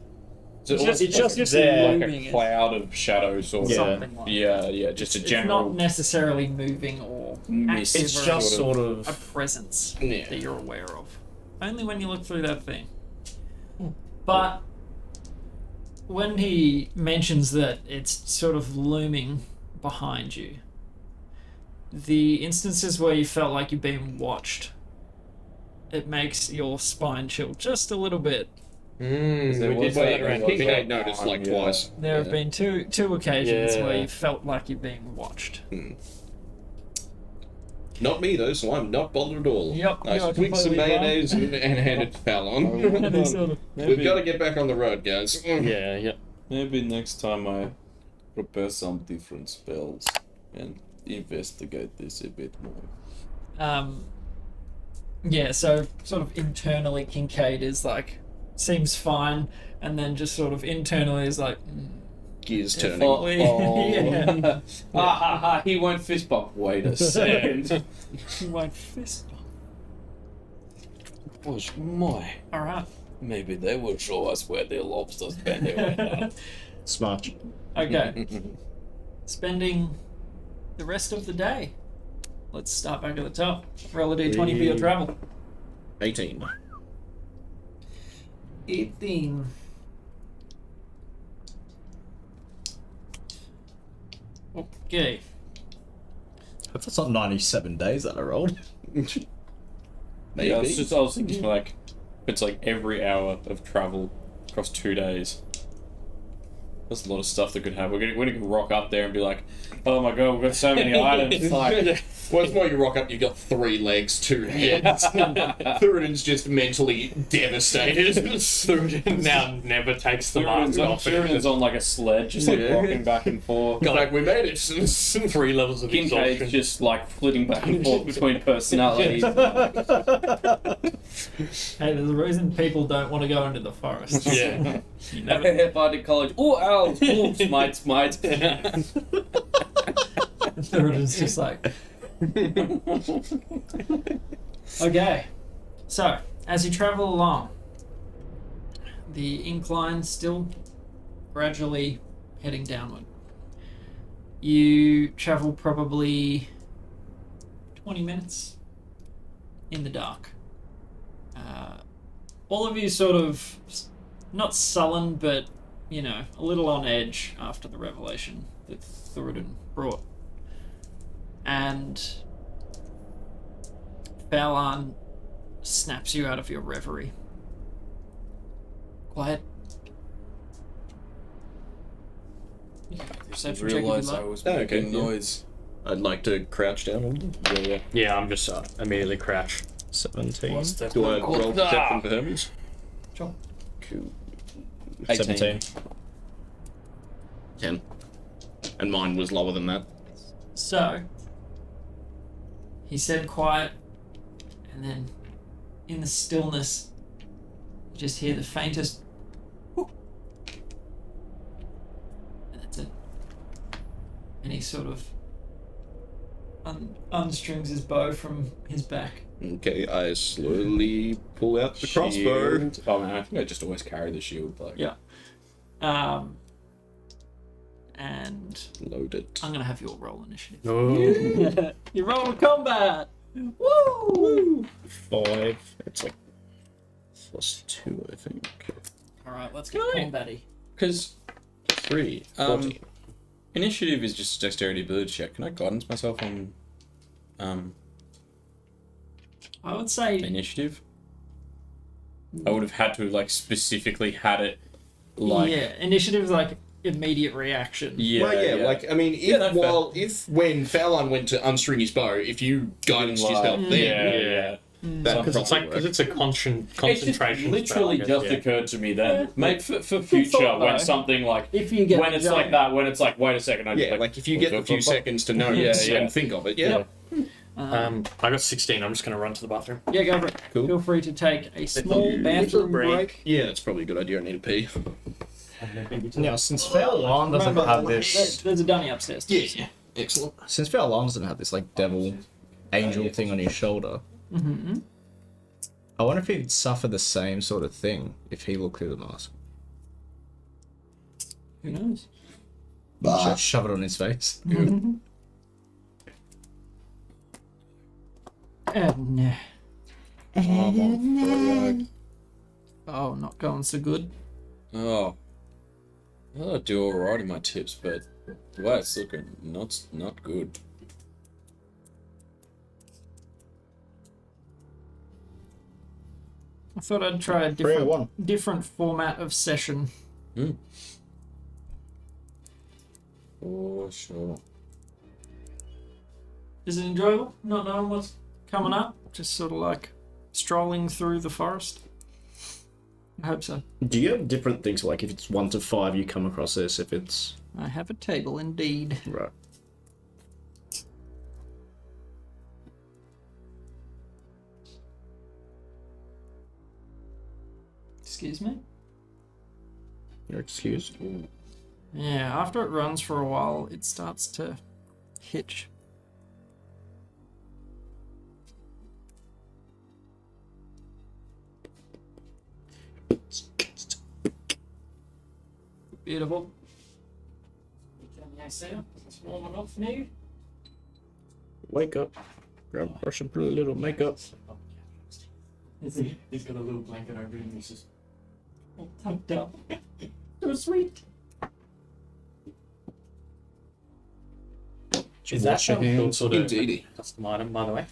Just- it's just just there. Like moving a it. cloud of shadow, sort of. Yeah. something like that. Yeah, just a It's general. not necessarily moving or Mist. active It's or just sort sort a of. presence Yeah. that you're aware of. Only when you look through that thing. But when he mentions that it's sort of looming behind you, the instances where you felt like you've been watched, it makes your spine chill just a little bit. We did Wait, that around Kincaid Kincaid. noticed like Yeah. twice. There have been two occasions Yeah. where you felt like you're being watched. Not me though, so I'm not bothered at all. Yep, I you are squeaked some completely mayonnaise and handed to Fallon. And he sort of, We've got to get back on the road, guys. Yeah. Maybe next time I prepare some different spells and investigate this a bit more. yeah, so sort of internally Kincaid is like, seems fine, and then just sort of internally is like, Gears turning. definitely, yeah. He won't fist bump. Wait a second. He won't fist bump. Gosh, my. Alright, Maybe they will show us where the lobsters bend right now. Smart. okay. Spending the rest of the day. Let's start back at the top. Roll a d20 for your travel. 18. 18. Okay. Hope that's not 97 days that I rolled. Maybe. Yeah, I was thinking like it's like every hour of travel across 2 days. There's a lot of stuff that could happen. We're gonna rock up there and be like, "Oh my god, we've got so many items!" It's like, Well, it's more you rock up, you've got 3 legs, 2 heads. Thurin's just mentally devastated. Thurin now never takes the mask off. Thurin's on like a sled, just like rocking back and forth. Like, we made it. 3 levels of Kincaid's exhaustion. just like flitting back and forth between personalities. Hey, there's a reason people don't want to go into the forest. Yeah. You never... If I did college, oh, owls, wolves, mates. Thurin's just like... Okay, so as you travel along, the incline's still gradually heading downward. You travel probably 20 minutes in the dark. All of you sort of, not sullen, but, you know, a little on edge after the revelation that Thurin brought. And Fowlan snaps you out of your reverie. Quiet. You can make the perception check if you Realised I like. was Oh, making okay, yeah. noise. I'd like to crouch down a little. Yeah, I'm just immediately crouch. 17. Do I roll perception for Hermes? Sure. Cool. 17. 10. And mine was lower than that. So, he said quiet, and then in the stillness, you just hear the faintest whoop. And that's it. And he sort of unstrings his bow from his back. Okay, I slowly pull out the crossbow. Shield. Oh man, I think I just always carry the shield. Like, Yeah. And Load it. I'm gonna have you all roll initiative. Oh. You roll in combat! Woo! 5. It's like +2, I think. Alright, let's get combat-y. because 3. 14. initiative is just a dexterity ability check. Can I guidance myself on I would say initiative? I would have had to like specifically had it like yeah, initiative is like immediate reaction. yeah, Well, yeah, like, I mean, Yeah, no, if when Fowlan went to unstring his bow, if you guidance Like, yourself then, yeah. that Because it's like, because it's a concentration. It just literally spell, I just guess, occurred to me then. Yeah. Mate, for thought, future, though. when something like If you get when it's like that, when it's like, wait a second, I just yeah, like if you get a few seconds to notice Yeah, yeah. and think of it, yeah. I got 16. I'm just going to run to the bathroom. Yeah, go for it. Cool. Feel free to take a small bathroom break. Yeah, that's probably a good idea. I need a pee. Now, since Fowlan doesn't Remember, have this... there's a dunny upstairs. Yeah, excellent. Since Fowlan doesn't have this, like, devil angel thing on his shoulder, I wonder if he'd suffer the same sort of thing if he looked through the mask. Who knows? Just shove it on his face. Oh, not going so good. Oh, I thought I'd do alright in my tips, but the way it's looking, not good. I thought I'd try a 301. different format of session. For sure. Is it enjoyable? Not knowing what's coming up? Just sort of like strolling through the forest? I hope so. Do you have different things, like if it's 1 to 5 you come across this, if it's... I have a table indeed. Right. Excuse me? You're excused. Yeah, after it runs for a while, it starts to hitch. Beautiful. Turn the AC up. It's warm enough for you. Wake up. Grab a brush and put a little makeup. He's got a little blanket over him. He's just All tucked up. So sweet. Is that Wash your some hands. sort of Indeedy. custom item, by the way?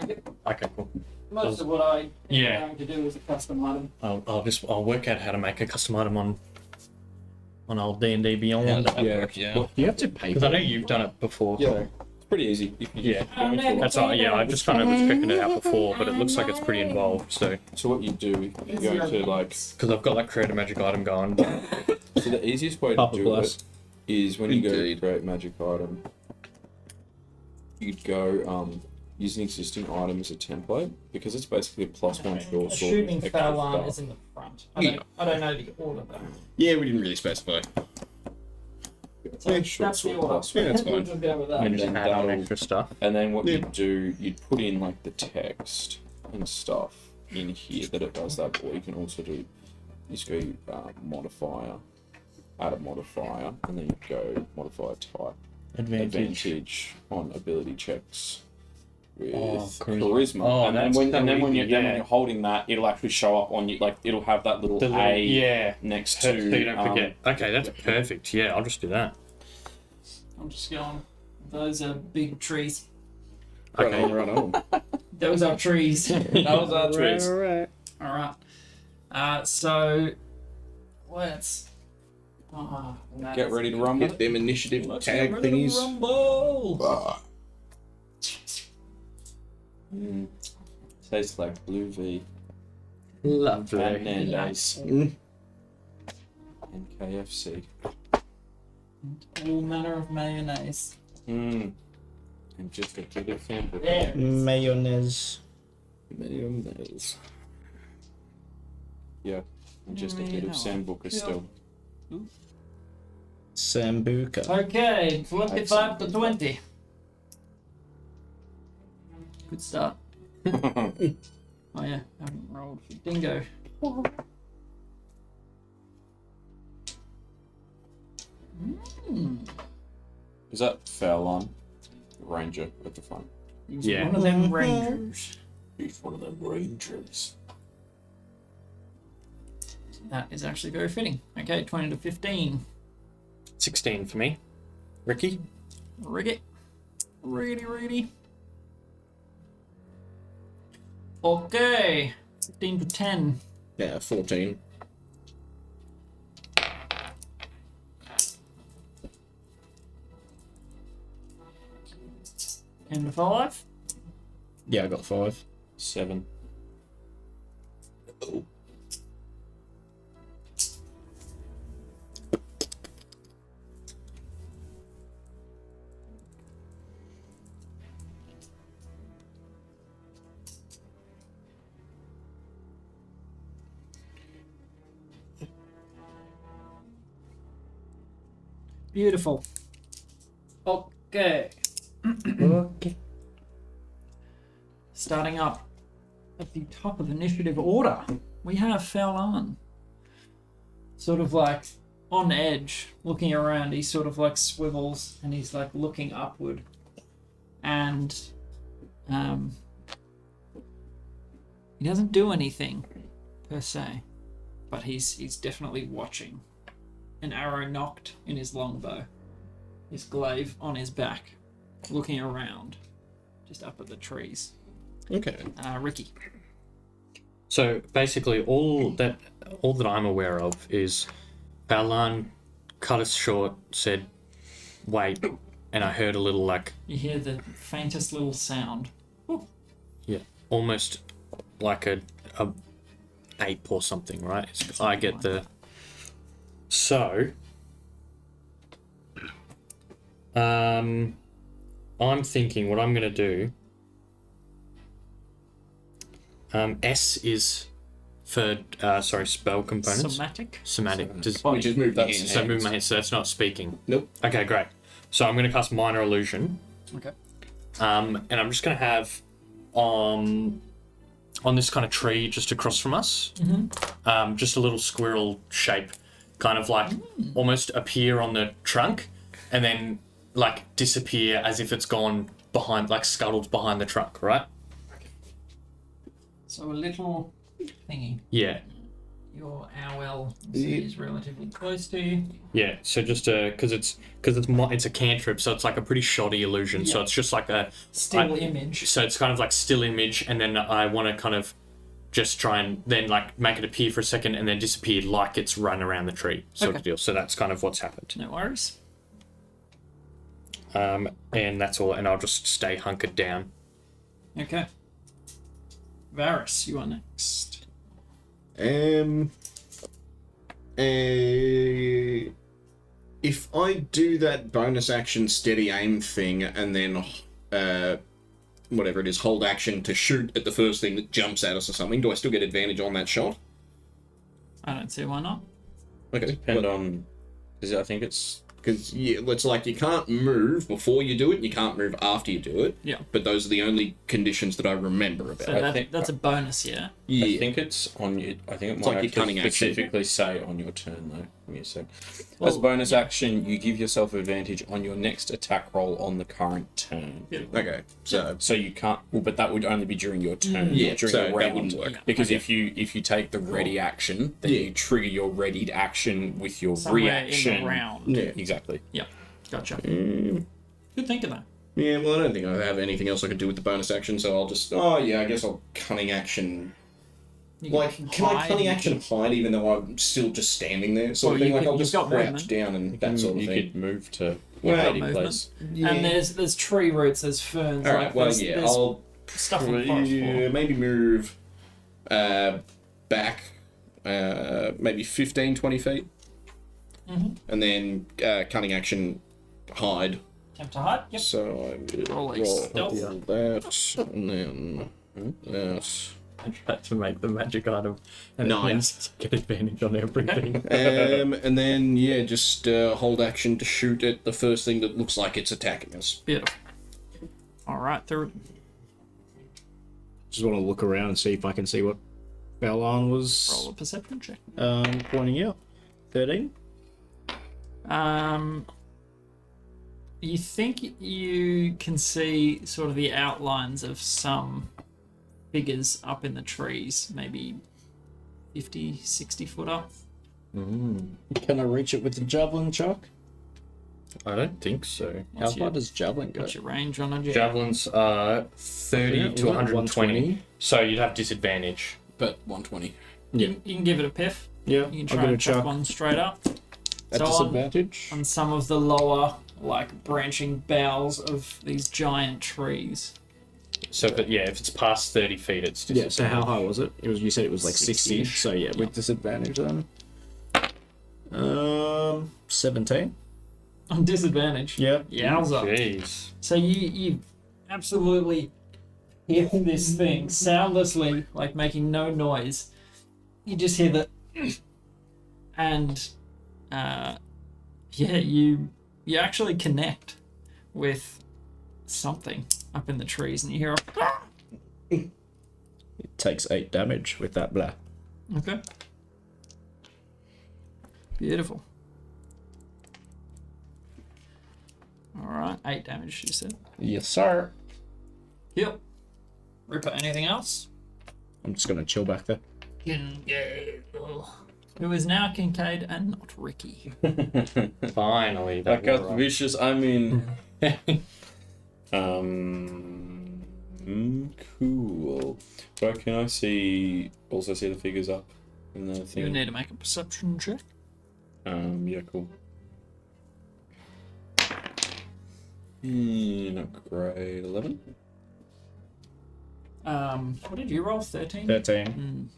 Yep. Okay, cool. Most of what I am Yeah. going to do is a custom item. I'll work out how to make a custom item on on old D&D Beyond. Yeah. You have to pay. Because I know you've done it before. Yeah. So. It's pretty easy. If you just go into it. That's all. Yeah, I just kind of was checking it out before, but it looks like it's pretty involved. So So what you do, you go to like. because I've got like create a magic item going. So the easiest way to Papa do bless. it is when you go to Indeed. create magic item, you'd go use an existing item as a template because it's basically a +1 short sword. Assuming with extra Fallon stuff. is in the front. Yeah. I don't know the order though. Yeah, we didn't really specify. So Yeah, sure, that's the sword order. plus Yeah, that's We'll fine. just go with And that. just then add on that'll- extra stuff. And then what Yeah. you'd do, you'd put in like the text and stuff in here that it does that, or you can also do, you just go modifier, add a modifier, and then you go modifier type, advantage on ability checks with charisma. Oh, and then that's when so when easy, when yeah. you're holding that, it'll actually show up on you, like it'll have that little The little- A yeah. next So to. you don't forget. Okay, that's perfect. Yeah, I'll just do that. I'm just going. Those are big trees. Okay. Right on. Those are trees. Those are trees. All right. So let's. Get ready to rumble. Get them initiative tag Get ready to thingies. rumble. Tastes like blue V and Lovely. Nando's Mm. and KFC. All manner of mayonnaise. And just a bit of sample. There. Mayonnaise. Mayonnaise. Yeah, and just a bit of sambuca still. Sambuca. Okay, 25 to 20. Good start. Oh yeah, I haven't rolled for dingo. Is that Fallon? Ranger at the front. He's Yeah. one of them rangers. He's one of them rangers. That is actually very fitting. Okay, 20 to 15. 16 for me. Rikki? Rikki. Ready. Okay, 15 to 10. Yeah, 14. And to 5. Yeah, I got 5. 7. Beautiful. Okay. Okay. Starting up at the top of initiative order, we have Fallon. Sort of like on edge, looking around. He sort of like swivels and he's like looking upward. And he doesn't do anything per se, but he's definitely watching. An arrow knocked in his longbow, his glaive on his back, looking around, just up at the trees. Okay. Rikki. So basically, all that I'm aware of is Fallon cut us short, said, "Wait," and I heard a little like, You hear the faintest little sound. yeah, almost like a ape or something, right? I get the. So, I'm thinking what I'm gonna do. S is for spell components. Somatic. Somatic. Does, We just moved that. so move my hand, so that's not speaking. Nope. Okay, great. So I'm gonna cast Minor Illusion. Okay. And I'm just gonna have on this kind of tree just across from us, just a little squirrel shape, kind of like almost appear on the trunk, and then like disappear as if it's gone behind, like scuttled behind the trunk, right? So a little thingy. Yeah, Your owl is relatively close to you. yeah. So just because it's a cantrip, so it's like a pretty shoddy illusion. So Yeah. it's just like a Still image. So it's kind of like still image, and then I want to kind of just try and then like make it appear for a second and then disappear like it's run around the tree sort of deal. So that's kind of what's happened. No worries. And that's all. And I'll just stay hunkered down. Okay. Varys, you are next. If I do that bonus action steady aim thing and then whatever it is, hold action to shoot at the first thing that jumps at us or something, do I still get advantage on that shot? I don't see why not. Okay. Depend on. Because I think it's. Because it's like you can't move before you do it, and you can't move after you do it. Yeah. But those are the only conditions that I remember about. So that's a bonus, yeah? Yeah. I think it's on you. I think it It's might like your actually cunning action. specifically say on your turn though. Give me a sec. Well, As a bonus action, you give yourself advantage on your next attack roll on the current turn. Yeah. Okay. So you can't. Well, but that would only be during your turn. Yeah, not during so your that round. wouldn't work. Yeah. Because if you take the ready action, then Yeah. you trigger your readied action with your Somewhere reaction. in the round. Yeah. Exactly. Yeah. Gotcha. Good thinking, though. Yeah, well, I don't think I have anything else I could do with the bonus action, so I'll just... Oh, yeah, I guess I'll cunning action... You Like, can I hide, cunning you action hide even though I'm still just standing there? Sort of Well, thing, you like could- I'll just you've got crouch movement. down and that sort of you thing. could move to Well, ready movement. place. Yeah. And there's tree roots, there's ferns. Alright, like, well, there's, yeah, there's I'll stuff on the forest floor. maybe move back maybe 15, 20 feet. Mhm. And then cunning action hide. Attempt to hide? Yep. So I will Roll a roll stealth. that, and then that. I tried to make the magic item. And Nine. Get advantage on everything. And then, yeah, just hold action to shoot at the first thing that looks like it's attacking us. Beautiful. Alright, through. Just want to look around and see if I can see what Balan was Roll a perception check. pointing out. 13. You think you can see sort of the outlines of some figures up in the trees, maybe 50, 60 foot up. Can I reach it with the javelin, Chuck? I don't think so. What's your- does javelin go? What's your range on a jet? Javelins are 30 Yeah, to what, 120. 120? So you'd have disadvantage. But 120. You can give it a piff. Yeah, You can I'll try give it a and chuck chuck. one straight up. At So disadvantage. on some of the lower, like, branching boughs of these giant trees. So, if it's past 30 feet, it's Yeah, disadvantage. so how high was it? You said it was like 60, 60-ish. so yeah, with disadvantage then. 17. On disadvantage. Yeah. Yowza. Jeez. So you absolutely hit this thing soundlessly, like making no noise. You just hear the and you actually connect with something up in the trees, and you hear a It takes 8 damage with that blah. okay. Beautiful. Alright, 8 damage, you said. Yes, sir. Yep. Ripper, anything else? I'm just gonna chill back there. Who is now Kincaid and not Rikki. Finally. That got wore off. vicious. I mean, cool. But can I also see the figures up in the thing? You need to make a perception check. Yeah, cool. Not great. 11? What did you roll? 13? 13.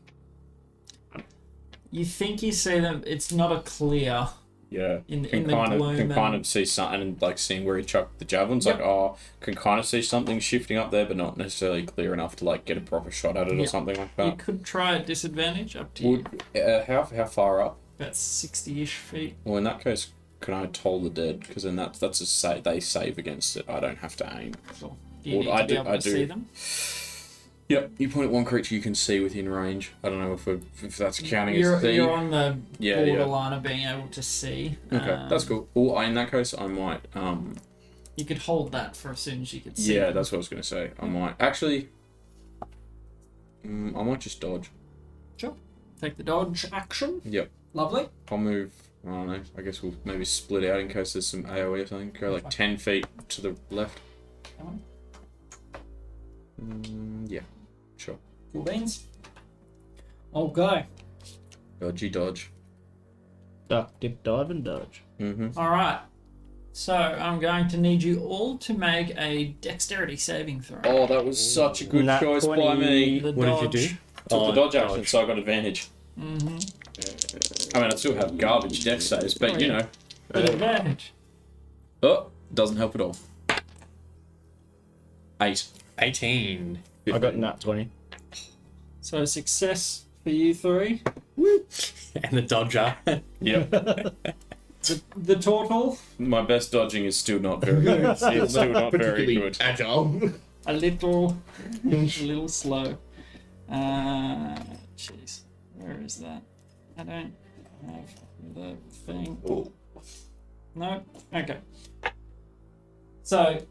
You think you see them, it's not a clear Yeah. in Can the kind of gloom can kind and- of see something and like seeing where he chucked the javelins. Yep. Like, can kind of see something shifting up there, but not necessarily clear enough to like get a proper shot at it or Yeah. something like You that. could try at disadvantage up to you. Would how far up? About 60-ish feet. Well, in that case, can I toll the dead? Because then that's a they save against it. I don't have to aim. So do you Well, need I to be do- able I to do. see them? Yep. You point at one creature you can see within range. I don't know if that's counting as see. You're on the Yeah, yeah. borderline of being able to see. Okay, that's cool. Well, in that case, I might. You could hold that for as soon as you could see Yeah, them. that's what I was gonna say. I might actually. I might just dodge. Sure. Take the dodge action. Yep. Lovely. I'll move. I don't know. I guess we'll maybe split out in case there's some AoE or something. Go like 10 feet to the left. Come on. Yeah. Sure. Cool beans. Okay. Dodgy dodge. Duck, dip, dive, and dodge. All right. So I'm going to need you all to make a dexterity saving throw. Oh, that was such a good Nat choice 20. by me. The What did you dodge. do? Took the dodge action, dodge. so I got advantage. I mean, I still have garbage dex saves, but you know. With advantage. Oh, doesn't help at all. 8. 18. I got nat 20. So success for you three. And the dodger. Yep. The total, My best dodging is still not very good. It's still not very Particularly good. agile. a little slow. Jeez, where is that? I don't have the thing. No? Okay. So,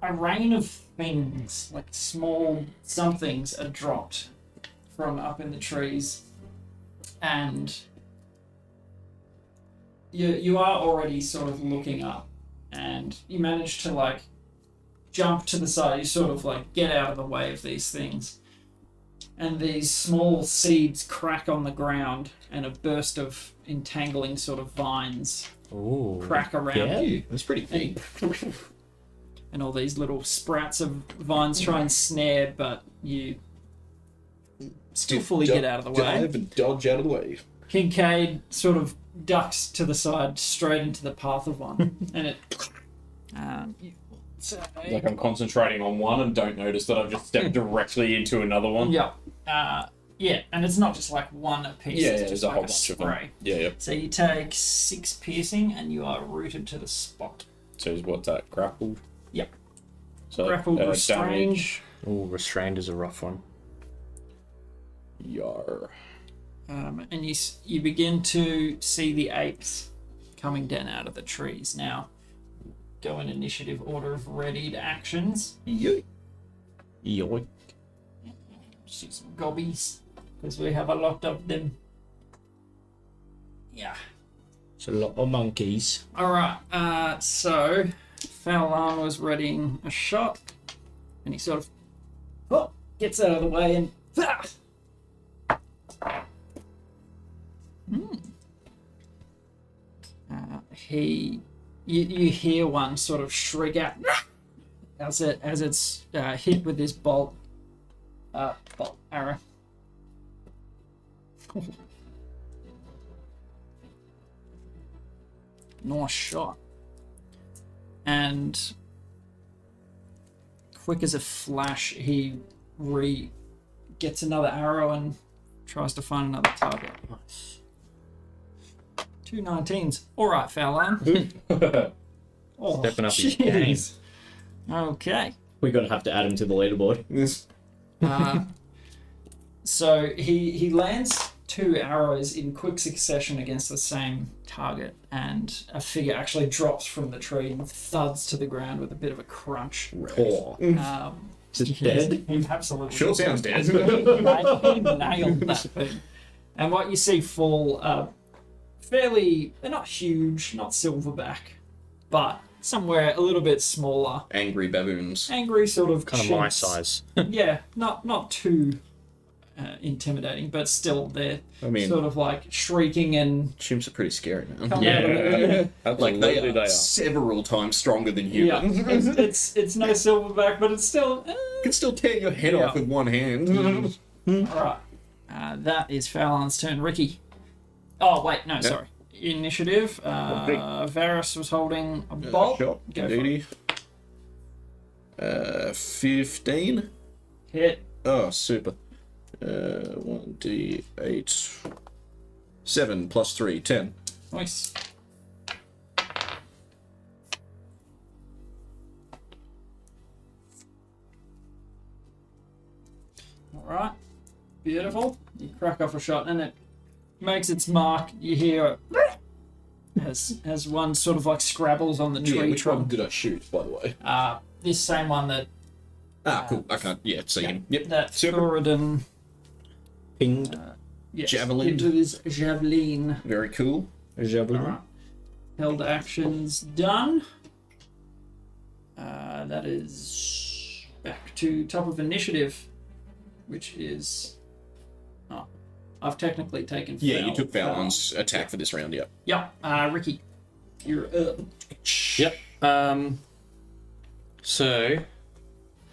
a rain of things, like small somethings, are dropped from up in the trees, and you are already sort of looking up, and you manage to like jump to the side. You sort of like get out of the way of these things, and these small seeds crack on the ground, and a burst of entangling sort of vines Ooh. crack around you. That's pretty neat. And all these little sprouts of vines try and snare, but you still fully get out of the way. Dive and dodge out of the way. Kincaid sort of ducks to the side, straight into the path of one, and it. You will say, Like I'm concentrating on one and don't notice that I've just stepped directly into another one. yeah, yeah, and it's not just like one apiece. Yeah, it's there's just a like whole a bunch of spray. them. Yeah, yeah. So you take 6 piercing, and you are rooted to the spot. So is what's that? Grappled? Yep. So, Grappled, restrained. damage. Ooh, restrained is a rough one. Yar. And you begin to see the apes coming down out of the trees. Now, go in initiative order of readied actions. Yoink. Shoot some gobbies, because we have a lot of them. Yeah. It's a lot of monkeys. Alright, so Fowlan was readying a shot, and he sort of gets out of the way and you hear one sort of shriek out as it's hit with this bolt arrow. Nice shot. And quick as a flash, he gets another arrow and tries to find another target. Nice. 2 19s. Alright, Fowlan. Oh, Stepping up his game. jeez. Okay. We're gonna have to add him to the leaderboard. This So he lands 2 arrows in quick succession against the same target, and a figure actually drops from the tree and thuds to the ground with a bit of a crunch. Poor. Is it dead? He absolutely sure sounds dead. he nailed that thing. And what you see fall, fairly, they're not huge, not silverback, but somewhere a little bit smaller. Angry baboons. Angry sort of Kind of my chimps. size. Yeah, not too intimidating, but still they're I mean, sort of like shrieking and chimps are pretty scary, man. coming out of the Like they Absolutely are several times stronger than yeah, humans. it's no silverback, but it's still You can still tear your head Yeah. off with one hand. all right. That is Fowlan's turn. Rikki. Oh wait, no, sorry. Initiative. Varys was holding a bolt. Shot. Go for it. 15. Hit. Oh, super. 1d8. 7 plus 3, 10. Nice. Alright. Beautiful. You crack off a shot and it makes its mark. You hear as one sort of like scrabbles on the Yeah, tree which one trunk. did I shoot, by the way? This same one that Cool. I can't, see him. Yep. that Super. Thoradin Pinged. yes, Javelin. into his javelin. Very cool. Javelin. Alright. Held actions done. That is back to top of initiative, which is I've technically taken. Yeah, you took Valon's attack for this round, yeah. Yep. Rikki, you're up. Yep. So,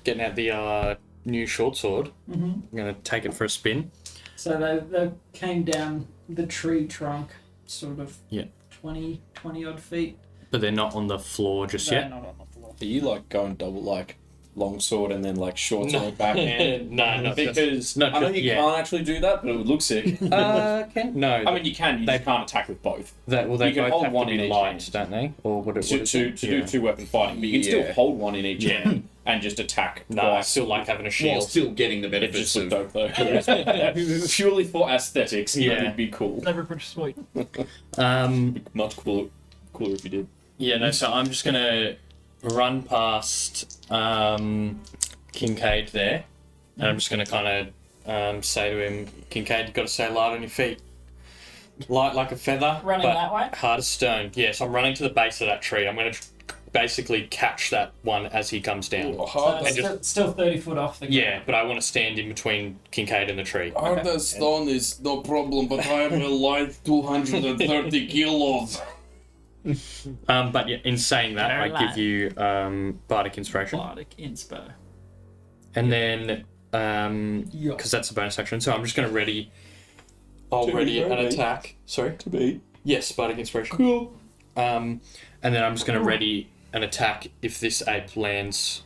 getting out the new short sword. I'm gonna take it for a spin. So they came down the tree trunk, sort of. Yeah. 20 odd feet. But they're not on the floor just They're yet. not on the floor. Are you like going double like long sword and then like short sword backhand? No, not Because not I know just- you yeah. can't actually do that, but it would look sick. No, I mean, you can. You just can't attack with both. they you both can hold have one to be in each light, hand. don't they? Or would it? To do two weapon fighting, but you can Yeah. still hold one in each hand and just attack. No, I twice. still like having a While shield. still getting the It benefits just of... looked dope though. Purely for aesthetics, Yeah. it'd be cool. Never pretty sweet. Much cooler if you did. Yeah, no. So I'm just gonna run past Kincaid there, and I'm just gonna kind of say to him, Kincaid, you've got to stay light on your feet. Light like a feather, Running but that way? hard as stone. Yes, I'm running to the base of that tree. I'm gonna basically catch that one as he comes down. So And just- still 30 foot off the ground. Yeah, but I want to stand in between Kincaid and the tree. Hard as stone is no problem, but I am a light 230 kilos. But yeah, in saying that, Very I give you bardic inspiration, Bardic inspo. and then because that's a bonus action, so I'm just gonna ready. I'll To be ready an ready. attack. Sorry. To be Yes, bardic inspiration. cool. And then I'm just gonna ready an attack if this ape lands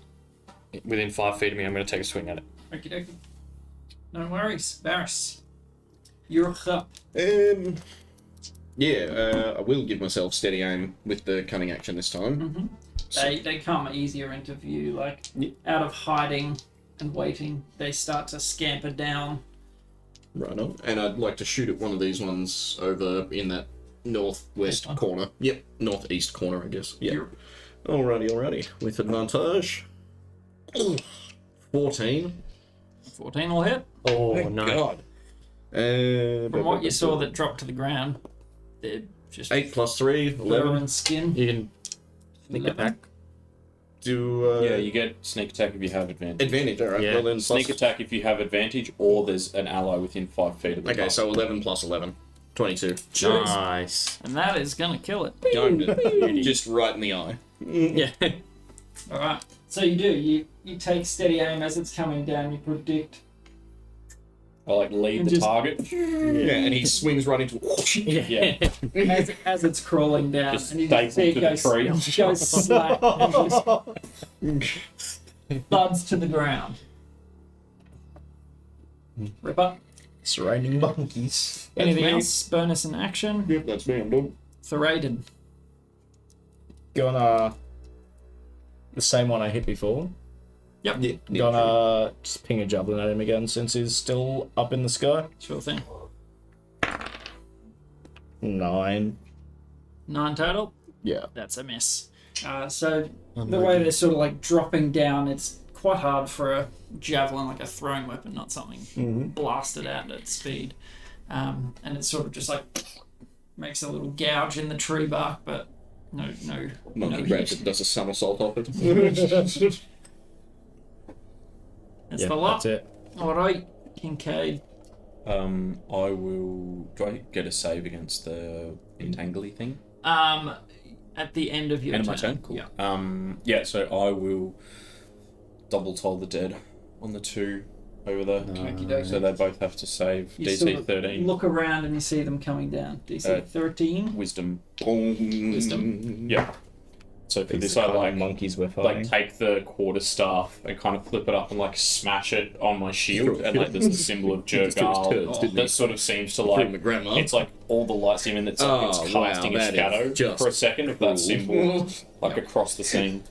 within 5 feet of me. I'm gonna take a swing at it. Okie dokie. No worries. Varys, you're up. I will give myself steady aim with the cunning action this time. They come easier into view, like out of hiding and waiting. They start to scamper down. Right on. And I'd like to shoot at one of these ones over in that northwest corner. Yep, northeast corner, I guess. Yeah. Alrighty. With advantage. 14. 14 will hit. Oh Thank no! God. From what you saw that dropped to the ground, they're just 8 plus 3, fur 11. and skin. You can sneak 11. attack. Do Yeah, you get sneak attack if you have advantage. advantage. Alright, Yeah. well then Sneak plus... attack if you have advantage, or there's an ally within 5 feet of the Okay, so 11 plus 11. 22. Nice. And that is gonna kill it. Domed it. Just right in the eye. Yeah. Alright. So you do. You take steady aim as it's coming down. You predict. I like lead And the just- target. Yeah, and he swings right into... Yeah. as it's crawling down, Just and you just see it staple to goes, the tree. goes slack and just thuds to the ground. Ripper. Surrounding monkeys. Anything me. else? Bonus in action. Yep, that's me, I'm done. Thoradin. Gonna the same one I hit before. Yep. Yeah, Gonna just ping a javelin at him again since he's still up in the sky. Sure thing. 9. 9 total. Yeah. That's a miss. So the way they're sort of like dropping down, it's quite hard for a javelin, like a throwing weapon, not something blasted out at speed. And it sort of just like makes a little gouge in the tree bark, but no Monkey heat. grabs it, does a somersault off it. That's Yeah, the lot. that's it. All right, Kincaid. I will. Do I get a save against the entangly thing? At the end of your End of my turn. turn? Cool. Yeah. Yeah, so I will double toll the dead on the 2 over there. Okie dokie. So they both have to save You DC sort of 13. Look around and you see them coming down. DC 13. Wisdom. Wisdom. Yeah. So for These this, are I kind of like monkeys we're fighting. Take the quarter staff and kind of flip it up and like smash it on my shield, and like there's the symbol of Just threw his turds, Jergal didn't he? that sort of seems to Threw him like the grandma. it's like all the light seeming that's like it's Oh, wow, casting a that is shadow just for a second of that symbol like across the scene,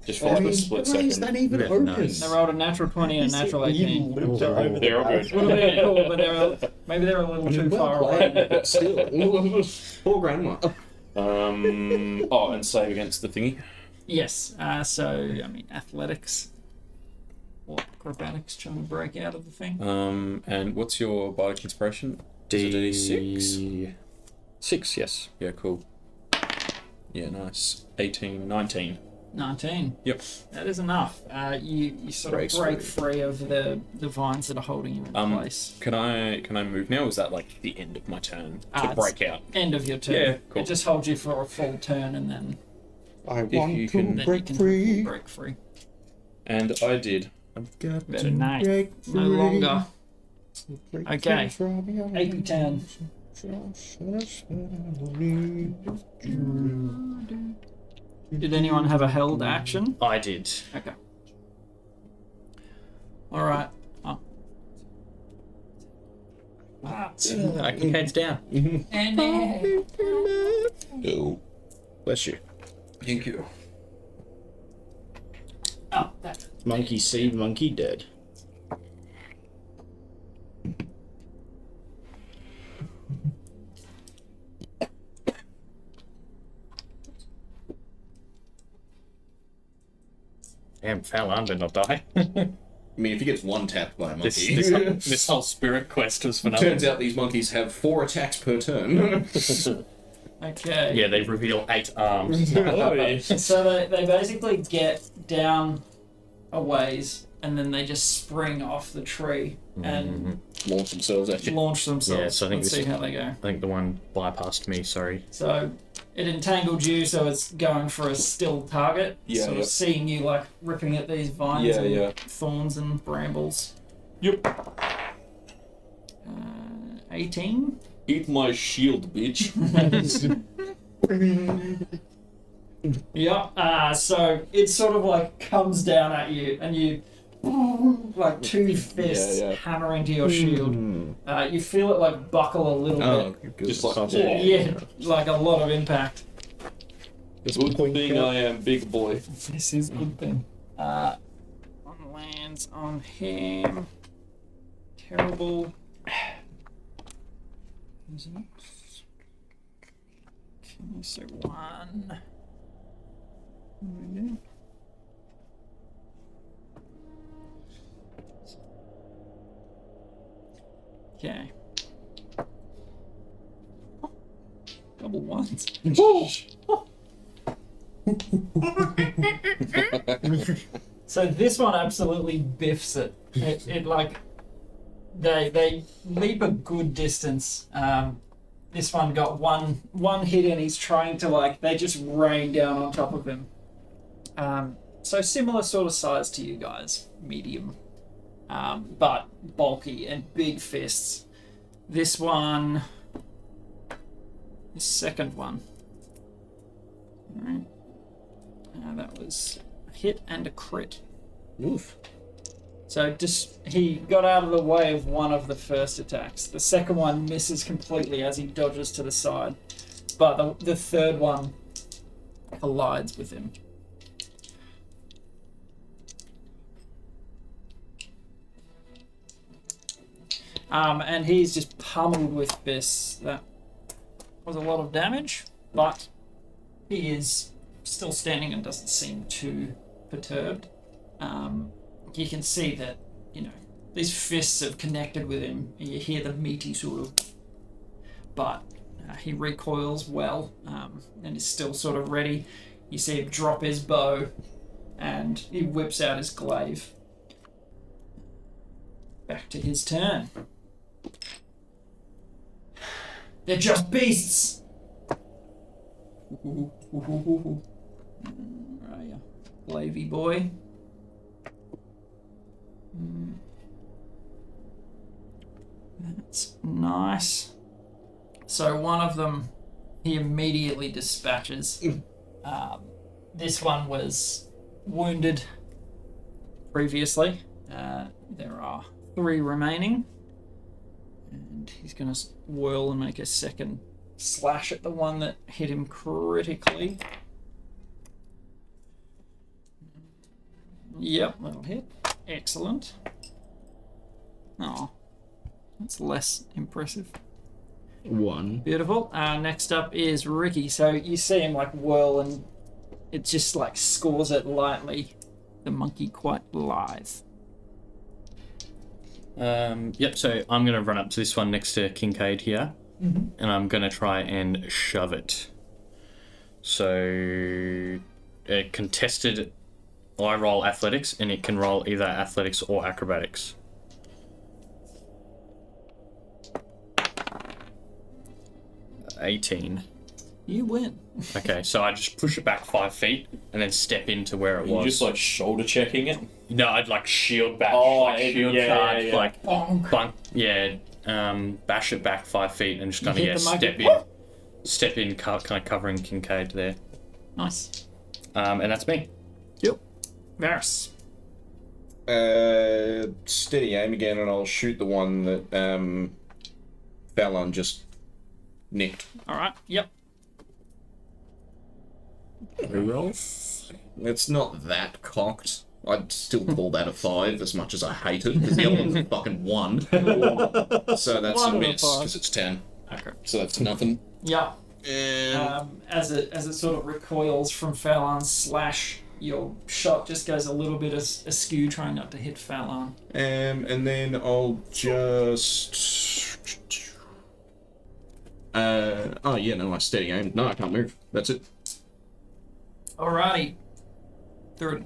just for like a split second. even open? Nice. They rolled a natural 20 and a natural 18. They're all good. Would have been cool, but maybe they're a little too far away. But still. Poor grandma. And save against the thingy. Yes. So I mean, athletics or acrobatics, trying to break out of the thing. And what's your bardic inspiration? D6? 6, yes. Yeah, cool. Yeah, nice. 18, 19. 19. Yep. That is enough. You sort of break free of the vines that are holding you in place. Can I move now? Or is that like the end of my turn to It's break out? End of your turn. Yeah, cool. It just holds you for a full turn, and then I want then you can break free. And I did. I've got Better night. No longer. Okay. AP 10. Did anyone have a held action? I did. Okay. All right. Oh. Kincaid's down. And Bless you. Thank you. oh, that. Monkey see, monkey dead. Damn, Fallon did not die. I mean, if he gets one tapped by a monkey. this whole spirit quest was for nothing. Turns out these monkeys have 4 attacks per turn. Okay. Yeah, they reveal 8 arms. So they basically get down a ways, and then they just spring off the tree and Launch themselves at you. launch themselves. Yeah, so I think Let's this- see how they go. I think the one bypassed me, sorry. So it entangled you, so it's going for a still target. Yeah, sort yeah. of seeing you like ripping at these vines Yeah, and yeah. thorns and brambles. Yep. 18. Eat my shield, bitch. Yep. So it sort of like comes down at you, and you like 2 fists Yeah, yeah. hammer into your shield. You feel it like buckle a little bit. Just like, Yeah, like a lot of impact. good thing I am big boy. This is a good thing. One lands on him. Terrible. Is it? Okay, so 1. Okay. Double 1s. So this one absolutely biffs it. It like they leap a good distance. This one got one hit and he's trying to like they just rain down on top of him. So similar sort of size to you guys, medium, but bulky and big fists. This one, the second one. All right. That was a hit and a crit. Oof. So just he got out of the way of one of the first attacks. The second one misses completely as he dodges to the side, but the third one collides with him. And he's just pummeled with fists. That was a lot of damage, but he is still standing and doesn't seem too perturbed. You can see that, you know, these fists have connected with him. You hear the meaty sort of, but he recoils well and is still sort of ready. You see him drop his bow and he whips out his glaive. Back to his turn. They're just beasts! Right, glavey boy. That's nice. So one of them he immediately dispatches. This one was wounded previously. There are 3 remaining. And he's going to whirl and make a second slash at the one that hit him critically. Yep, that'll hit. Excellent. Oh, that's less impressive. 1. Beautiful. Next up is Rikki. So you see him like whirl and it just like scores it lightly. The monkey quite lithe. Yep, so I'm going to run up to this one next to Kincaid here, and I'm going to try and shove it. So a contested. I roll athletics, and it can roll either athletics or acrobatics. (18). You win. Okay, so I just push it back 5 feet and then step into where it You was. just like shoulder checking it. No, I'd like shield back. Oh, like shield yeah, charge, yeah. like bunk. Yeah, bash it back 5 feet and just kind of hit the monkey. step in, kind of covering Kincaid there. Nice. And that's me. Yep. Varys. Steady aim again, and I'll shoot the one that Fallon just nicked. All right. Yep. It's not that cocked. I'd still call that a 5 as much as I hate it, because the other one's a fucking 1. So that's One a of a miss, 5. because it's 10. Okay. So that's nothing. Yeah. And As it sort of recoils from Fallon's slash, your shot just goes a little bit askew, trying not to hit Fallon. and then I'll just... oh yeah, no, I steady aim. No, I can't move. That's it. Alrighty. Third.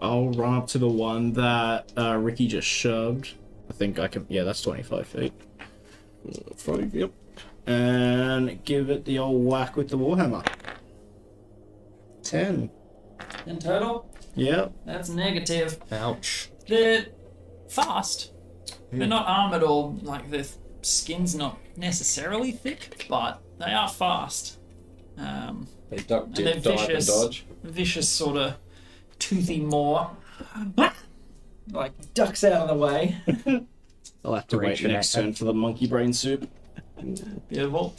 I'll run up to the one that Rikki just shoved. I think I can. Yeah, that's 25 feet. 5, yep. And give it the old whack with the warhammer. 10. In total, Yep. that's negative. Ouch. They're fast. They're not armored or like their skin's not necessarily thick, but they are fast. They duck, And dip, they're dive, and vicious. dodge. Vicious sort of toothy maw. Like ducks out of the way. I'll have to wait Reaching next out. turn for the monkey brain soup. Beautiful.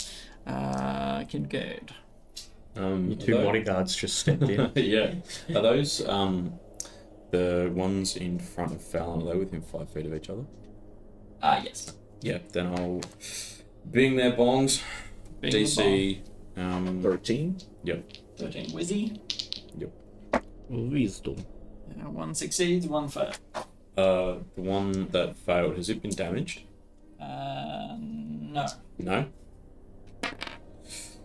Kincaid. Your two Although- bodyguards just stepped in. Yeah. Are those the ones in front of Fallon? Are they within 5 feet of each other? Yes. Yeah. Then I'll bing their bongs. Bing the DC. 13. Yep. 13 Wizzy. Wisdom. One succeeds, one fails. The one that failed, has it been damaged? No. No.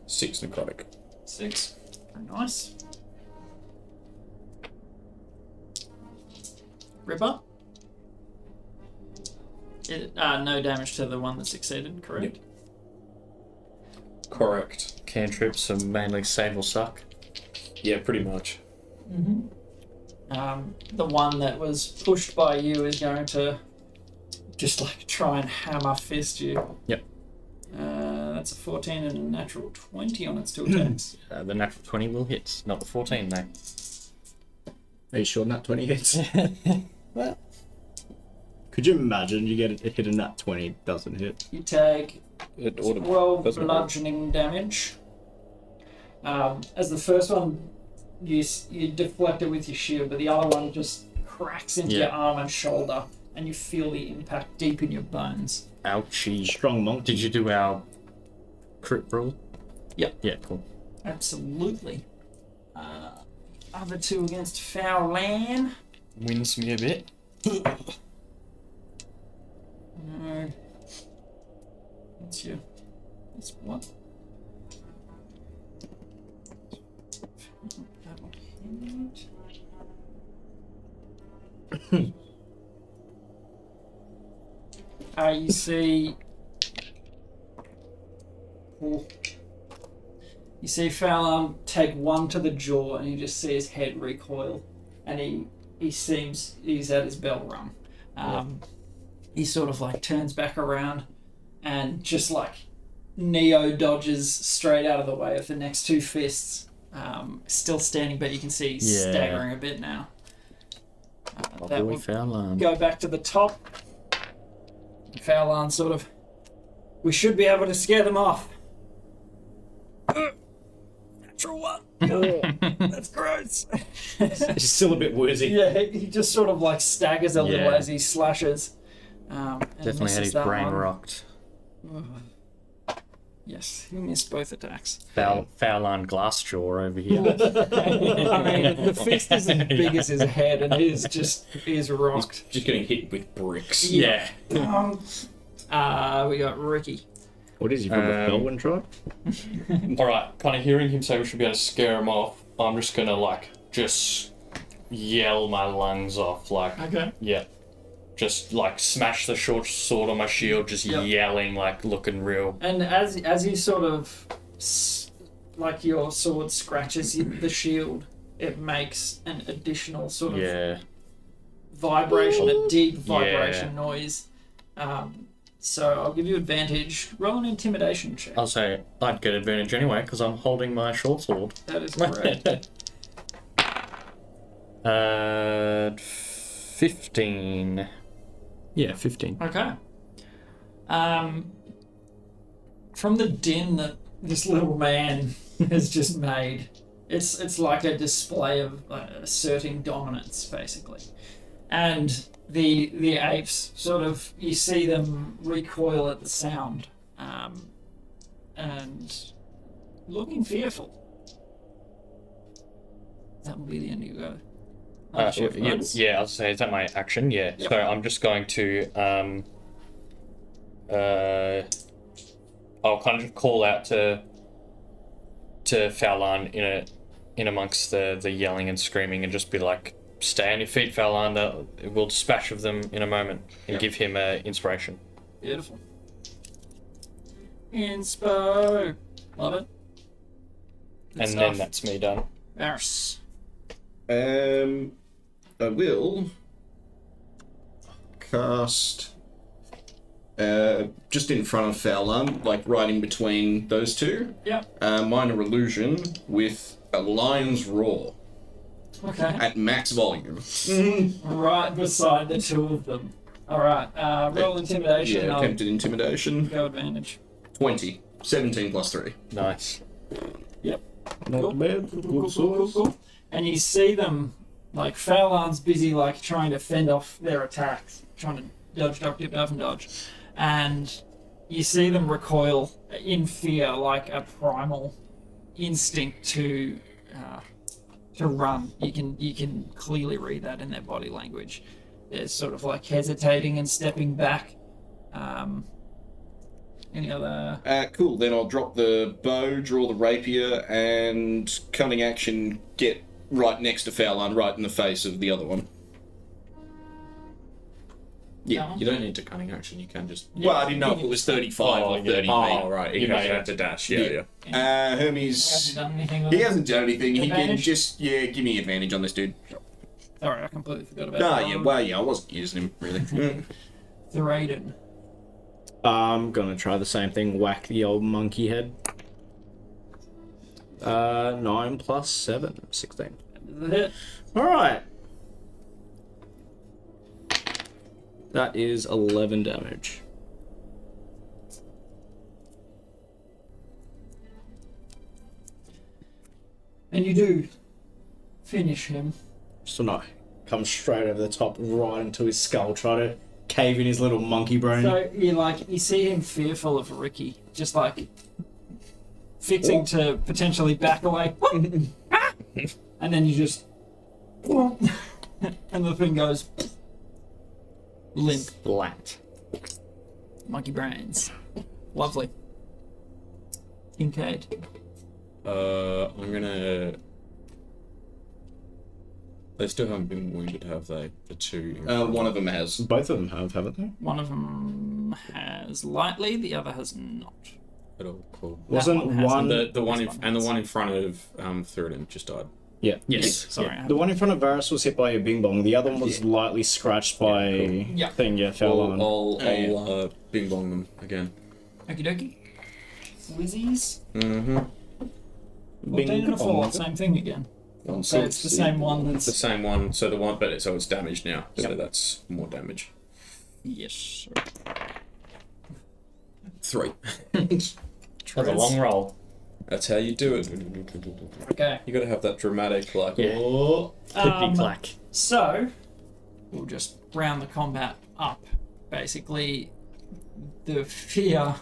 6 necrotic. 6. Very nice. Ripper. No damage to the one that succeeded, correct? Correct. Cantrips are mainly save or suck. Yeah, pretty much. The one that was pushed by you is going to just like try and hammer fist you. Yep. That's a 14 and a natural 20 on its two attacks. The natural 20 will hit, not the 14 though. Are you sure nat 20 hits? Well, Could you imagine you get a hit in nat 20 doesn't hit? You take It 12 doesn't hurt. bludgeoning damage. As the first one, you deflect it with your shield, but the other one just cracks into your arm and shoulder, and you feel the impact deep in your bones. ouchie. Strong monk. Did you do our crit roll? Yep. Yeah, cool. Absolutely. Other two against Fowlan. Wins me a bit. No. That's you. That's what? That one hit. You see. You see Fallon take one to the jaw, and you just see his head recoil, and he seems he's at his bell rung. He sort of like turns back around, and just like Neo dodges straight out of the way of the next two fists. Still standing, but you can see he's staggering a bit now. That will Fallon. go back to the top. Fallon sort of. We should be able to scare them off. Natural one. That's gross. He's still a bit woozy. Yeah, he just sort of like staggers a little Yeah. as he slashes. And Definitely had misses his that brain one. rocked. Yes, he missed both attacks. Fallon Glassjaw over here. I mean, the fist is as big as his head, and he is rocked. Just getting hit with bricks. Yeah. We got Rikki. What is he from the Felwyn tribe? Alright, kind of hearing him say we should be able to scare him off. I'm just gonna like just yell my lungs off, like Okay. yeah, just like smash the short sword on my shield, just yelling, like looking real. And as you sort of like your sword scratches the shield, it makes an additional sort of vibration, a deep vibration noise. So I'll give you advantage. Roll an intimidation check. I'll say I'd get advantage anyway because I'm holding my short sword. That is correct. 15. Yeah, 15. Okay. From the din that this little man has just made, it's like a display of asserting dominance, basically. And the apes sort of, you see them recoil at the sound, and looking fearful. That will be the end of your go. I'll say, is that my action? Yeah. Yep. So I'm just going to I'll kind of call out to Fowlan in amongst the yelling and screaming and just be like, stay on your feet, Fowlan, we'll dispatch of them in a moment, and give him inspiration. Beautiful. Inspo. Love it. Good and stuff. then that's me done. Varys. I will cast just in front of Fowlan, like right in between those two. Yep. Minor illusion with a lion's roar Okay. at max volume. Right beside the two of them. Alright, roll intimidation. Yeah, I'll attempted intimidation. go advantage. 20. 17 plus 3. Nice. Yep. Not Cool. bad. Cool. And you see them, like, Fowlan's busy, like, trying to fend off their attacks, trying to dodge, duck, dip, duff, and dodge. And you see them recoil in fear, like a primal instinct to run. You can clearly read that in their body language. They're sort of like hesitating and stepping back. Any other? Cool, then I'll drop the bow, draw the rapier, and cunning action get right next to Fowlan, right in the face of the other one. Yeah. You don't need to cunning action. You can just. Well, I didn't know if it was 35 or 30 feet. Oh, right. You You may have to dash. Yeah. Hasn't Hermes... done anything with He it? hasn't done anything. He can Advantage? just... Yeah, give me advantage on this dude. Sorry, I completely forgot about Ah, that. yeah, well, yeah, I wasn't using him, really. Thraden. I'm gonna try the same thing, whack the old monkey head. 9 plus 7, 16. The hit. Alright. That is 11 damage. And you do finish him. So no, come straight over the top, right into his skull, try to cave in his little monkey brain. So you see him fearful of Rikki, just like fixing to potentially back away. And then you just and the thing goes limp. Splat. Monkey brains. Lovely. Kincaid. I'm gonna. They still haven't been wounded, have they? The two. One of them has. Both of them have, haven't they? One of them has lightly, the other has not. At all. Cool. Wasn't one has one... The one This in, one and the has. one in front of Thurden just died. Yeah. Yes. Sorry. Yeah. The one in front of Varys was hit by a bing bong. The other one was lightly scratched by Yeah. thing. Yeah, fell on. I'll bing bong them again. Okie dokie. Whizzies. Mm-hmm. 14 and a 4, same thing again. So it's the same one It's the that's... same one. So the one, but so it's damaged now. So that's more damage. Yes. 3. That's a long roll. That's how you do it. Okay. You gotta have that dramatic, like, Yeah. oh. Clickety clack. So, we'll just round the combat up. Basically, the fear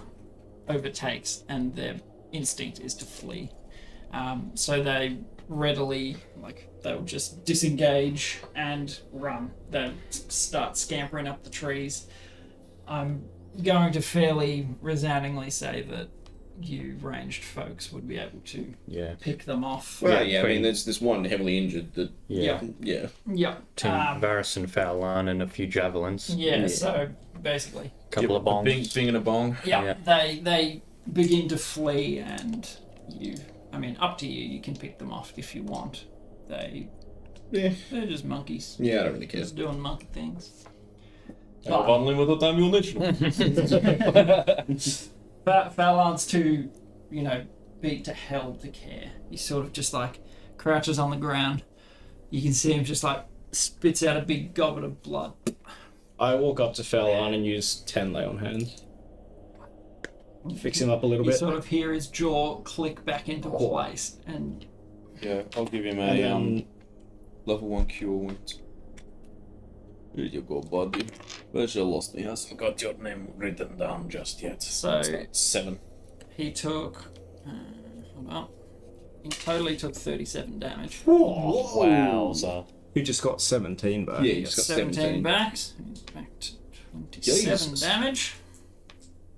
overtakes and their instinct is to flee. So they readily, they'll just disengage and run. They'll start scampering up the trees. I'm going to fairly resoundingly say that you ranged folks would be able to Yeah. pick them off. Well, yeah, I mean, there's this one heavily injured that. Yeah. Yeah. Yeah. Tim, Varys and Fowlan and a few javelins. Yeah, so basically. Couple of bombs. Bing and a bong. Yeah, they begin to flee, and up to you. You can pick them off if you want. They're just monkeys. Yeah, I don't really care. Just doing monkey things. I have unlimited ammunition. Fowlan's too, beat to hell to care. He sort of just like crouches on the ground. You can see him just like spits out a big goblet of blood. I walk up to Fowlan and use 10 lay on hands. Fix him up a little You bit. sort of hear his jaw click back into place, and Yeah, I'll give him And a then level 1 cure wounds. Here you go, buddy. Where's your lost? He hasn't got your name written down just yet. so 7. he took. Hold on. In total, he took 37 damage. Wowza. he just got 17 back. Yeah, he's got 17. back. So he's back to 27 Jesus. damage.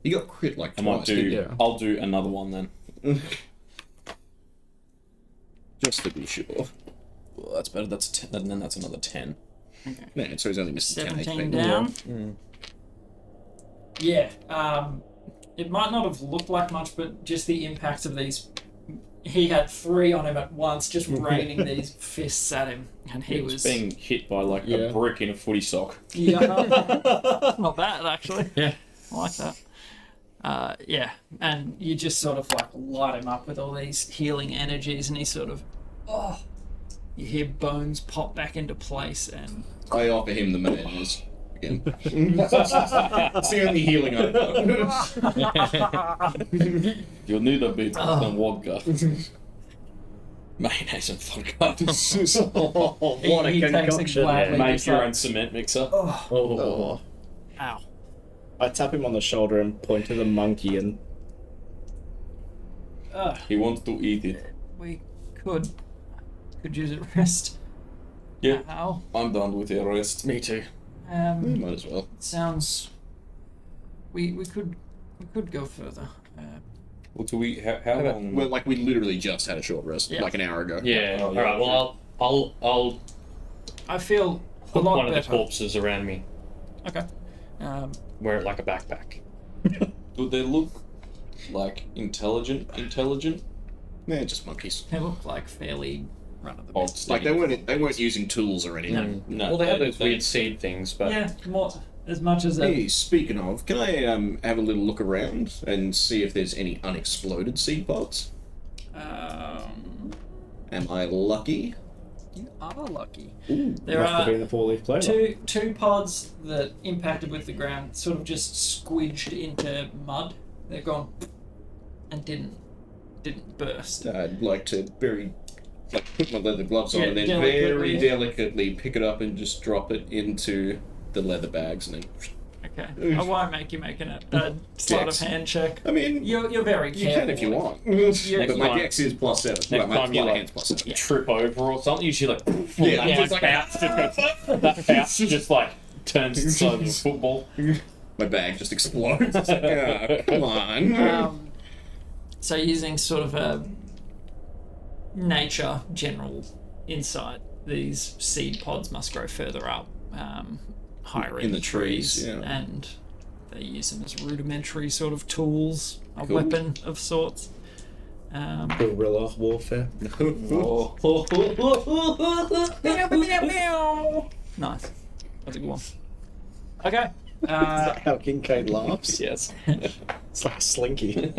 He got crit like I might twice. do. didn't Yeah. I'll do another one then. he? Just to be sure. Well, that's better. That's 10. And then that's another 10. Man, so he's only missed 10 17 HP. down. Yeah. It might not have looked like much, but just the impact of these. He had 3 on him at once, just raining these fists at him, and he was being hit by like Yeah. a brick in a footy sock. Yeah, not bad actually. Yeah. I like that. Yeah, and you just sort of like light him up with all these healing energies, and he sort of, you hear bones pop back into place, and I offer him the mayonnaise again. It's the only healing I've got. You'll need a bit than vodka. Mayonnaise and vodka. What a he takes it concoction. gladly, Make just your like, own cement mixer. Oh. ow. I tap him on the shoulder and point to the monkey and He wants to eat it. We could use a rest. Yeah, Ow. I'm done with the rest. Me too. Might as well. Sounds. We could go further. What do we? How long? Well, like we literally just had a short rest, Yeah. like an hour ago. Yeah. Oh, All yeah. right. Well, I'll I feel a put lot one of the better. corpses around me. Okay. Wear it like a backpack. Do they look like intelligent? They're just monkeys. They look like fairly run of the Odd mill. Like they weren't using tools or anything. No. Well, they have those weird seed things, but Yeah, more as much as Hey, speaking of, can I have a little look around and see if there's any unexploded seed pods? Am I lucky? you are lucky. Ooh. There must have are been a 4-leaf clover. two pods that impacted with the ground, sort of just squidged into mud. They're gone and didn't burst. I'd like to put my leather gloves on Yeah, and then delicately. very delicately pick it up and just drop it into the leather bags and then. Okay. I won't make you make a sleight of Dex. hand check. I mean, You're very you careful. can if you want. Yeah, But my time- dex is +7. Well, next my time you sleight of like hand's +7. trip over or something, you see like Yeah, that it's like bounce that bounce just like turns the size of a football. my bag just explodes. It's like, oh, come on. So using sort of a nature general insight, these seed pods must grow further up, higher in In the trees, yeah. and they use them as rudimentary sort of tools, a Cool. weapon of sorts. Guerrilla warfare. Nice. That's a good one. Okay. How Kincaid laughs. Yes. It's like Slinky.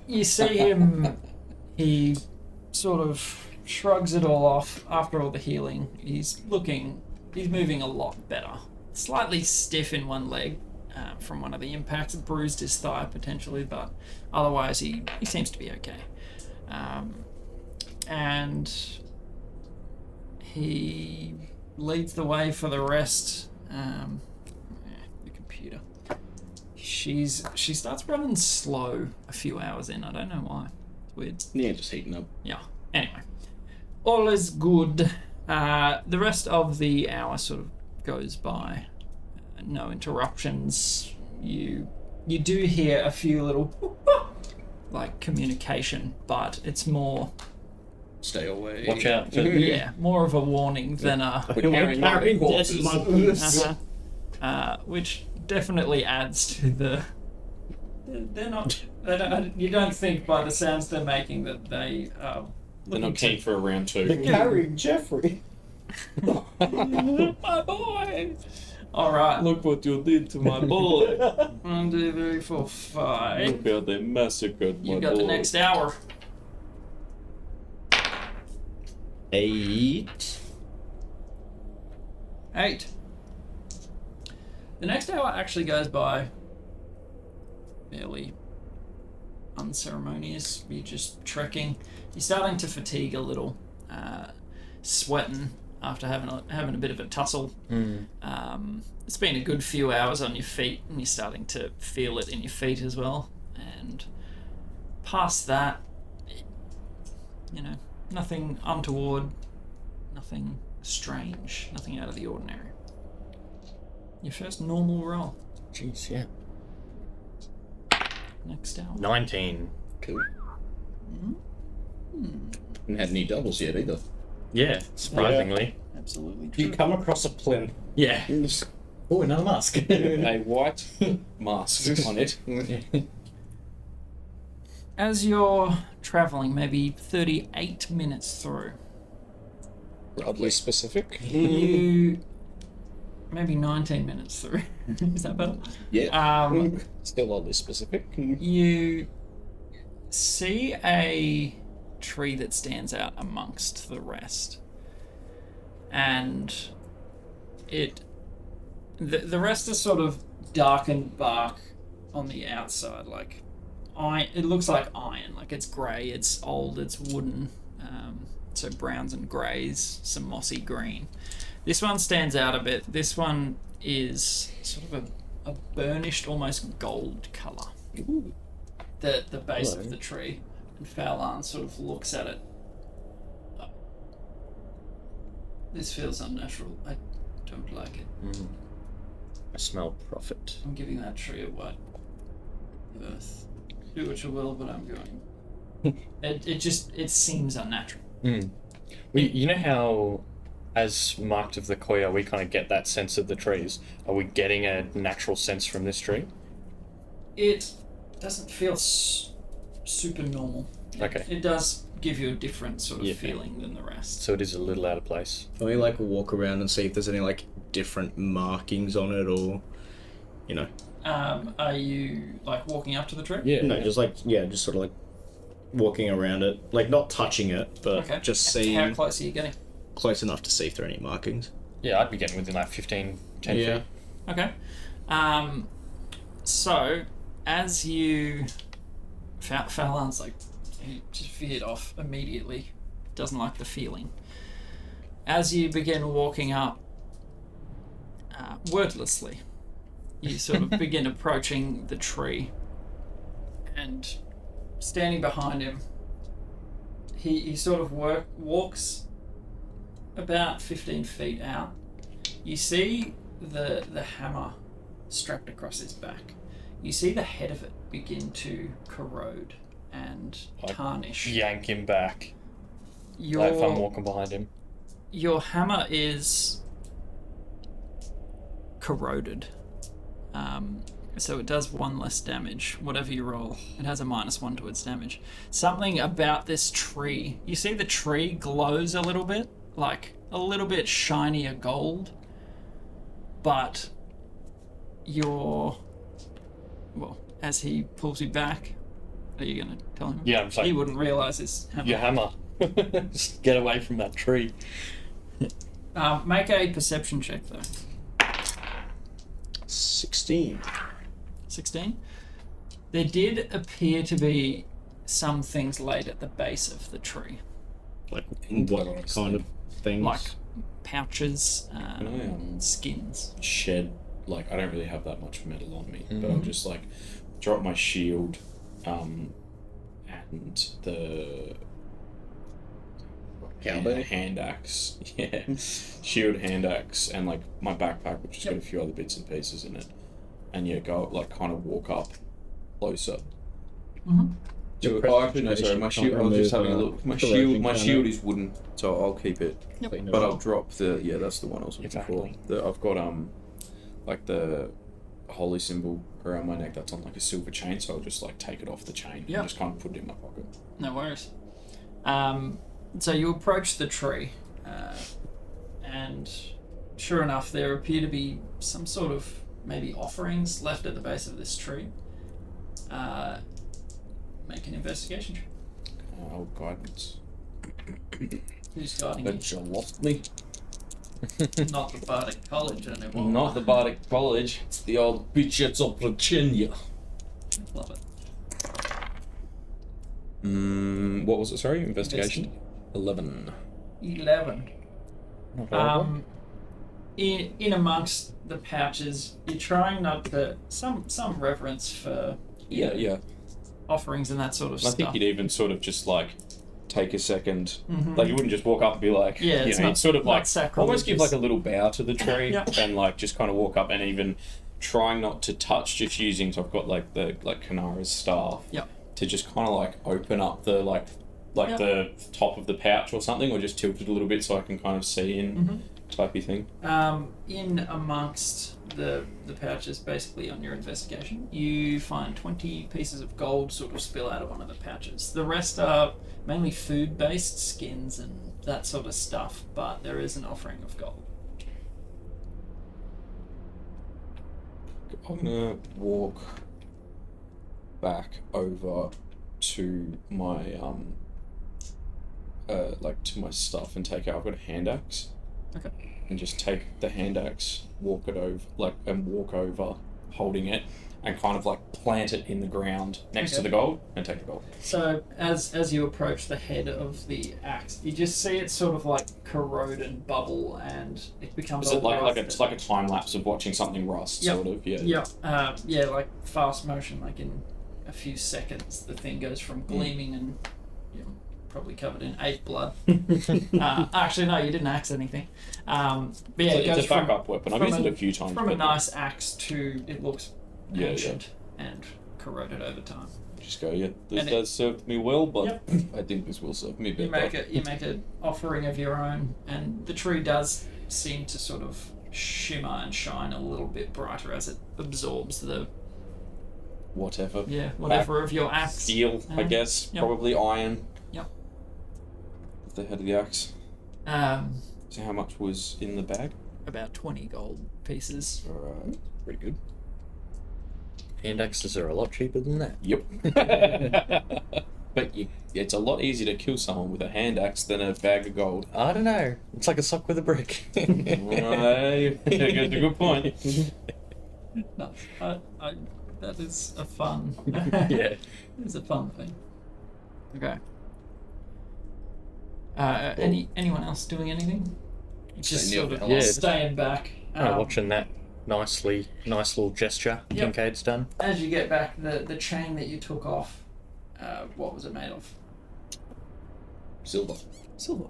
You see him, he sort of shrugs it all off after all the healing. He's moving a lot better. Slightly stiff in one leg from one of the impacts. It bruised his thigh potentially, but otherwise he seems to be okay. And he leads the way for the rest. The computer. She starts running slow a few hours in. I don't know why. It's weird. Yeah, just heating up. Yeah. Anyway, all is good. The rest of the hour sort of goes by. No interruptions. You do hear a few little like communication, but it's more Stay away. Watch out. yeah, more of a warning than a Carrying dead monkeys. which definitely adds to the. They're not. They don't, you don't think by the sounds they're making that they are. They're not keen for a round two. Carrying Jeffrey. My boy. All right. Look what you did to my boy. 1, 2, 3, 4, 5. Look how they massacred my You got boy. the next hour. 8. 8. The next hour actually goes by fairly unceremonious. You're just trekking. You're starting to fatigue a little, sweating after having a bit of a tussle. It's been a good few hours on your feet, and you're starting to feel it in your feet as well. And past that, you know, nothing untoward, nothing strange, nothing out of the ordinary. Your first normal roll. Jeez, yeah. Next hour. 19. Cool. Haven't had any doubles yet either. Yeah, surprisingly. Absolutely You come across a plinth. Yeah. Oh, another mask. A white mask on it. As you're traveling, maybe 38 minutes through, Oddly specific. you maybe 19 minutes through. Is that better? Yeah. Still oddly specific. You see a tree that stands out amongst the rest, and the rest is sort of darkened bark on the outside, like iron. It looks like iron, like it's grey, it's old, it's wooden, so browns and greys, some mossy green. This one stands out a bit. This one is sort of a burnished, almost gold colour. The base of the tree, and Fowlan sort of looks at it. Oh, this feels unnatural. I don't like it. I smell profit. I'm giving that tree a white earth. Do what you will, but I'm going. It seems unnatural. You know how, as marked of the Koya, we kind of get that sense of the trees. Are we getting a natural sense from this tree? It doesn't feel super normal. Okay. It does give you a different sort of Yeah. feeling than the rest. So it is a little out of place. Can we like walk around and see if there's any like different markings on it, or you know? Are you like walking up to the tree? Yeah. No, just sort of like walking around it, like not touching it, but Okay. just How seeing close are you getting? close enough to see if there are any markings. Yeah, I'd be getting within like 10 feet. Okay. So, as you... Fowlan's like, he just veered off immediately. Doesn't like the feeling. As you begin walking up, wordlessly, you sort of begin approaching the tree. And standing behind him, he sort of walks about 15 feet out. You see the hammer strapped across his back. You see the head of it begin to corrode and tarnish. Yank him back. Your, Like if I'm walking behind him. your hammer is corroded. So it does 1 less damage. Whatever you roll, it has a -1 to its damage. Something about this tree. You see the tree glows a little bit, like a little bit shinier gold. But as he pulls you back, are you going to tell him? Yeah, I'm saying. He wouldn't realise his hammer. Your hammer. Just get away from that tree. Make a perception check, though. 16. 16. There did appear to be some things laid at the base of the tree, Like what kind of things? like pouches, skins. Shed, like I don't really have that much metal on me, but I'll just like drop my shield, and the hand axe, shield, hand axe, and like my backpack, which has got a few other bits and pieces in it, and go like kind of walk up closer. So, actually, no, sorry, my shield. I was just having a look. My shield is wooden, so I'll keep it. Yep. But I'll drop the. Yeah, that's the one I was looking for. I've got like the holy symbol around my neck. That's on like a silver chain, so I'll just like take it off the chain and just kind of put it in my pocket. No worries. So you approach the tree, and sure enough, there appear to be some sort of maybe offerings left at the base of this tree. Make an investigation check. Oh, guidance. Who's guiding But you? you lost me. Not the Bardic College anymore. Not the Bardic College. It's the old bitches of Virginia. Love it. What was it? Sorry, investigation. 11. 11. In amongst the pouches, you're trying not to some reverence for Yeah. offerings and that sort of I stuff. think you'd even sort of just like take a second. Like you wouldn't just walk up and be like, Yeah, it's not- it's sort of not like almost give sacrilegious. like a little bow to the tree Yep. and like just kind of walk up and even trying not to touch, just using. So I've got like the Kanara's staff. Yep. To just kind of like open up the like Yep. the top of the pouch or something, or just tilt it a little bit so I can kind of see in typey thing. In amongst the pouches, basically on your investigation, you find 20 pieces of gold sort of spill out of one of the pouches. The rest are mainly food-based, skins and that sort of stuff, but there is an offering of gold. I'm gonna walk back over to my to my stuff and take out. I've got a hand axe. Okay. And just take the hand axe, walk over, holding it, and kind of like plant it in the ground next to the gold, and take the gold. So as you approach the head of the axe, you just see it sort of like corrode and bubble, and it becomes. Is it all like rusted. a time lapse of watching something rust, Yep. sort of? Yeah. Yep. Yeah, like fast motion, like in a few seconds, the thing goes from gleaming and probably covered in ape blood. Actually, no, you didn't axe anything. But yeah, it goes It's a backup weapon. I've from used a- it a few times. from a but nice axe to it looks Yeah, ancient and corroded over time. just go, this And it- has served me well, but Yep. I think this will serve me You better. make an offering of your own, and the tree does seem to sort of shimmer and shine a little bit brighter as it absorbs the whatever of your axe. Steel, I guess. Yep. Probably iron. Yep. With the head of the axe. So how much was in the bag? About 20 gold pieces. Alright. Pretty good. Hand axes are a lot cheaper than that. Yep. But it's a lot easier to kill someone with a hand axe than a bag of gold. I don't know. It's like a sock with a brick. Right. That's a good point. No, I that is a fun. Yeah. It's a fun thing. Okay. Anyone else doing anything? Just near sort the of hell Yeah. staying back. Watching that nice little gesture Yep. Kincaid's done. As you get back, the chain that you took off, what was it made of? Silver. Silver.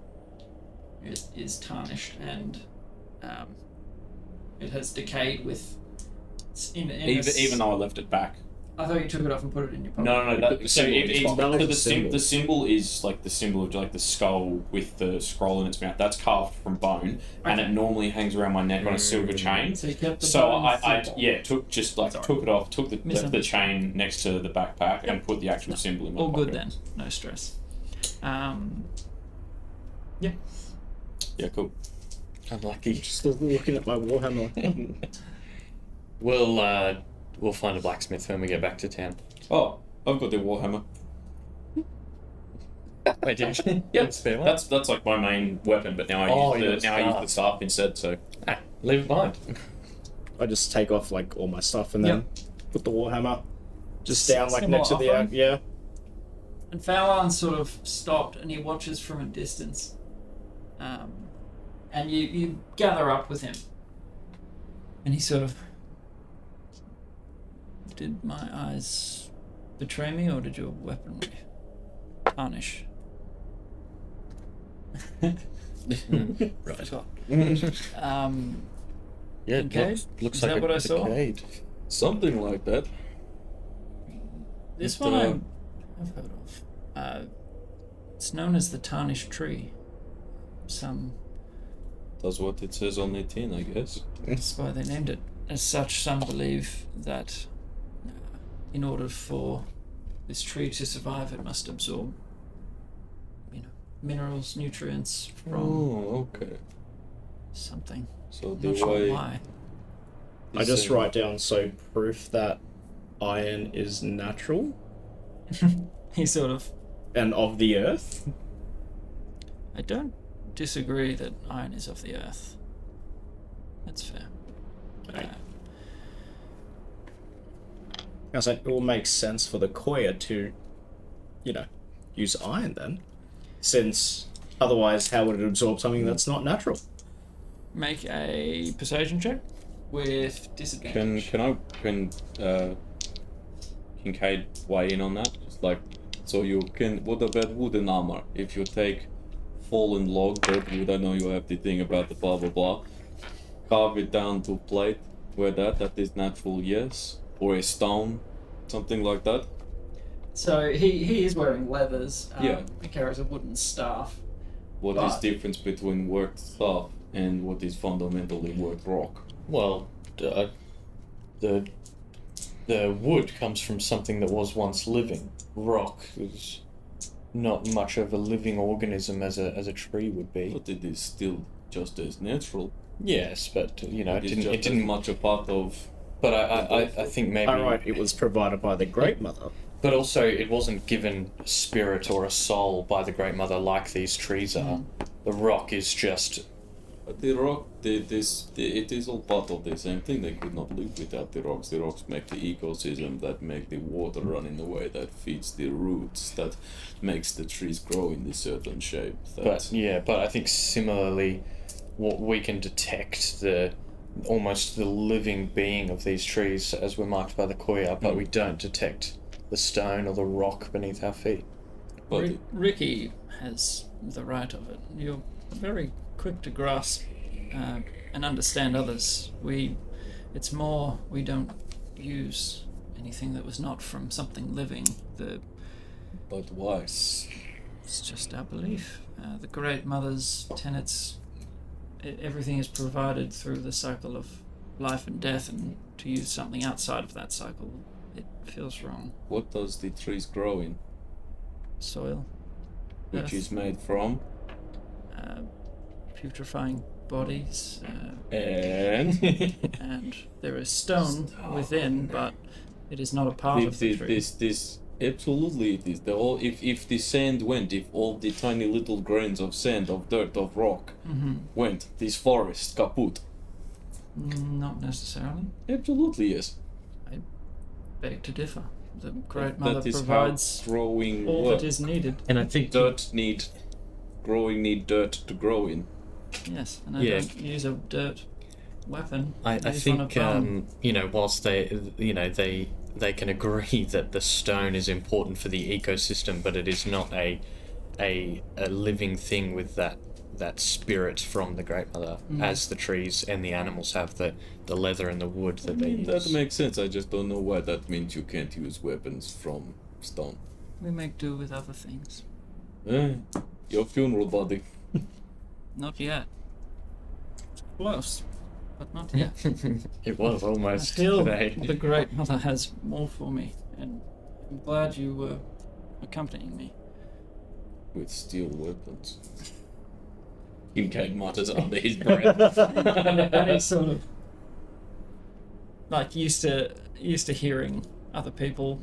It is tarnished and it has decayed with. Even though I left it back. I thought you took it off and put it in your pocket. No. The symbol is The symbol is like the symbol of like the skull with the scroll in its mouth. That's carved from bone, and it normally hangs around my neck on a silver chain. So you kept the So bone I simple. took it off, took left the Misunderstood. chain next to the backpack, and put the actual symbol in my All pocket. good then. No stress. Yeah, cool. Unlucky. Still looking at my warhammer. We'll find a blacksmith when we get back to town. Oh, I've got the warhammer. Wait, did you? Yep, Spare one? that's like my main weapon, but now Oh, I you use got the the staff. staff instead. So Leave it behind. I just take off like all my stuff and then put the warhammer just down like Similar next to the offering? yeah. And Fowlan sort of stopped and he watches from a distance. And you gather up with him. And he sort of. Did my eyes betray me or did your weaponry tarnish? Right. Yeah, it Okay. looks Is like that a what I saw? decayed. something like that. This But, one I've heard of. It's known as the Tarnished Tree. That's what it says on the tin, I guess. That's why they named it as such. Some believe that in order for this tree to survive, it must absorb, minerals, nutrients from Okay. something. So I'm the not sure way why. I just write down so proof that iron is natural He sort of. and of the earth. I don't disagree that iron is of the earth. That's fair. I said it all makes sense for the Koya to, use iron then, since otherwise how would it absorb something that's not natural? Make a persuasion check with disadvantage. Can Kincaid weigh in on that? Just like, so you can, what about wooden armor? If you take fallen log, dirt wood, I know you have the thing about the blah blah blah, carve it down to plate, wear that is natural, yes? Or a stone, something like that? So he is wearing leathers. Yeah. He carries a wooden staff. What is But- difference between worked stuff and what is fundamentally worked rock? Well, the wood comes from something that was once living. Rock is not much of a living organism as a tree would be. But it is still just as natural. Yes, but It is just it didn't as much a part of. But I think maybe. Alright, it was provided by the Great Mother. But also, it wasn't given a spirit or a soul by the Great Mother like these trees are. The rock is just. But the rock, it is all part of the same thing. They could not live without the rocks. The rocks make the ecosystem that make the water run in a way that feeds the roots, that makes the trees grow in this certain shape. But I think similarly, what we can detect almost the living being of these trees as we're marked by the Koya, but we don't detect the stone or the rock beneath our feet. But Rikki has the right of it. You're very quick to grasp and understand others. It's more we don't use anything that was not from something living. but why? It's just our belief. The Great Mother's tenets. Everything is provided through the cycle of life and death, and to use something outside of that cycle, it feels wrong. What does the trees grow in? Soil, Which earth, is made from? putrefying bodies, And and there is stone within, but it is not a part of the tree. this absolutely it is. If the sand went, if all the tiny little grains of sand, of dirt, of rock went, this forest kaput. Not necessarily. Absolutely yes. Beg to differ. The Great That Mother is provides how growing all works. that is needed. And I think Growing need dirt to grow in. Yes, and I Yeah. don't use a dirt weapon. I use one of think bone. whilst they can agree that the stone is important for the ecosystem, but it is not a living thing with that spirit from the Great Mother, as the trees and the animals have the leather and the wood that they use. That makes sense. I just don't know why that means you can't use weapons from stone. We make do with other things. Your funeral body. Not yet. Close, but not yet. It was almost Still, today. the Great Mother has more for me, and I'm glad you were accompanying me. With steel weapons. Kincaid mutters under his breath. And he's sort of like used to hearing other people,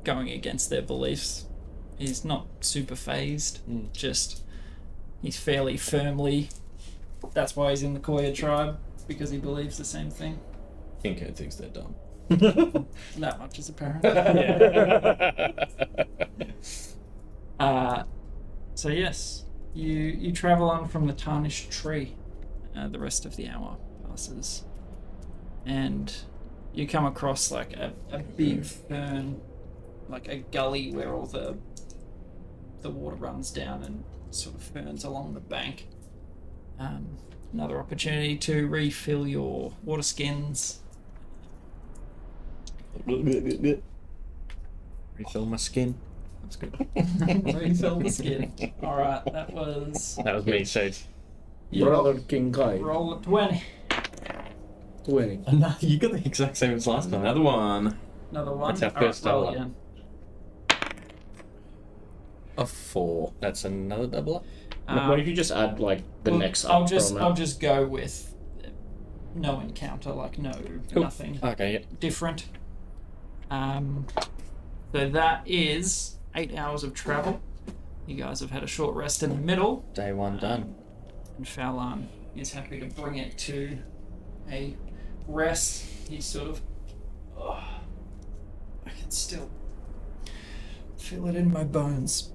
going against their beliefs. He's not super phased. Just he's fairly firmly. That's why he's in the Koya tribe, because he believes the same thing. Kincaid thinks they're dumb. That much is apparent. So yes, you travel on from the Tarnished Tree. The rest of the hour passes, and you come across like a big fern, like a gully where all the water runs down and sort of ferns along the bank. Another opportunity to refill your water skins. Refill my skin. That's good. Refill the skin. Alright, that was... That was me, Sage. Brother King Kai. Roll a 20. 20. No, you got the exact same as last time. Another one. Another one. That's our first roll dollar. again. A 4. That's another double up. What if you just add like the Well, next I'll up just from I'll it? just go with no encounter, like nothing Okay, yeah. different. So that is 8 hours of travel. You guys have had a short rest in the middle, Day one done. and Fallon is happy to bring it to a rest. He's sort of, I can still feel it in my bones.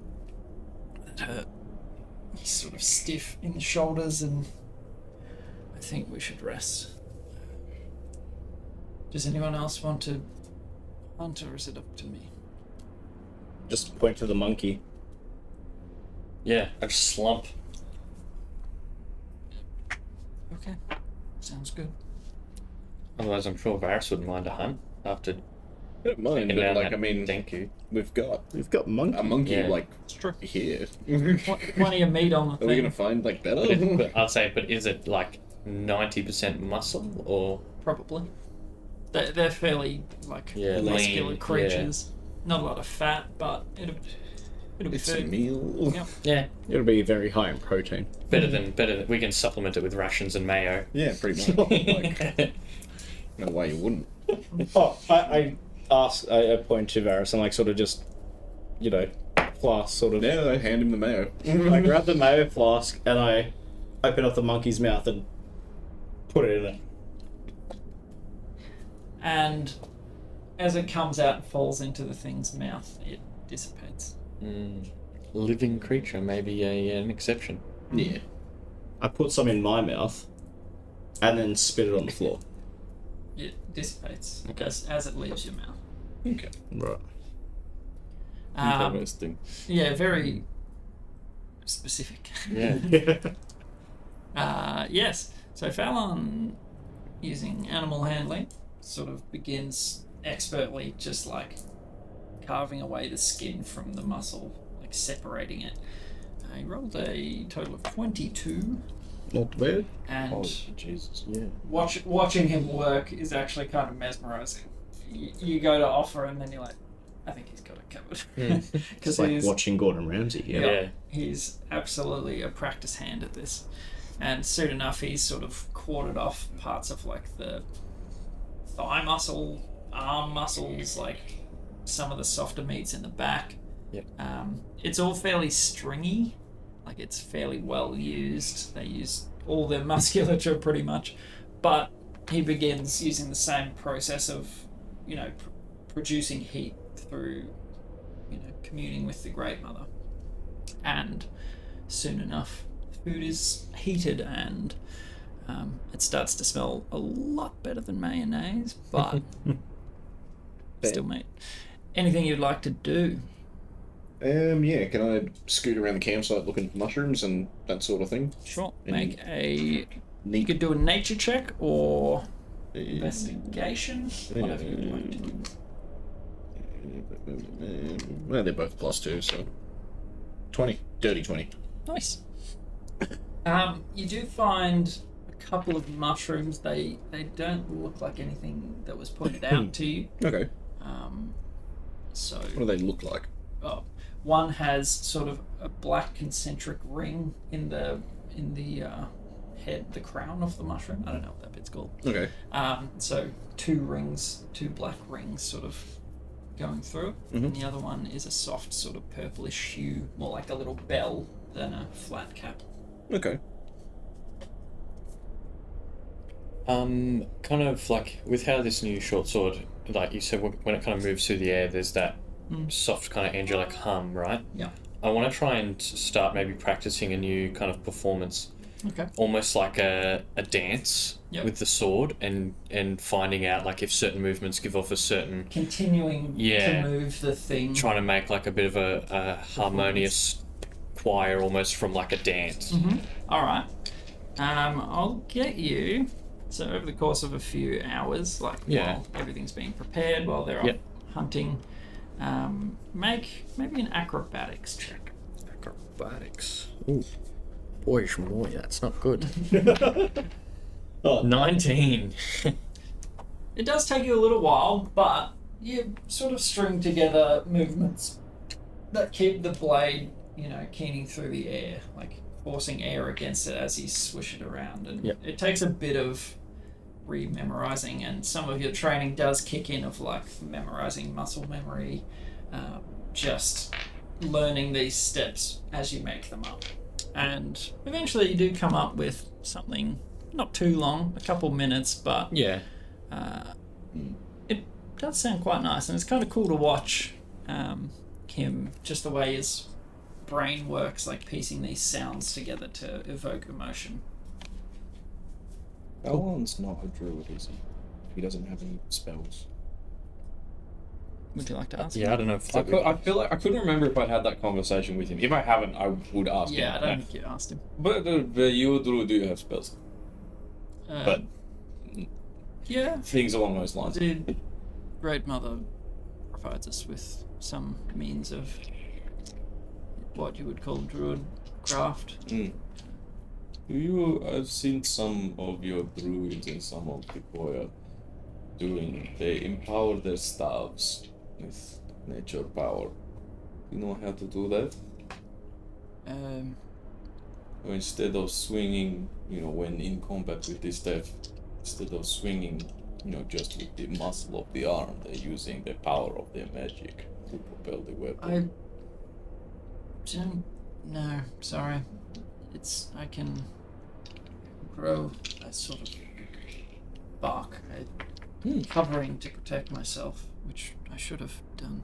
That hurt. He's sort of stiff in the shoulders, and I think we should rest. Does anyone else want to hunt, or is it up to me? Just point to the monkey. Yeah, I just slump. Okay, sounds good. Otherwise, I'm sure Varys wouldn't mind a hunt after I don't mind, taking but down like, that I mean, Denku. we've got We've got monkey. a monkey Yeah. like It's true. here. Plenty of meat on the Are thing. we gonna find like better? But I'd say, but is it like 90% muscle or Probably. They're fairly like Yeah, muscular lean, creatures. Not a lot of fat, but it'll be It's a food. meal. Yep. yeah, It'll be very high in protein. better than we can supplement it with rations and mayo. Yeah, pretty much. Like, no way you wouldn't. Oh, I point to Varys and like sort of just, you know, flask sort of. Yeah, I hand him the mayo. I grab the mayo flask and I open up the monkey's mouth and put it in it. And as it comes out and falls into the thing's mouth, it dissipates. Living creature, maybe an exception. Yeah. I put some in my mouth and then spit it on the floor. It dissipates Okay. as it leaves your mouth. Okay. Right. Interesting. Yeah, very specific. Yeah. Yes. So Fallon, using animal handling, sort of begins expertly just like carving away the skin from the muscle, like separating it. He rolled a total of 22, Not bad. and Oh, Jesus. Yeah. watching him work is actually kind of mesmerizing. You go to offer, and then you're like, I think he's got it covered. Because It's like watching Gordon Ramsay here. Yeah. he's absolutely a practice hand at this. And soon enough, he's sort of quartered off parts of like the thigh muscle, arm muscles, like some of the softer meats in the back. Yep. It's all fairly stringy, like it's fairly well used. They use all their musculature pretty much, but he begins using the same process of, you know, producing heat through, you know, communing with the Great Mother. And soon enough, food is heated and it starts to smell a lot better than mayonnaise, but still meat. Anything you'd like to do? Yeah, can I scoot around the campsite looking for mushrooms and that sort of thing? Sure. Any Make a. You Neat. could do a nature check or investigation. Yeah. Whatever you'd like to do. Well, they're both +2, so 20, dirty 20. Nice. You do find a couple of mushrooms. They don't look like anything that was pointed out to you. Okay. So What do they look like? one has sort of a black concentric ring in the head, the crown of the mushroom. I don't know what that bit's called. Okay. So two black rings sort of going through it. And the other one is a soft sort of purplish hue, more like a little bell than a flat cap. Okay. Kind of like with how this new short sword, like you said, when it kind of moves through the air, there's that soft kind of angelic hum, right? Yeah. I want to try and start maybe practicing a new kind of performance, Okay. almost like a dance Yep. with the sword, and finding out like if certain movements give off a certain, Continuing Yeah. to move the thing. trying to make like a bit of a harmonious choir almost from like a dance. All right. I'll get you. So over the course of a few hours, like Yeah. while everything's being prepared, while they're Yep. off hunting, Make maybe an acrobatics check. Acrobatics. Ooh. Boy, that's not good. 19. It does take you a little while, but you sort of string together movements that keep the blade, keening through the air, like forcing air against it as you swish it around. And it takes a bit of re-memorizing, and some of your training does kick in of like memorizing muscle memory, just learning these steps as you make them up. And eventually you do come up with something not too long, a couple minutes, but Yeah. it does sound quite nice, and it's kind of cool to watch him, just the way his brain works, like piecing these sounds together to evoke emotion. Alan's not a druid, is he? He doesn't have any spells. Would you like to ask? Yeah, I don't know if I feel like I couldn't remember if I'd had that conversation with him. If I haven't, I would ask him. Yeah, I don't think you asked him. But you, Drew, do you have spells? But Yeah, things along those lines. the Great Mother provides us with some means of what you would call druid craft. I've seen some of your druids and some of the Koya they empower their staves with nature power. You know how to do that? Or instead of swinging, when in combat with this staff, instead of swinging, just with the muscle of the arm, they're using the power of their magic to propel the weapon. I don't know, sorry. I can grow a sort of bark, a covering to protect myself, which I should have done.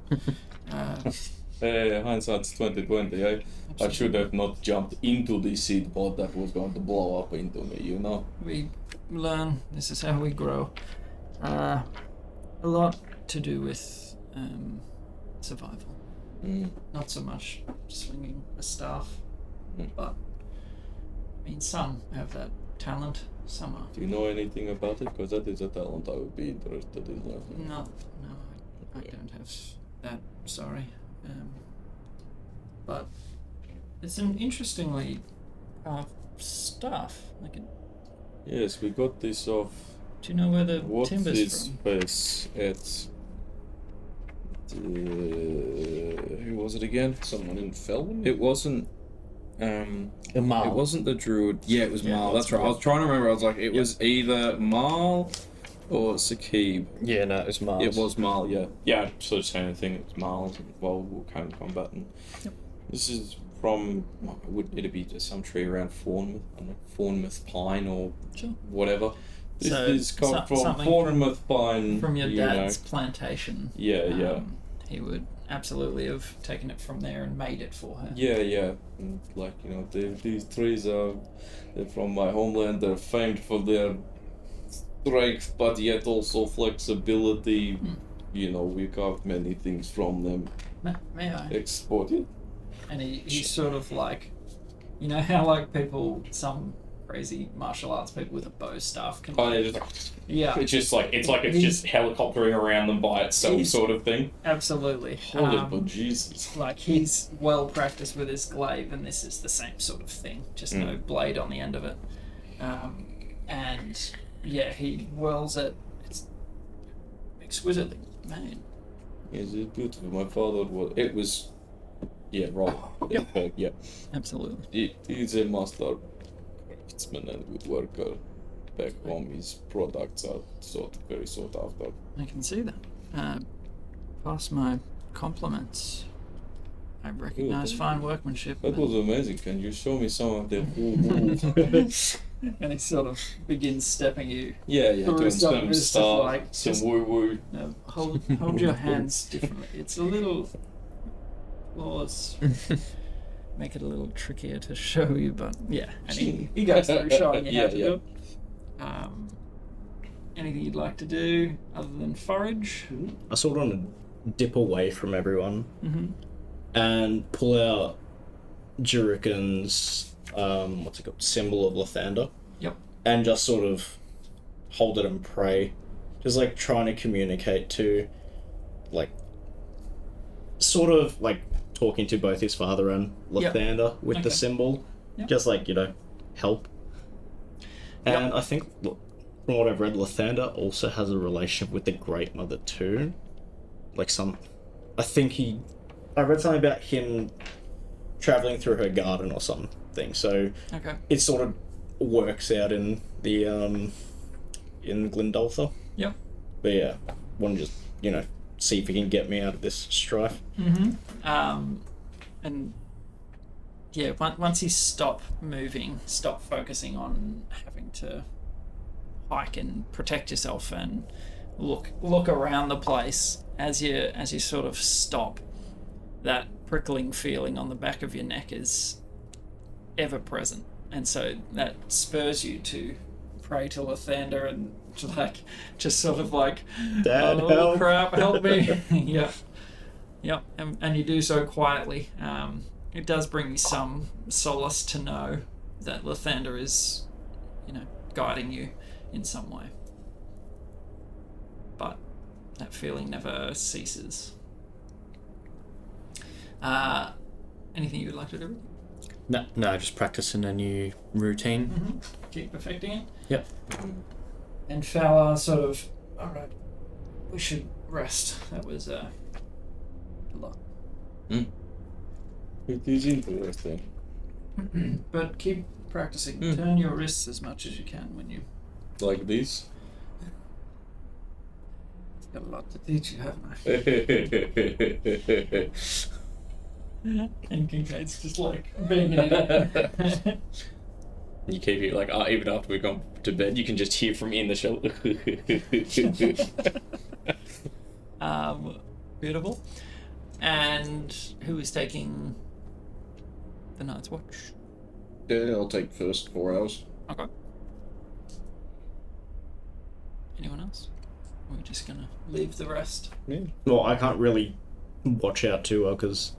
Hindsight's 2020. I Absolutely. should have not jumped into the seed pod that was going to blow up into me, We learn, this is how we grow. A lot to do with survival. Not so much swinging a staff, but some have that talent, some are. Do you know anything about it? Because that is a talent I would be interested in learning. No, I don't have that, sorry. But it's an interestingly staff. Yes, we got this off. Do you know where the What timber's is from? space? It's. Who was it again? Someone in Felwyn? It wasn't. the Marl. It wasn't the druid. Yeah, it was Yeah, Marl. That's right. I was trying to remember. I was like, it was either Marl or Sakib. Yeah, no, it was Mars. It was Marl. Yeah. Yeah. So the same thing. It was Marl. Well, we'll kind of combat. And this is from. Would it be just some tree around Fawnmouth? I don't know, Fawnmouth pine or whatever. This So, is come from something Fawnmouth pine. From your you dad's plantation. Yeah. He would absolutely have taken it from there and made it for her. Yeah. And these trees they're from my homeland. They're famed for their strength, but yet also flexibility. We carved many things from them. May I? Exported. And he's sort of like, how people, some crazy martial arts people with a bow staff can. Oh, Yeah. it's just just helicoptering around them by itself, sort of thing. Absolutely. Holy but Jesus. Like he's well practiced with his glaive, and this is the same sort of thing, just no blade on the end of it. And yeah, he whirls it. It's exquisitely made. Yes, it's beautiful. My father was. Yeah, right. Yeah. Absolutely. He's a master craftsman and woodworker. Back home, his products are very sought after. I can see that. Pass my compliments. I recognise thank fine workmanship. That was amazing. Can you show me some of the woo-woo? And he sort of begins stepping you. Yeah, Through doing some some bits of, stuff, like, some just- woo-woo. No, hold your hands differently. It's a little flawless. Make it a little trickier to show you, but yeah. And he goes through showing you how to do it. Anything you'd like to do other than forage? I sort of want to dip away from everyone and pull out Juriken's symbol of Lathander. Yep. And just sort of hold it and pray. Just trying to communicate to sort of like talking to both his father and Lathander with the Okay. symbol, Yep. just like help. And I think, look, from what I've read, Lathander also has a relationship with the Great Mother too. Like I read something about him traveling through her garden or something. So Okay. it sort of works out in the in Glendoltha. Yep. But yeah, want to just see if he can get me out of this strife. And yeah, once you stop moving, stop focusing on having to hike and protect yourself, and look around the place as you sort of stop, that prickling feeling on the back of your neck is ever present, and so that spurs you to pray to Lathander and just sort of like, Dad, oh help. crap, help me. Yep, and you do so quietly. It does bring you some solace to know that Lathander is, guiding you in some way. But that feeling never ceases. Anything you would like to do? No, just practicing a new routine. Keep perfecting it. Yep. And Fowler sort of, alright, we should rest. That was a lot. It is interesting. But keep practicing. Mm. Turn your wrists as much as you can when you... Like this. Got a lot to teach you, haven't I? And Kincaid's just like being an idiot. You keep it like even after we've gone to bed, you can just hear from in the shelter. Beautiful. And who is taking the night's watch? Yeah, I'll take first 4 hours. Okay. Anyone else? Or are we just gonna leave the rest? Well, I can't really watch out too well because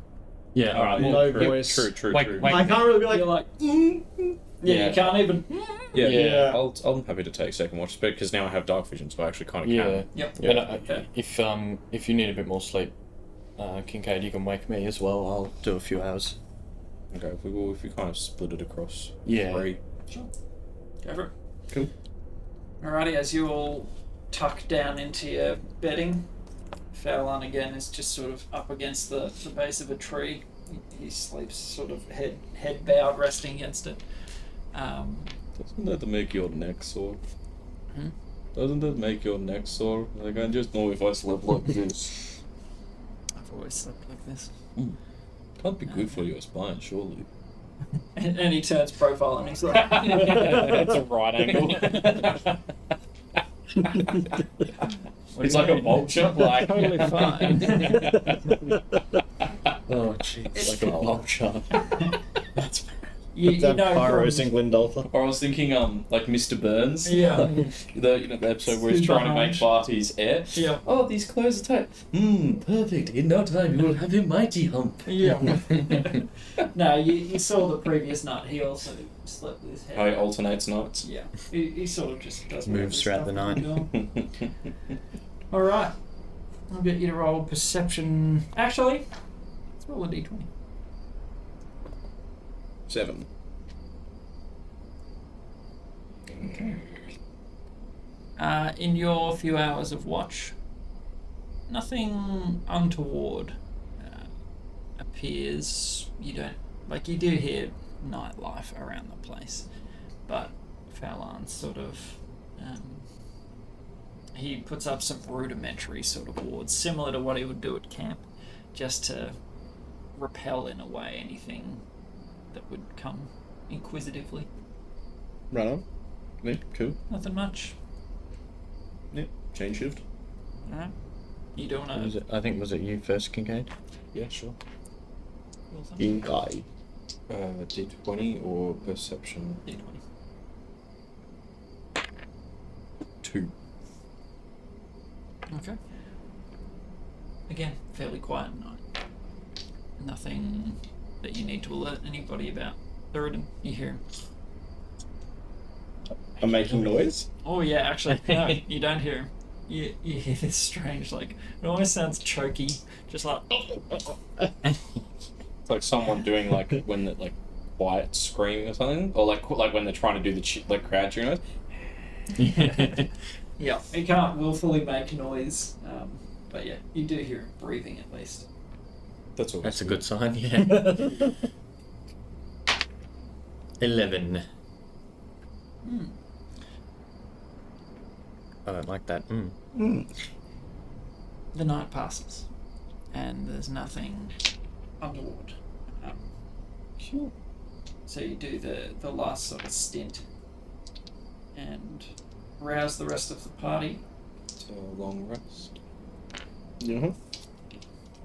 Yeah, alright. no True, voice. True. I can't really be like. You're like, Yeah. you can't even. Yeah. I'm happy to take second watch, because now I have dark vision, so I actually kind of Yeah. can. Yep. And Okay. if you need a bit more sleep, Kincaid, you can wake me as well. I'll do a few hours. Okay, if we kind of split it across 3. Sure. Go for it. Cool. Alrighty, as you all tuck down into your bedding, Fowlan again is just sort of up against the base of a tree. He sleeps sort of head bowed, resting against it. Doesn't that make your neck sore? Hmm? Doesn't that make your neck sore? Like, I just know if I slept like this. I've always slept like this. Can't be good for your spine, surely. And he turns profile and he's like, It's a right angle. It's like a vulture, like totally fine. Oh, jeez. Like a vulture. That's You That know Pyros from- in Glendoltha. Or I was thinking, like Mr. Burns. Yeah. The episode where he's trying to make Barty's heir. Yeah. Oh, these clothes are tight. Perfect. In no time, you will have a mighty hump. Yeah. No, you saw the previous night. He also slept with his head. How he alternates nights. Yeah. He sort of just does Moves throughout the night. All right. I'll get you to roll perception. Actually, let's roll a d20. 7. Okay. In your few hours of watch, nothing untoward appears. You do hear nightlife around the place, but Fowlan's sort of he puts up some rudimentary sort of wards, similar to what he would do at camp, just to repel in a way anything that would come inquisitively. Right on. Yeah, cool. Nothing much. Yeah, chain shift. Alright. You doing a Was it you first, Kincaid? Yeah, sure. roll something? Guy. D20 or perception? D20. 2. Okay. Again, fairly quiet night. Nothing that you need to alert anybody about. Third, you hear him. I'm making noise. Oh yeah, actually, no, you don't hear him. you hear this strange, like, it almost sounds choky, just like... It's like someone doing like when the like quiet screaming or something, or like when they're trying to do the like crouching noise. Yeah, it can't willfully make noise, but yeah, you do hear it breathing at least. That's all. That's a good sign, yeah. 11. I don't like that. The night passes, and there's nothing untoward. So you do the last sort of stint, and rouse the rest of the party. It's a long rest.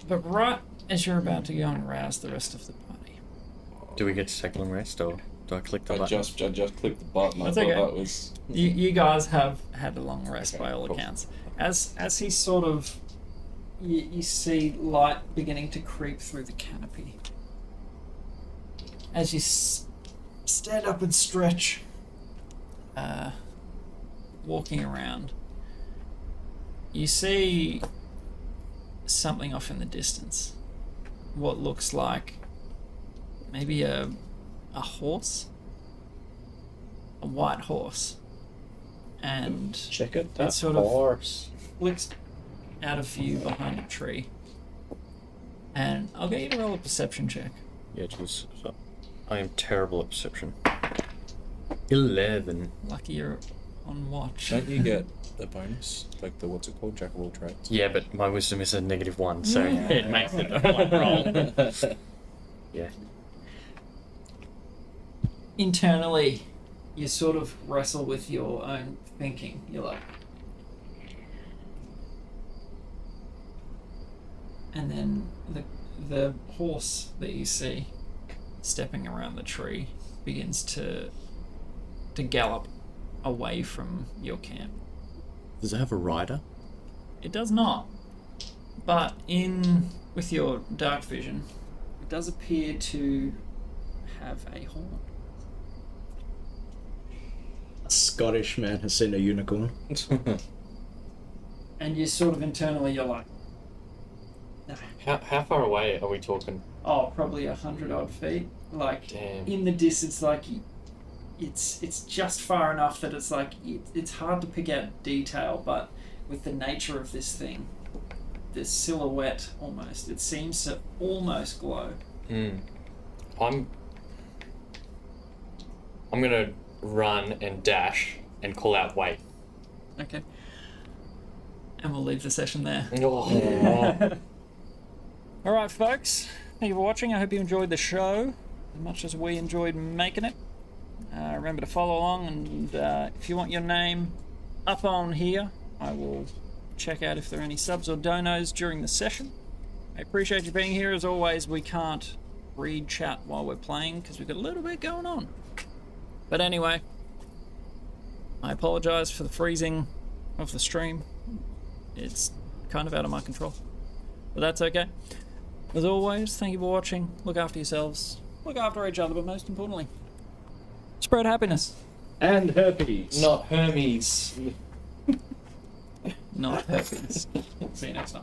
But right as you're about to go and rouse the rest of the party, Do we get to take a long rest, or do I click the I button? just clicked the button. That's I thought okay. that was. you guys have had a long rest Okay, by all cool. accounts. As he sort of, you see light beginning to creep through the canopy. As you stand up and stretch, walking around, you see something off in the distance. What looks like maybe a horse, a white horse, and Check it. It's That sort of- horse. flicks out of view behind a tree. And I'll get you to roll a perception check. Yeah, just. So, I am terrible at perception. 11. Lucky you're on watch. Don't you get a bonus, like the what's it called, jack of all trades? Yeah, but my wisdom is a -1, so it makes it a one roll. Yeah. Internally, you sort of wrestle with your own thinking. You're like... And then the horse that you see stepping around the tree begins to gallop away from your camp. Does it have a rider? It does not. But with your dark vision, it does appear to have a horn. A Scottish man has seen a unicorn. And you sort of internally, you're like, no. How far away are we talking? Oh, probably 100 odd feet. Like, Damn. in the distance, like, it's just far enough that it's like, it's hard to pick out detail, but with the nature of this thing, this silhouette almost, it seems to almost glow. I'm gonna run and dash and call out wait. Okay. And we'll leave the session there. Oh. Alright, folks. Thank you for watching. I hope you enjoyed the show as much as we enjoyed making it. Remember to follow along, and if you want your name up on here, I will check out if there are any subs or donos during the session. I appreciate you being here. As always, we can't read chat while we're playing because we've got a little bit going on. But anyway, I apologize for the freezing of the stream. It's kind of out of my control, but that's okay. As always, thank you for watching. Look after yourselves, look after each other, but most importantly, spread happiness. And herpes. Not Hermes. Not herpes. See you next time.